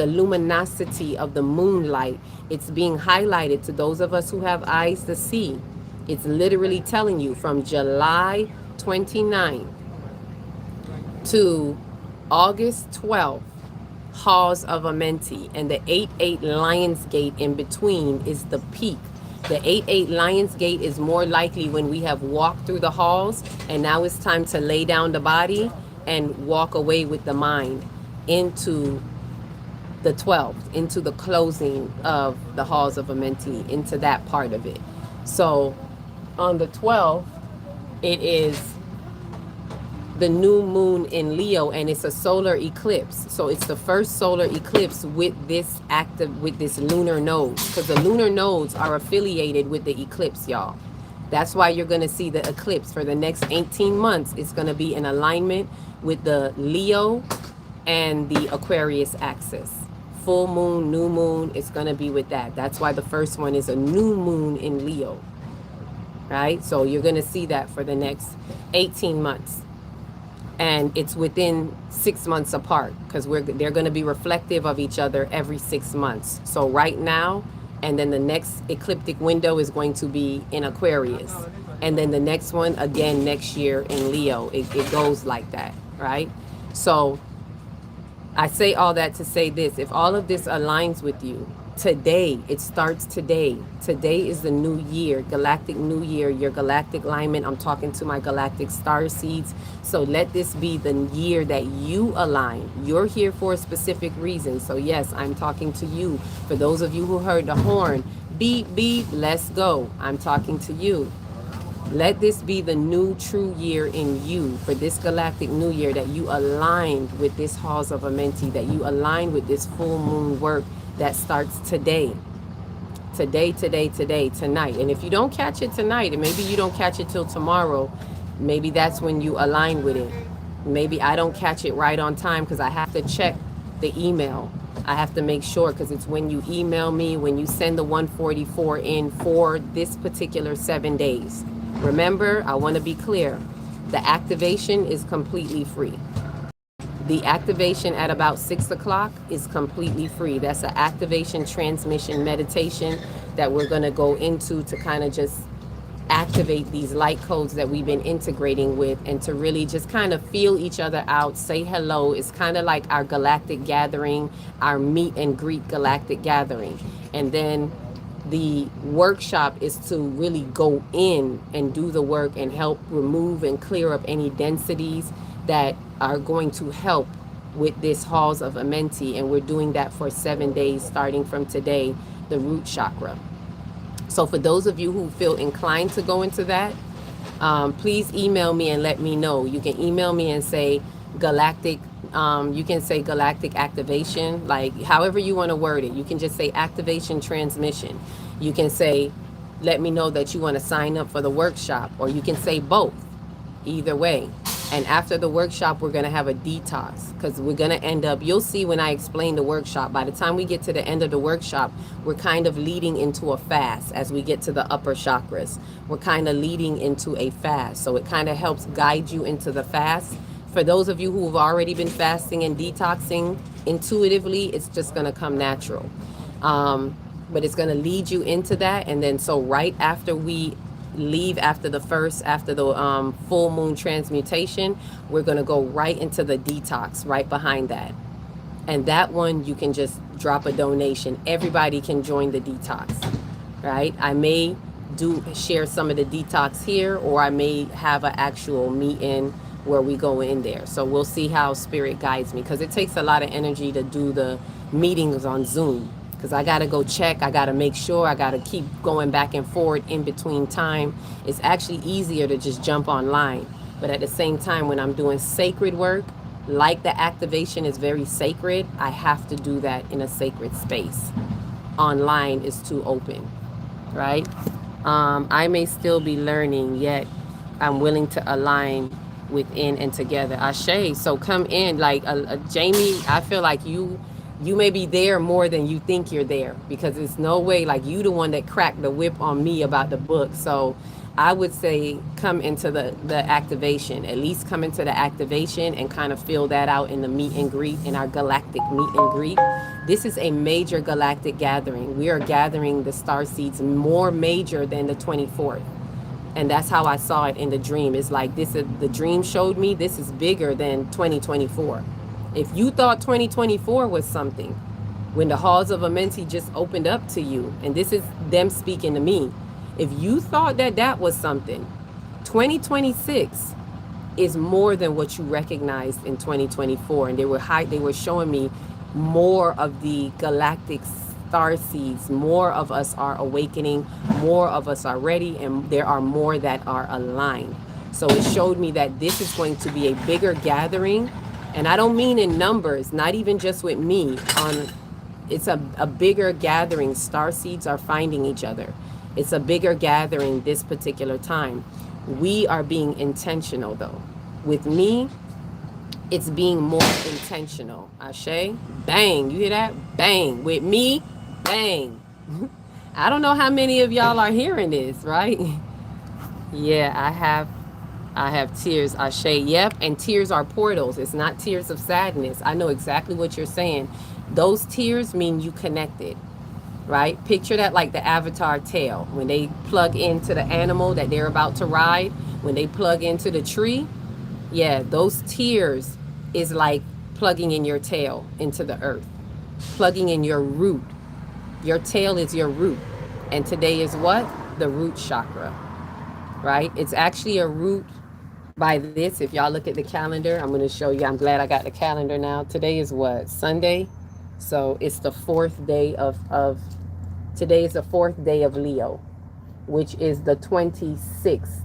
Speaker 1: luminosity of the moonlight. It's being highlighted to those of us who have eyes to see. It's literally telling you from July 29th to August 12th, Halls of Amenti, and the 8-8 Lions Gate in between is the peak. The 8-8 Lions Gate is more likely when we have walked through the halls and now it's time to lay down the body and walk away with the mind into the 12th, into the closing of the Halls of Amenti, into that part of it. So on the 12th, it is the new moon in Leo, and it's a solar eclipse. So it's the first solar eclipse with this lunar node, because the lunar nodes are affiliated with the eclipse, y'all. That's why you're going to see the eclipse for the next 18 months. It's going to be in alignment with the Leo and the Aquarius axis. Full moon, new moon, it's going to be with that. That's why the first one is a new moon in Leo, right? So you're going to see that for the next 18 months. And it's within 6 months apart, because they're going to be reflective of each other every 6 months. So right now, and then the next ecliptic window is going to be in Aquarius, and then the next one again next year in Leo. It goes like that, right? So I say all that to say this: if all of this aligns with you today, it starts today. Today is the new year, galactic new year, your galactic alignment. I'm talking to my galactic star seeds. So let this be the year that you align. You're here for a specific reason. So yes, I'm talking to you. For those of you who heard the horn, beep, beep, let's go. I'm talking to you. Let this be the new true year in you, for this galactic new year, that you aligned with this Halls of Amenti, that you aligned with this full moon work that starts today. Tonight. And if you don't catch it tonight, and maybe you don't catch it till tomorrow, maybe that's when you align with it. Maybe I don't catch it right on time because I have to check the email. I have to make sure, because it's when you email me, when you send the 144 in for this particular 7 days. Remember, I want to be clear. The activation is completely free. The activation at about 6 o'clock is completely free. That's an activation transmission meditation that we're going to go into to kind of just activate these light codes that we've been integrating with, and to really just kind of feel each other out, say hello. It's kind of like our galactic gathering, our meet and greet galactic gathering. And then the workshop is to really go in and do the work and help remove and clear up any densities that are going to help with this Halls of Amenti. And we're doing that for 7 days starting from today, the root chakra. So for those of you who feel inclined to go into that, please email me and let me know. You can email me and say galactic, you can say galactic activation, like however you want to word it. You can just say activation transmission. You can say, let me know that you want to sign up for the workshop, or you can say both. Either way. And after the workshop, we're going to have a detox, because we're going to end up, you'll see when I explain the workshop, by the time we get to the end of the workshop, we're kind of leading into a fast. As we get to the upper chakras, we're kind of leading into a fast. So it kind of helps guide you into the fast. For those of you who have already been fasting and detoxing, intuitively, it's just going to come natural. But it's going to lead you into that. And then so right after we leave, after the full moon transmutation, we're going to go right into the detox right behind that. And that one, you can just drop a donation. Everybody can join the detox, right? I may share some of the detox here, or I may have an actual meeting where we go in there. So we'll see how spirit guides me, because it takes a lot of energy to do the meetings on Zoom, because I got to go check, I got to make sure, I got to keep going back and forward in between time. It's actually easier to just jump online. But at the same time, when I'm doing sacred work, like the activation is very sacred, I have to do that in a sacred space. Online is too open, right? I may still be learning, yet I'm willing to align within and together. Ashe, so come in. Like Jamie, I feel like you may be there more than you think you're there, because it's no way, like, you the one that cracked the whip on me about the book. So I would say come into the activation, at least come into the activation and kind of feel that out in the meet and greet, in our galactic meet and greet. This is a major galactic gathering. We are gathering the star seeds more major than the 24th. And that's how I saw it in the dream. It's like the dream showed me this is bigger than 2024. If you thought 2024 was something, when the Halls of Amenti just opened up to you, and this is them speaking to me, if you thought that was something, 2026 is more than what you recognized in 2024. And they were showing me more of the galactic star seeds. More of us are awakening, more of us are ready, and there are more that are aligned. So it showed me that this is going to be a bigger gathering. And I don't mean in numbers, not even just with me. It's a bigger gathering. Star seeds are finding each other. It's a bigger gathering this particular time. We are being intentional though. With me, it's being more intentional. Ashe, bang. You hear that? Bang. With me, bang. I don't know how many of y'all are hearing this, right? Yeah, I have tears. Ashe, yep. And tears are portals. It's not tears of sadness. I know exactly what you're saying. Those tears mean you connected, right? Picture that like the Avatar tail. When they plug into the animal that they're about to ride, when they plug into the tree, yeah, those tears is like plugging in your tail into the earth, plugging in your root. Your tail is your root. And today is what? The root chakra, right? It's actually a root by this. If y'all look at the calendar, I'm going to show you. I'm glad I got the calendar now. Today is what? Sunday. So it's the fourth day today is the fourth day of Leo, which is the 26th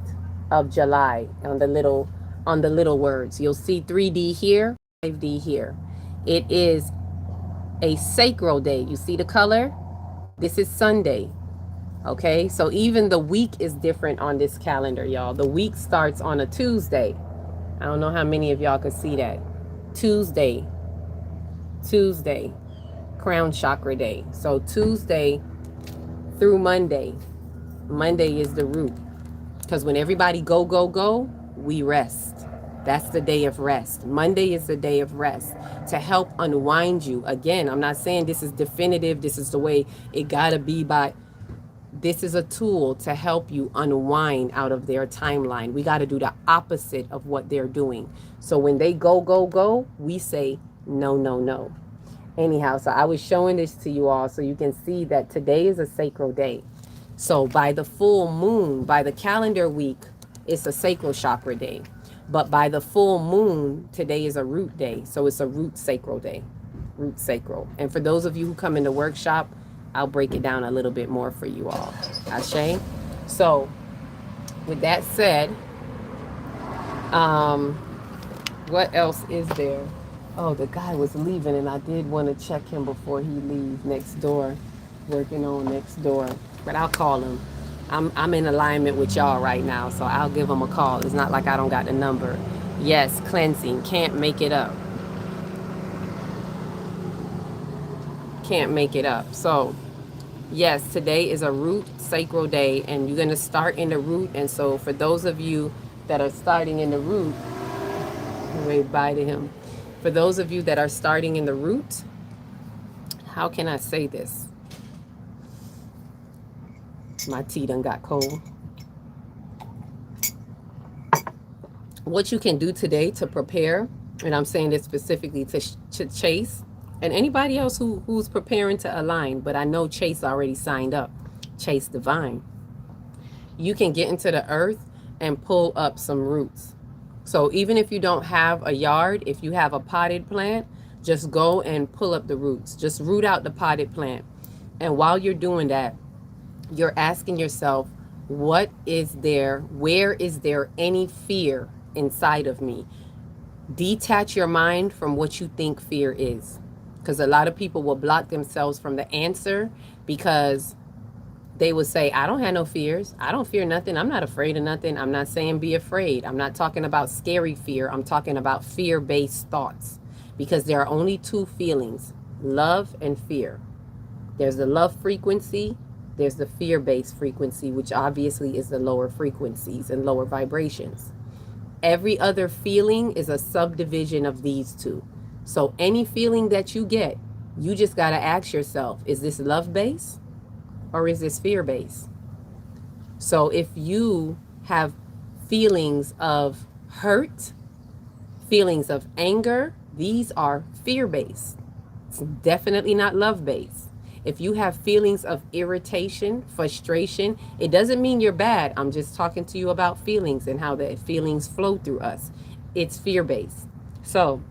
Speaker 1: of July on the little words. You'll see 3D here, 5D here. It is a sacral day. You see the color? This is Sunday. Okay, so even the week is different on this calendar, y'all. The week starts on a Tuesday. I don't know how many of y'all could see that. Tuesday, crown chakra day. So Tuesday through Monday. Monday is the root. Because when everybody go, we rest. That's the day of rest. Monday is the day of rest to help unwind you. Again, I'm not saying this is definitive. This is the way it gotta be by. This is a tool to help you unwind out of their timeline. We got to do the opposite of what they're doing. So when they go, we say no. Anyhow, so I was showing this to you all so you can see that today is a sacral day. So by the full moon, by the calendar week, it's a sacral chakra day. But by the full moon, today is a root day. So it's a root sacral day, root sacral. And for those of you who come in the workshop, I'll break it down a little bit more for you all. Ashe? So, with that said, what else is there? Oh, the guy was leaving, and I did want to check him before he leaves next door, working on next door. But I'll call him. I'm in alignment with y'all right now, so I'll give him a call. It's not like I don't got the number. Yes, cleansing. Can't make it up. Can't make it up. So yes, today is a root sacral day, and you're going to start in the root. And so for those of you that are starting in the root, wave bye to him. For those of you that are starting in the root, how can I say this? My tea done got cold. What you can do today to prepare, and I'm saying this specifically to Chase, and anybody else who's preparing to align, but I know Chase already signed up, Chase Divine. You can get into the earth and pull up some roots. So even if you don't have a yard, if you have a potted plant, just go and pull up the roots. Just root out the potted plant. And while you're doing that, you're asking yourself, what is there? Where is there any fear inside of me? Detach your mind from what you think fear is. Because a lot of people will block themselves from the answer because they will say, I don't have no fears. I don't fear nothing. I'm not afraid of nothing. I'm not saying be afraid. I'm not talking about scary fear. I'm talking about fear-based thoughts. Because there are only two feelings, love and fear. There's the love frequency. There's the fear-based frequency, which obviously is the lower frequencies and lower vibrations. Every other feeling is a subdivision of these two. So any feeling that you get, you just got to ask yourself, is this love-based or is this fear-based? So if you have feelings of hurt, feelings of anger, these are fear-based. It's definitely not love-based. If you have feelings of irritation, frustration, it doesn't mean you're bad. I'm just talking to you about feelings and how the feelings flow through us. It's fear-based. So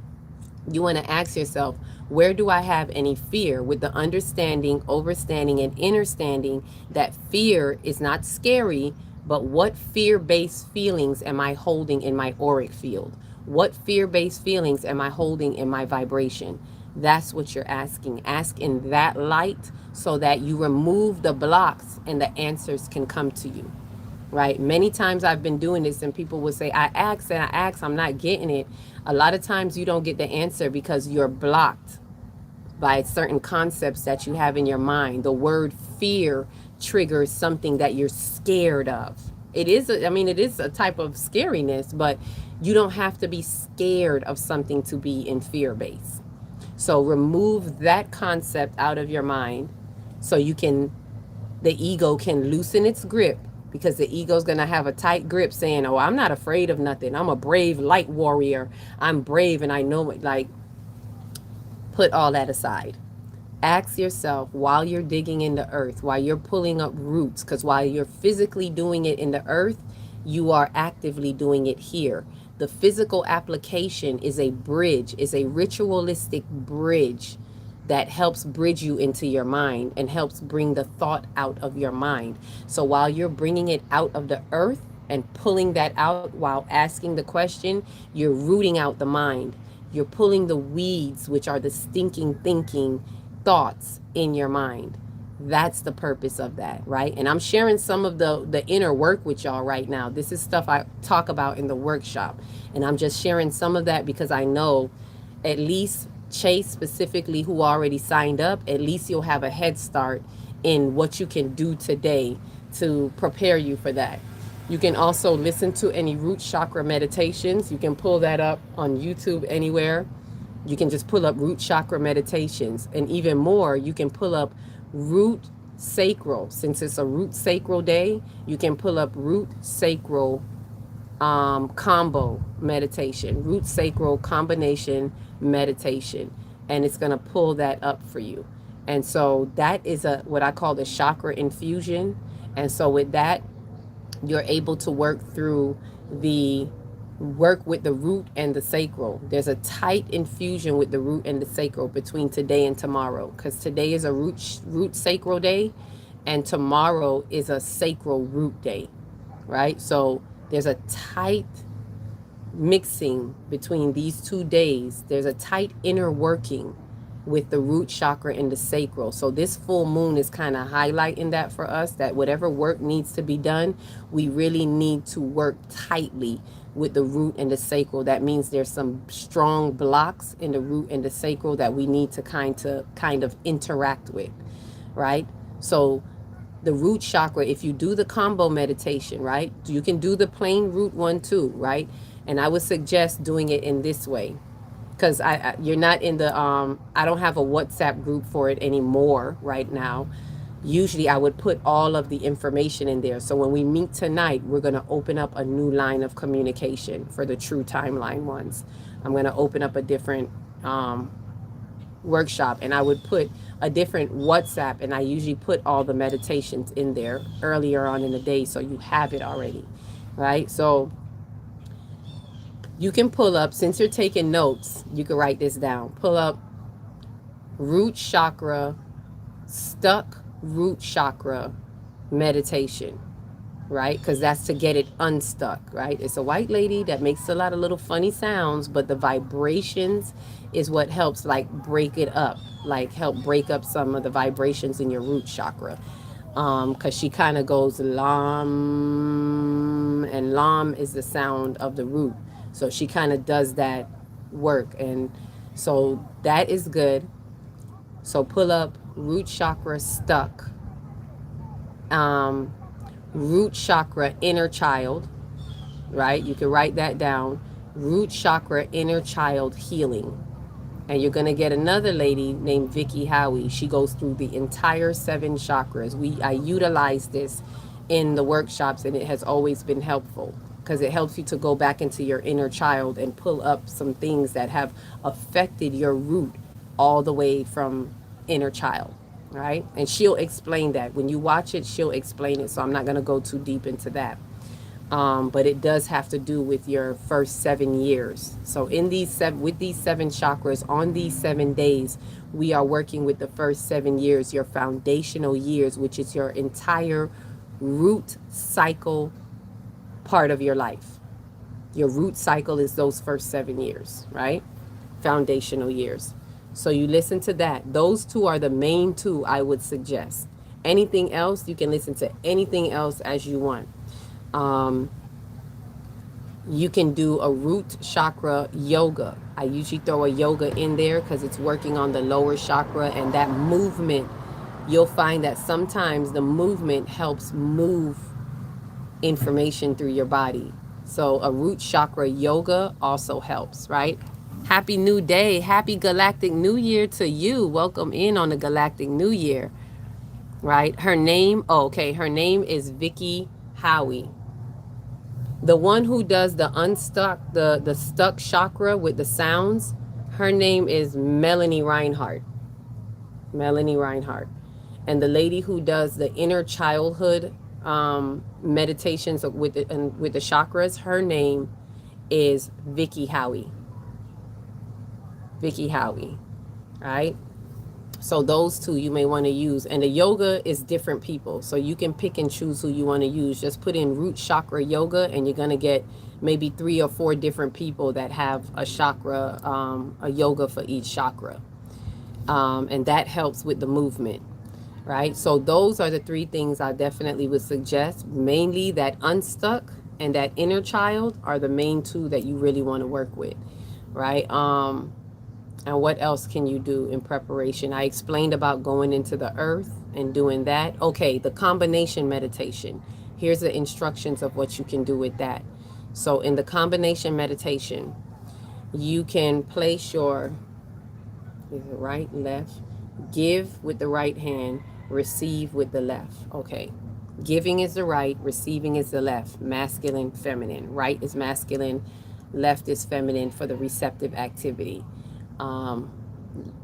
Speaker 1: you want to ask yourself, where do I have any fear? With the understanding, overstanding, and understanding that fear is not scary, but what fear-based feelings am I holding in my auric field? What fear-based feelings am I holding in my vibration? That's what you're asking. Ask in that light so that you remove the blocks and the answers can come to you, right? Many times I've been doing this and people will say, I ask and I ask, I'm not getting it. A lot of times you don't get the answer because you're blocked by certain concepts that you have in your mind. The word fear triggers something that you're scared of. It is, it is a type of scariness, but you don't have to be scared of something to be in fear base. So remove that concept out of your mind so the ego can loosen its grip, because the ego is going to have a tight grip saying, oh, I'm not afraid of nothing. I'm a brave light warrior. I'm brave and I know it. Like, put all that aside. Ask yourself while you're digging in the earth, while you're pulling up roots, because while you're physically doing it in the earth, you are actively doing it here. The physical application is a bridge, is a ritualistic bridge that helps bridge you into your mind and helps bring the thought out of your mind. So while you're bringing it out of the earth and pulling that out while asking the question, you're rooting out the mind. You're pulling the weeds, which are the stinking thinking thoughts in your mind. That's the purpose of that, right? And I'm sharing some of the inner work with y'all right now. This is stuff I talk about in the workshop. And I'm just sharing some of that because I know at least Chase specifically, who already signed up, at least you'll have a head start in what you can do today to prepare you for that. You can also listen to any root chakra meditations. You can pull that up on YouTube anywhere. You can just pull up root chakra meditations. And even more, you can pull up root sacral. Since it's a root sacral day, you can pull up root sacral combo meditation, root sacral combination meditation, and it's going to pull that up for you. And so that is what I call the chakra infusion. And so with that, you're able to work with the root and the sacral. There's a tight infusion with the root and the sacral between today and tomorrow, because today is a root sacral day and tomorrow is a sacral root day, right? So there's a tight mixing between these 2 days. There's a tight inner working with the root chakra and the sacral. So this full moon is kind of highlighting that for us, that whatever work needs to be done, we really need to work tightly with the root and the sacral. That means there's some strong blocks in the root and the sacral that we need to kind of interact with, right? So the root chakra, if you do the combo meditation, right, you can do the plain root one too, right? And I would suggest doing it in this way, because you're not in the I don't have a WhatsApp group for it anymore right now. Usually I would put all of the information in there. So when we meet tonight, we're going to open up a new line of communication for the true timeline ones. I'm going to open up a different workshop, and I would put a different WhatsApp, and I usually put all the meditations in there earlier on in the day so you have it already, right? So you can pull up, since you're taking notes, you can write this down. Pull up root chakra, stuck root chakra meditation, right? Because that's to get it unstuck, right? It's a white lady that makes a lot of little funny sounds, but the vibrations is what helps like break it up, like help break up some of the vibrations in your root chakra. Because she kind of goes lam, and lam is the sound of the root. So she kind of does that work. And so that is good. So pull up root chakra stuck, root chakra inner child, right? You can write that down. Root chakra inner child healing. And you're going to get another lady named Vicky Howie. She goes through the entire 7 chakras. I utilize this in the workshops, and it has always been helpful, because it helps you to go back into your inner child and pull up some things that have affected your root all the way from inner child, right? And she'll explain that. When you watch it, she'll explain it. So I'm not going to go too deep into that. But it does have to do with your first 7 years. So with these 7 chakras, on these 7 days, we are working with the first 7 years, your foundational years, which is your entire root cycle part of your life. Your root cycle is those first 7 years, right? Foundational years. So you listen to that. Those two are the main two I would suggest. Anything else, you can listen to anything else as you want. Um, you can do a root chakra yoga. I usually throw a yoga in there because it's working on the lower chakra, and that movement, you'll find that sometimes the movement helps move information through your body. So a root chakra yoga also helps, right? Happy new day. Happy galactic new year to you. Welcome in on the galactic new year, right? Her name, oh, okay, her name is Vicky Howie. The one who does the unstuck, the stuck chakra with the sounds, her name is Melanie Reinhardt. Melanie Reinhardt. And the lady who does the inner childhood meditations with the chakras, her name is Vicky Howie. Vicky Howie, right? So those two you may want to use. And the yoga is different people. So you can pick and choose who you want to use. Just put in root chakra yoga and you're going to get maybe 3 or 4 different people that have a chakra, a yoga for each chakra. And that helps with the movement, right? So those are the 3 things I definitely would suggest. Mainly that unstuck and that inner child are the main 2 that you really want to work with, right? And what else can you do in preparation? I explained about going into the earth and doing that. Okay, the combination meditation. Here's the instructions of what you can do with that. So in the combination meditation, you can place your right, left, give with the right hand, receive with the left. Okay. Giving is the right, receiving is the left. Masculine, feminine. Right is masculine, left is feminine for the receptive activity.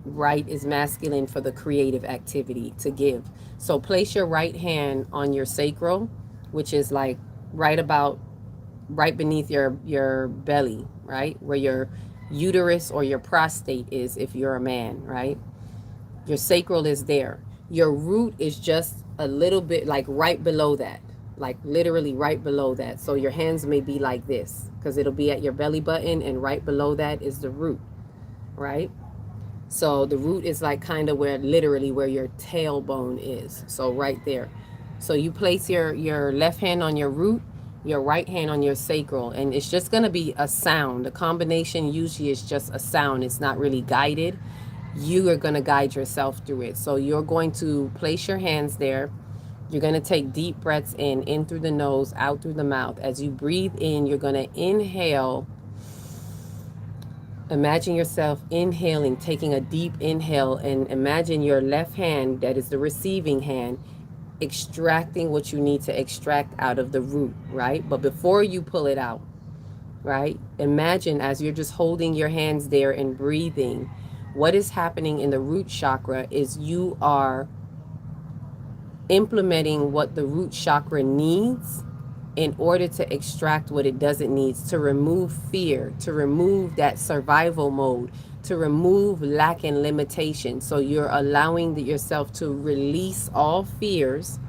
Speaker 1: Right is masculine for the creative activity to give. So place your right hand on your sacral, which is like right beneath your belly, right? Where your uterus or your prostate is if you're a man, right? Your sacral is there. Your root is just a little bit like right below that, like literally right below that. So your hands may be like this because it'll be at your belly button, and right below that is the root, right? So the root is like kind of literally where your tailbone is. So right there. So you place your left hand on your root, your right hand on your sacral, and it's just going to be a sound. The combination usually is just a sound. It's not really guided. You are going to guide yourself through it. So you're going to place your hands there. You're going to take deep breaths in through the nose, out through the mouth. As you breathe in, you're going to inhale. Imagine yourself inhaling, taking a deep inhale, and imagine your left hand, that is the receiving hand, extracting what you need to extract out of the root, right? But before you pull it out, right? Imagine as you're just holding your hands there and breathing, what is happening in the root chakra is you are implementing what the root chakra needs in order to extract what it doesn't need, to remove fear, to remove that survival mode, to remove lack and limitation. So you're allowing yourself to release all fears,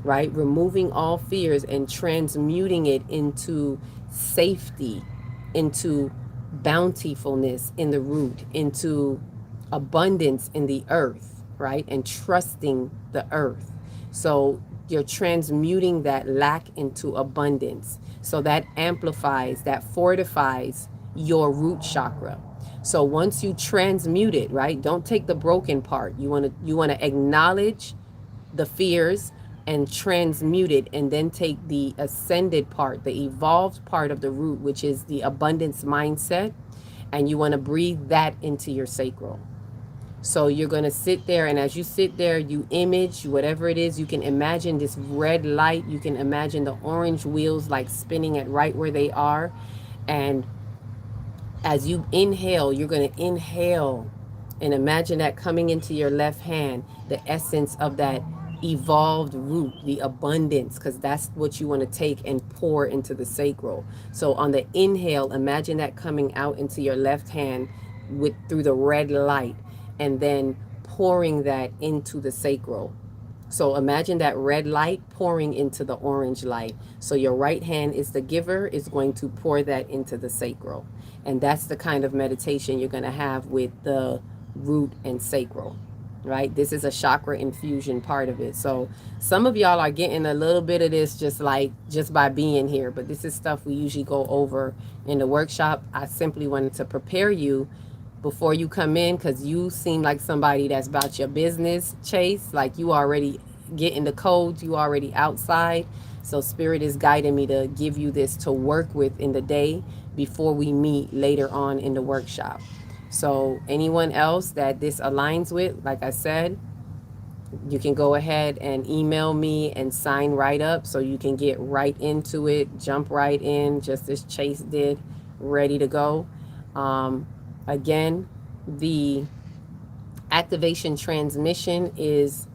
Speaker 1: right? Removing all fears and transmuting it into safety, into bountifulness in the root, into abundance in the earth, right? And trusting the earth. So you're transmuting that lack into abundance. So that amplifies, that fortifies your root chakra. So once you transmute it, right? Don't take the broken part. You want to acknowledge the fears and transmute it, and then take the ascended part, the evolved part of the root, which is the abundance mindset, and you want to breathe that into your sacral. So you're going to sit there, and as you sit there, you image whatever it is. You can imagine this red light. You can imagine the orange wheels like spinning at right where they are. And as you inhale, you're going to inhale and imagine that coming into your left hand, the essence of that evolved root, the abundance, because that's what you want to take and pour into the sacral. So on the inhale, imagine that coming out into your left hand through the red light, and then pouring that into the sacral. So imagine that red light pouring into the orange light. So your right hand is the giver, is going to pour that into the sacral. And that's the kind of meditation you're going to have with the root and sacral, right? This is a chakra infusion part of it. So some of y'all are getting a little bit of this just by being here, but this is stuff we usually go over in the workshop. I simply wanted to prepare you before you come in, because you seem like somebody that's about your business, Chase. Like you already getting the codes, you already outside. So Spirit is guiding me to give you this to work with in the day before we meet later on in the workshop. So anyone else that this aligns with, like I said, you can go ahead and email me and sign right up so you can get right into it, jump right in, just as Chase did, ready to go. Again, the activation transmission is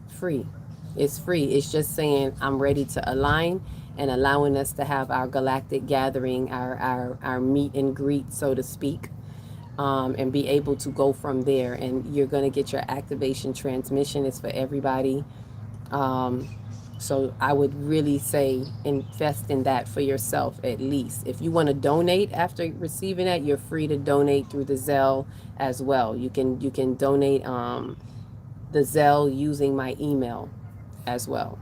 Speaker 1: free. It's free. It's just saying I'm ready to align and allowing us to have our galactic gathering, our meet and greet, so to speak, and be able to go from there. And you're going to get your activation transmission. It's for everybody. So I would really say invest in that for yourself at least. If you want to donate after receiving that, you're free to donate through the Zelle as well. You can donate the Zelle using my email as well.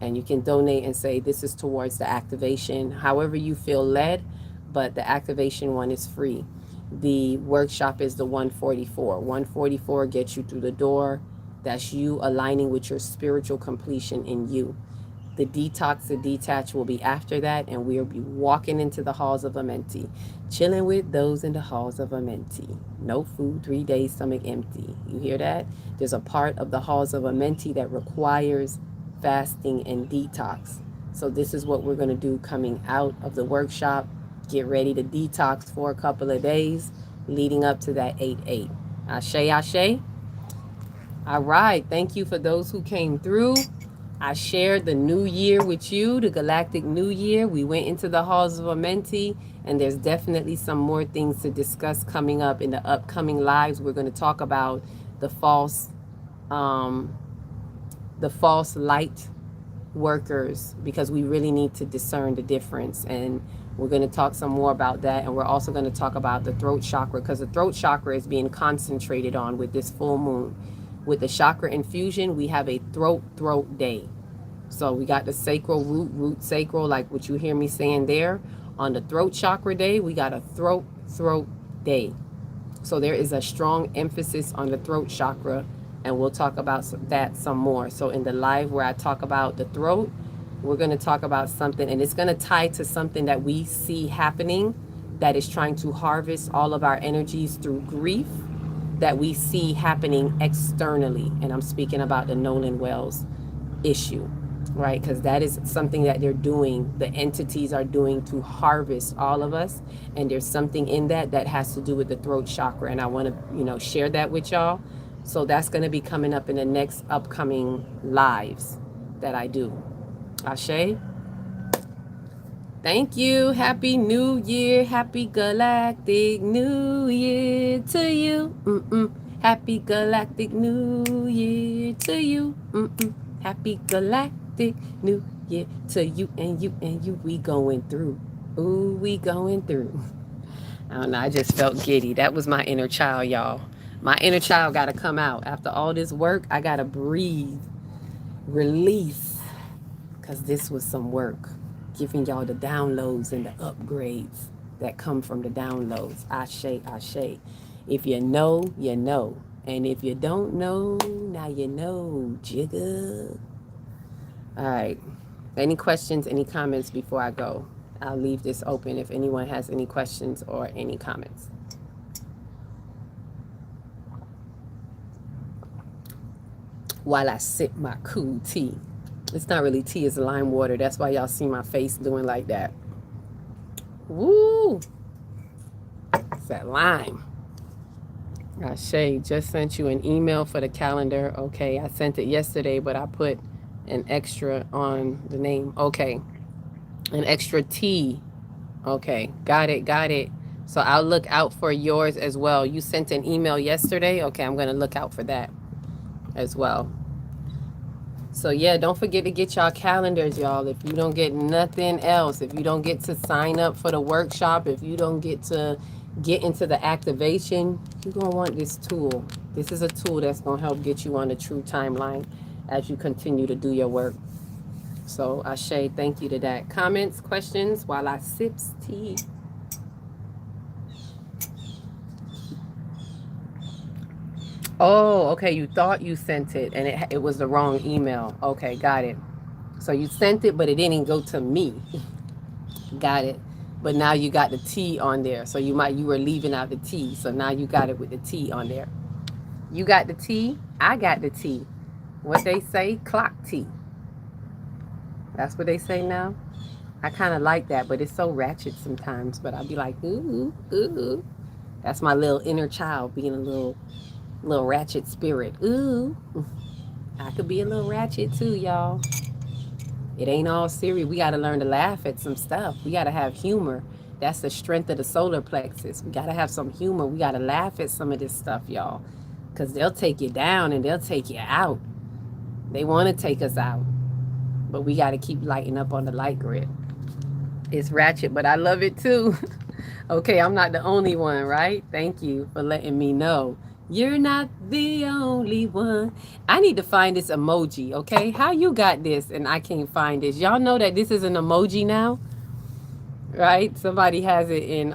Speaker 1: And you can donate and say this is towards the activation, however you feel led, but the activation one is free. The workshop is the 144. 144 gets you through the door. That's you aligning with your spiritual completion in you. The detox, the detach will be after that, and we'll be walking into the halls of Amenti, chilling with those in the halls of Amenti. No food, 3 days, stomach empty. You hear that? There's a part of the halls of Amenti that requires fasting and detox. So this is what we're going to do coming out of the workshop. Get ready to detox for a couple of days leading up to that 8/8. Ashe, ashe. All right. Thank you for those who came through. I shared the new year with you, the galactic new year. We went into the halls of Amenti, and there's definitely some more things to discuss coming up in the upcoming lives. We're going to talk about the false light workers, because we really need to discern the difference. And we're going to talk some more about that. And we're also going to talk about the throat chakra, because the throat chakra is being concentrated on with this full moon. With the chakra infusion, we have a throat day. So we got the sacral root sacral, like what you hear me saying there. On the throat chakra day, we got a throat day. So there is a strong emphasis on the throat chakra, and we'll talk about that some more. So in the live where I talk about the throat, we're going to talk about something, and it's going to tie to something that we see happening that is trying to harvest all of our energies through grief that we see happening externally. And I'm speaking about the Nolan Wells issue, right? Because that is something that they're doing, the entities are doing to harvest all of us. And there's something in that has to do with the throat chakra. And I want to, share that with y'all. So that's going to be coming up in the next upcoming lives that I do. Ashe. Thank you. Happy New Year. Happy Galactic New Year to you. Happy Galactic New Year to you. Happy Galactic New Year to you and you and you. We going through. Ooh, we going through. I don't know. I just felt giddy. That was my inner child, y'all. My inner child got to come out. After all this work, I got to breathe, release, because this was some work. Giving y'all the downloads and the upgrades that come from the downloads. Ashe, ashe. If you know, you know. And if you don't know, now you know, jigga. All right. Any questions, any comments before I go? I'll leave this open if anyone has any questions or any comments. While I sip my cool tea. It's not really tea, it's lime water. That's why y'all see my face doing like that. Woo! It's that lime. Ashe, just sent you an email for the calendar. Okay, I sent it yesterday, but I put an extra on the name. Okay, an extra T. Okay, got it. So I'll look out for yours as well. You sent an email yesterday. Okay, I'm going to look out for that as well. So yeah, don't forget to get y'all calendars, y'all. If you don't get nothing else, if you don't get to sign up for the workshop, if you don't get to get into the activation, you're gonna want this tool. This is a tool that's gonna help get you on the true timeline as you continue to do your work. So Ashe, thank you to that. Comments, questions while I sips tea. Oh, okay. You thought you sent it and it was the wrong email. Okay, got it. So you sent it, but it didn't go to me. Got it. But now you got the T on there. So you were leaving out the T. So now you got it with the T on there. You got the T. I got the T. What they say, clock T. That's what they say now. I kind of like that, but it's so ratchet sometimes. But I'll be like, ooh, ooh. That's my little inner child being a little ratchet spirit. Ooh, I could be a little ratchet too, y'all. It ain't all serious. We got to learn to laugh at some stuff. We got to have humor. That's the strength of the solar plexus. We got to have some humor. We got to laugh at some of this stuff, y'all, because they'll take you down and they'll take you out. They want to take us out, but we got to keep lighting up on the light grid. It's ratchet, but I love it too. Okay, I'm not the only one, right? Thank you for letting me know. You're not the only one. I need to find this emoji, okay? How you got this and I can't find this? Y'all know that this is an emoji now? Right? Somebody has it in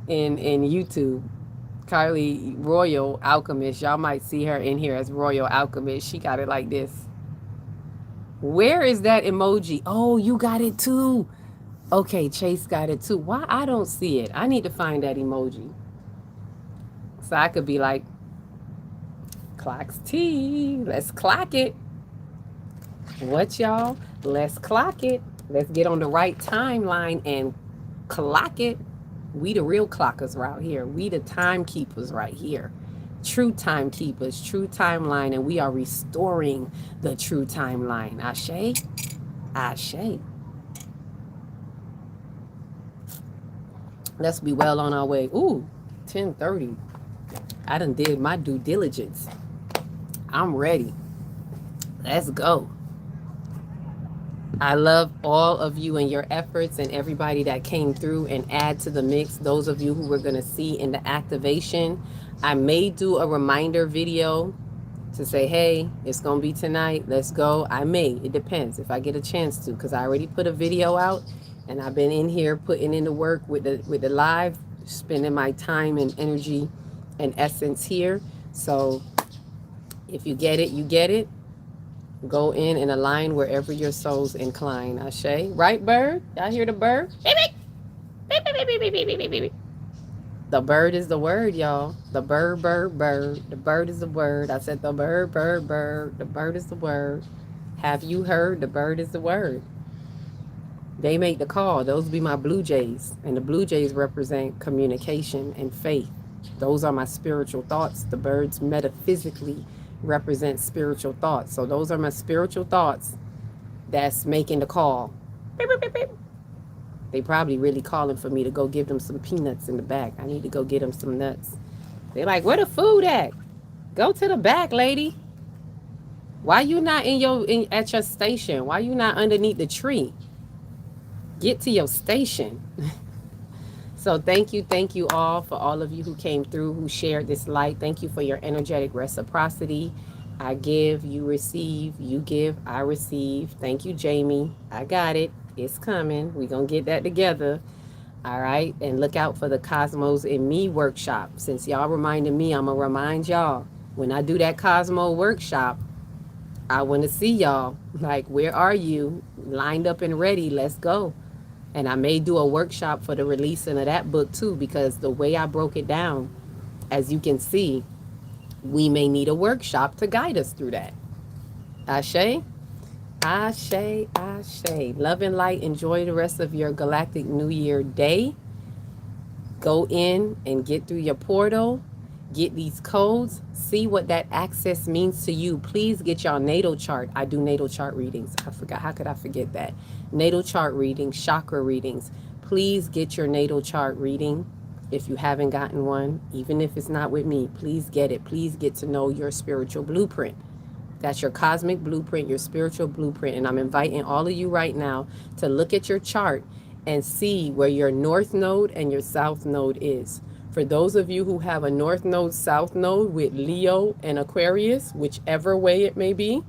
Speaker 1: YouTube. Kylie Royal Alchemist. Y'all might see her in here as Royal Alchemist. She got it like this. Where is that emoji? Oh, you got it too. Okay, Chase got it too. Why I don't see it? I need to find that emoji. So I could be like, clock's T. Let's clock it. What, y'all? Let's clock it. Let's get on the right timeline and clock it. We the real clockers right here. We the timekeepers right here. True timekeepers, true timeline, and we are restoring the true timeline. Ashe? Ashe. Let's be well on our way. Ooh, 10:30. I done did my due diligence. I'm ready. Let's go. I love all of you and your efforts and everybody that came through and add to the mix. Those of you who we're going to see in the activation. I may do a reminder video to say, hey, it's going to be tonight. Let's go. I may. It depends if I get a chance to, because I already put a video out and I've been in here putting in the work with the live, spending my time and energy and essence here. So if you get it, you get it. Go in and align wherever your soul's inclined. Ashe. Right, bird? Y'all hear the bird? The bird is the word, y'all. The bird, bird, bird. The bird is the word. I said the bird, bird, bird. The bird is the word. Have you heard? The bird is the word. They make the call. Those be my blue jays. And the blue jays represent communication and faith. Those are my spiritual thoughts. The birds metaphysically represent spiritual thoughts. So those are my spiritual thoughts that's making the call. Beep, beep, beep, beep. They probably really calling for me to go give them some peanuts in the back. I need to go get them some nuts. They're like, where the food at? Go to the back, lady. Why you not at your station? Why you not underneath the tree? Get to your station. So thank you all for all of you who came through, who shared this light. Thank you for your energetic reciprocity. I give, you receive, you give, I receive. Thank you, Jamie. I got it. It's coming. We're going to get that together. All right. And look out for the Cosmos in Me workshop. Since y'all reminded me, I'm going to remind y'all. When I do that Cosmo workshop, I want to see y'all. Like, where are you? Lined up and ready. Let's go. And I may do a workshop for the releasing of that book too, because the way I broke it down, as you can see, we may need a workshop to guide us through that. Ashe? Ashe, ashe. Love and light. Enjoy the rest of your Galactic New Year day. Go in and get through your portal. Get these codes. See what that access means to you. Please get your natal chart. I do natal chart readings. I forgot. How could I forget that? Natal chart readings, chakra readings. Please get your natal chart reading. If you haven't gotten one, even if it's not with me, please get it. Please get to know your spiritual blueprint. That's your cosmic blueprint, your spiritual blueprint. And I'm inviting all of you right now to look at your chart and see where your north node and your south node is. For those of you who have a north node, south node with Leo and Aquarius, whichever way it may be,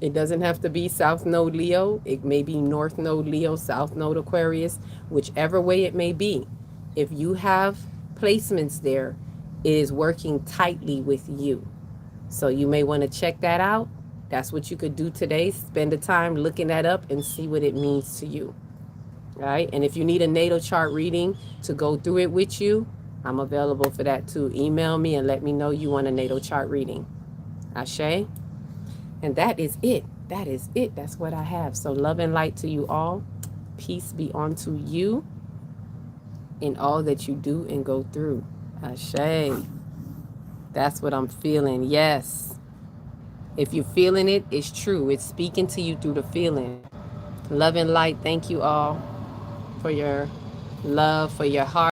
Speaker 1: it doesn't have to be south node Leo. It may be north node Leo, south node Aquarius, whichever way it may be. If you have placements there, it is working tightly with you. So you may want to check that out. That's what you could do today. Spend the time looking that up and see what it means to you. All right. And if you need a natal chart reading to go through it with you, I'm available for that too. Email me and let me know you want a natal chart reading. Ashe. And that is it. That is it. That's what I have. So love and light to you all. Peace be unto you in all that you do and go through. Ashe. That's what I'm feeling. Yes. If you're feeling it, it's true. It's speaking to you through the feeling. Love and light. Thank you all for your love, for your heart.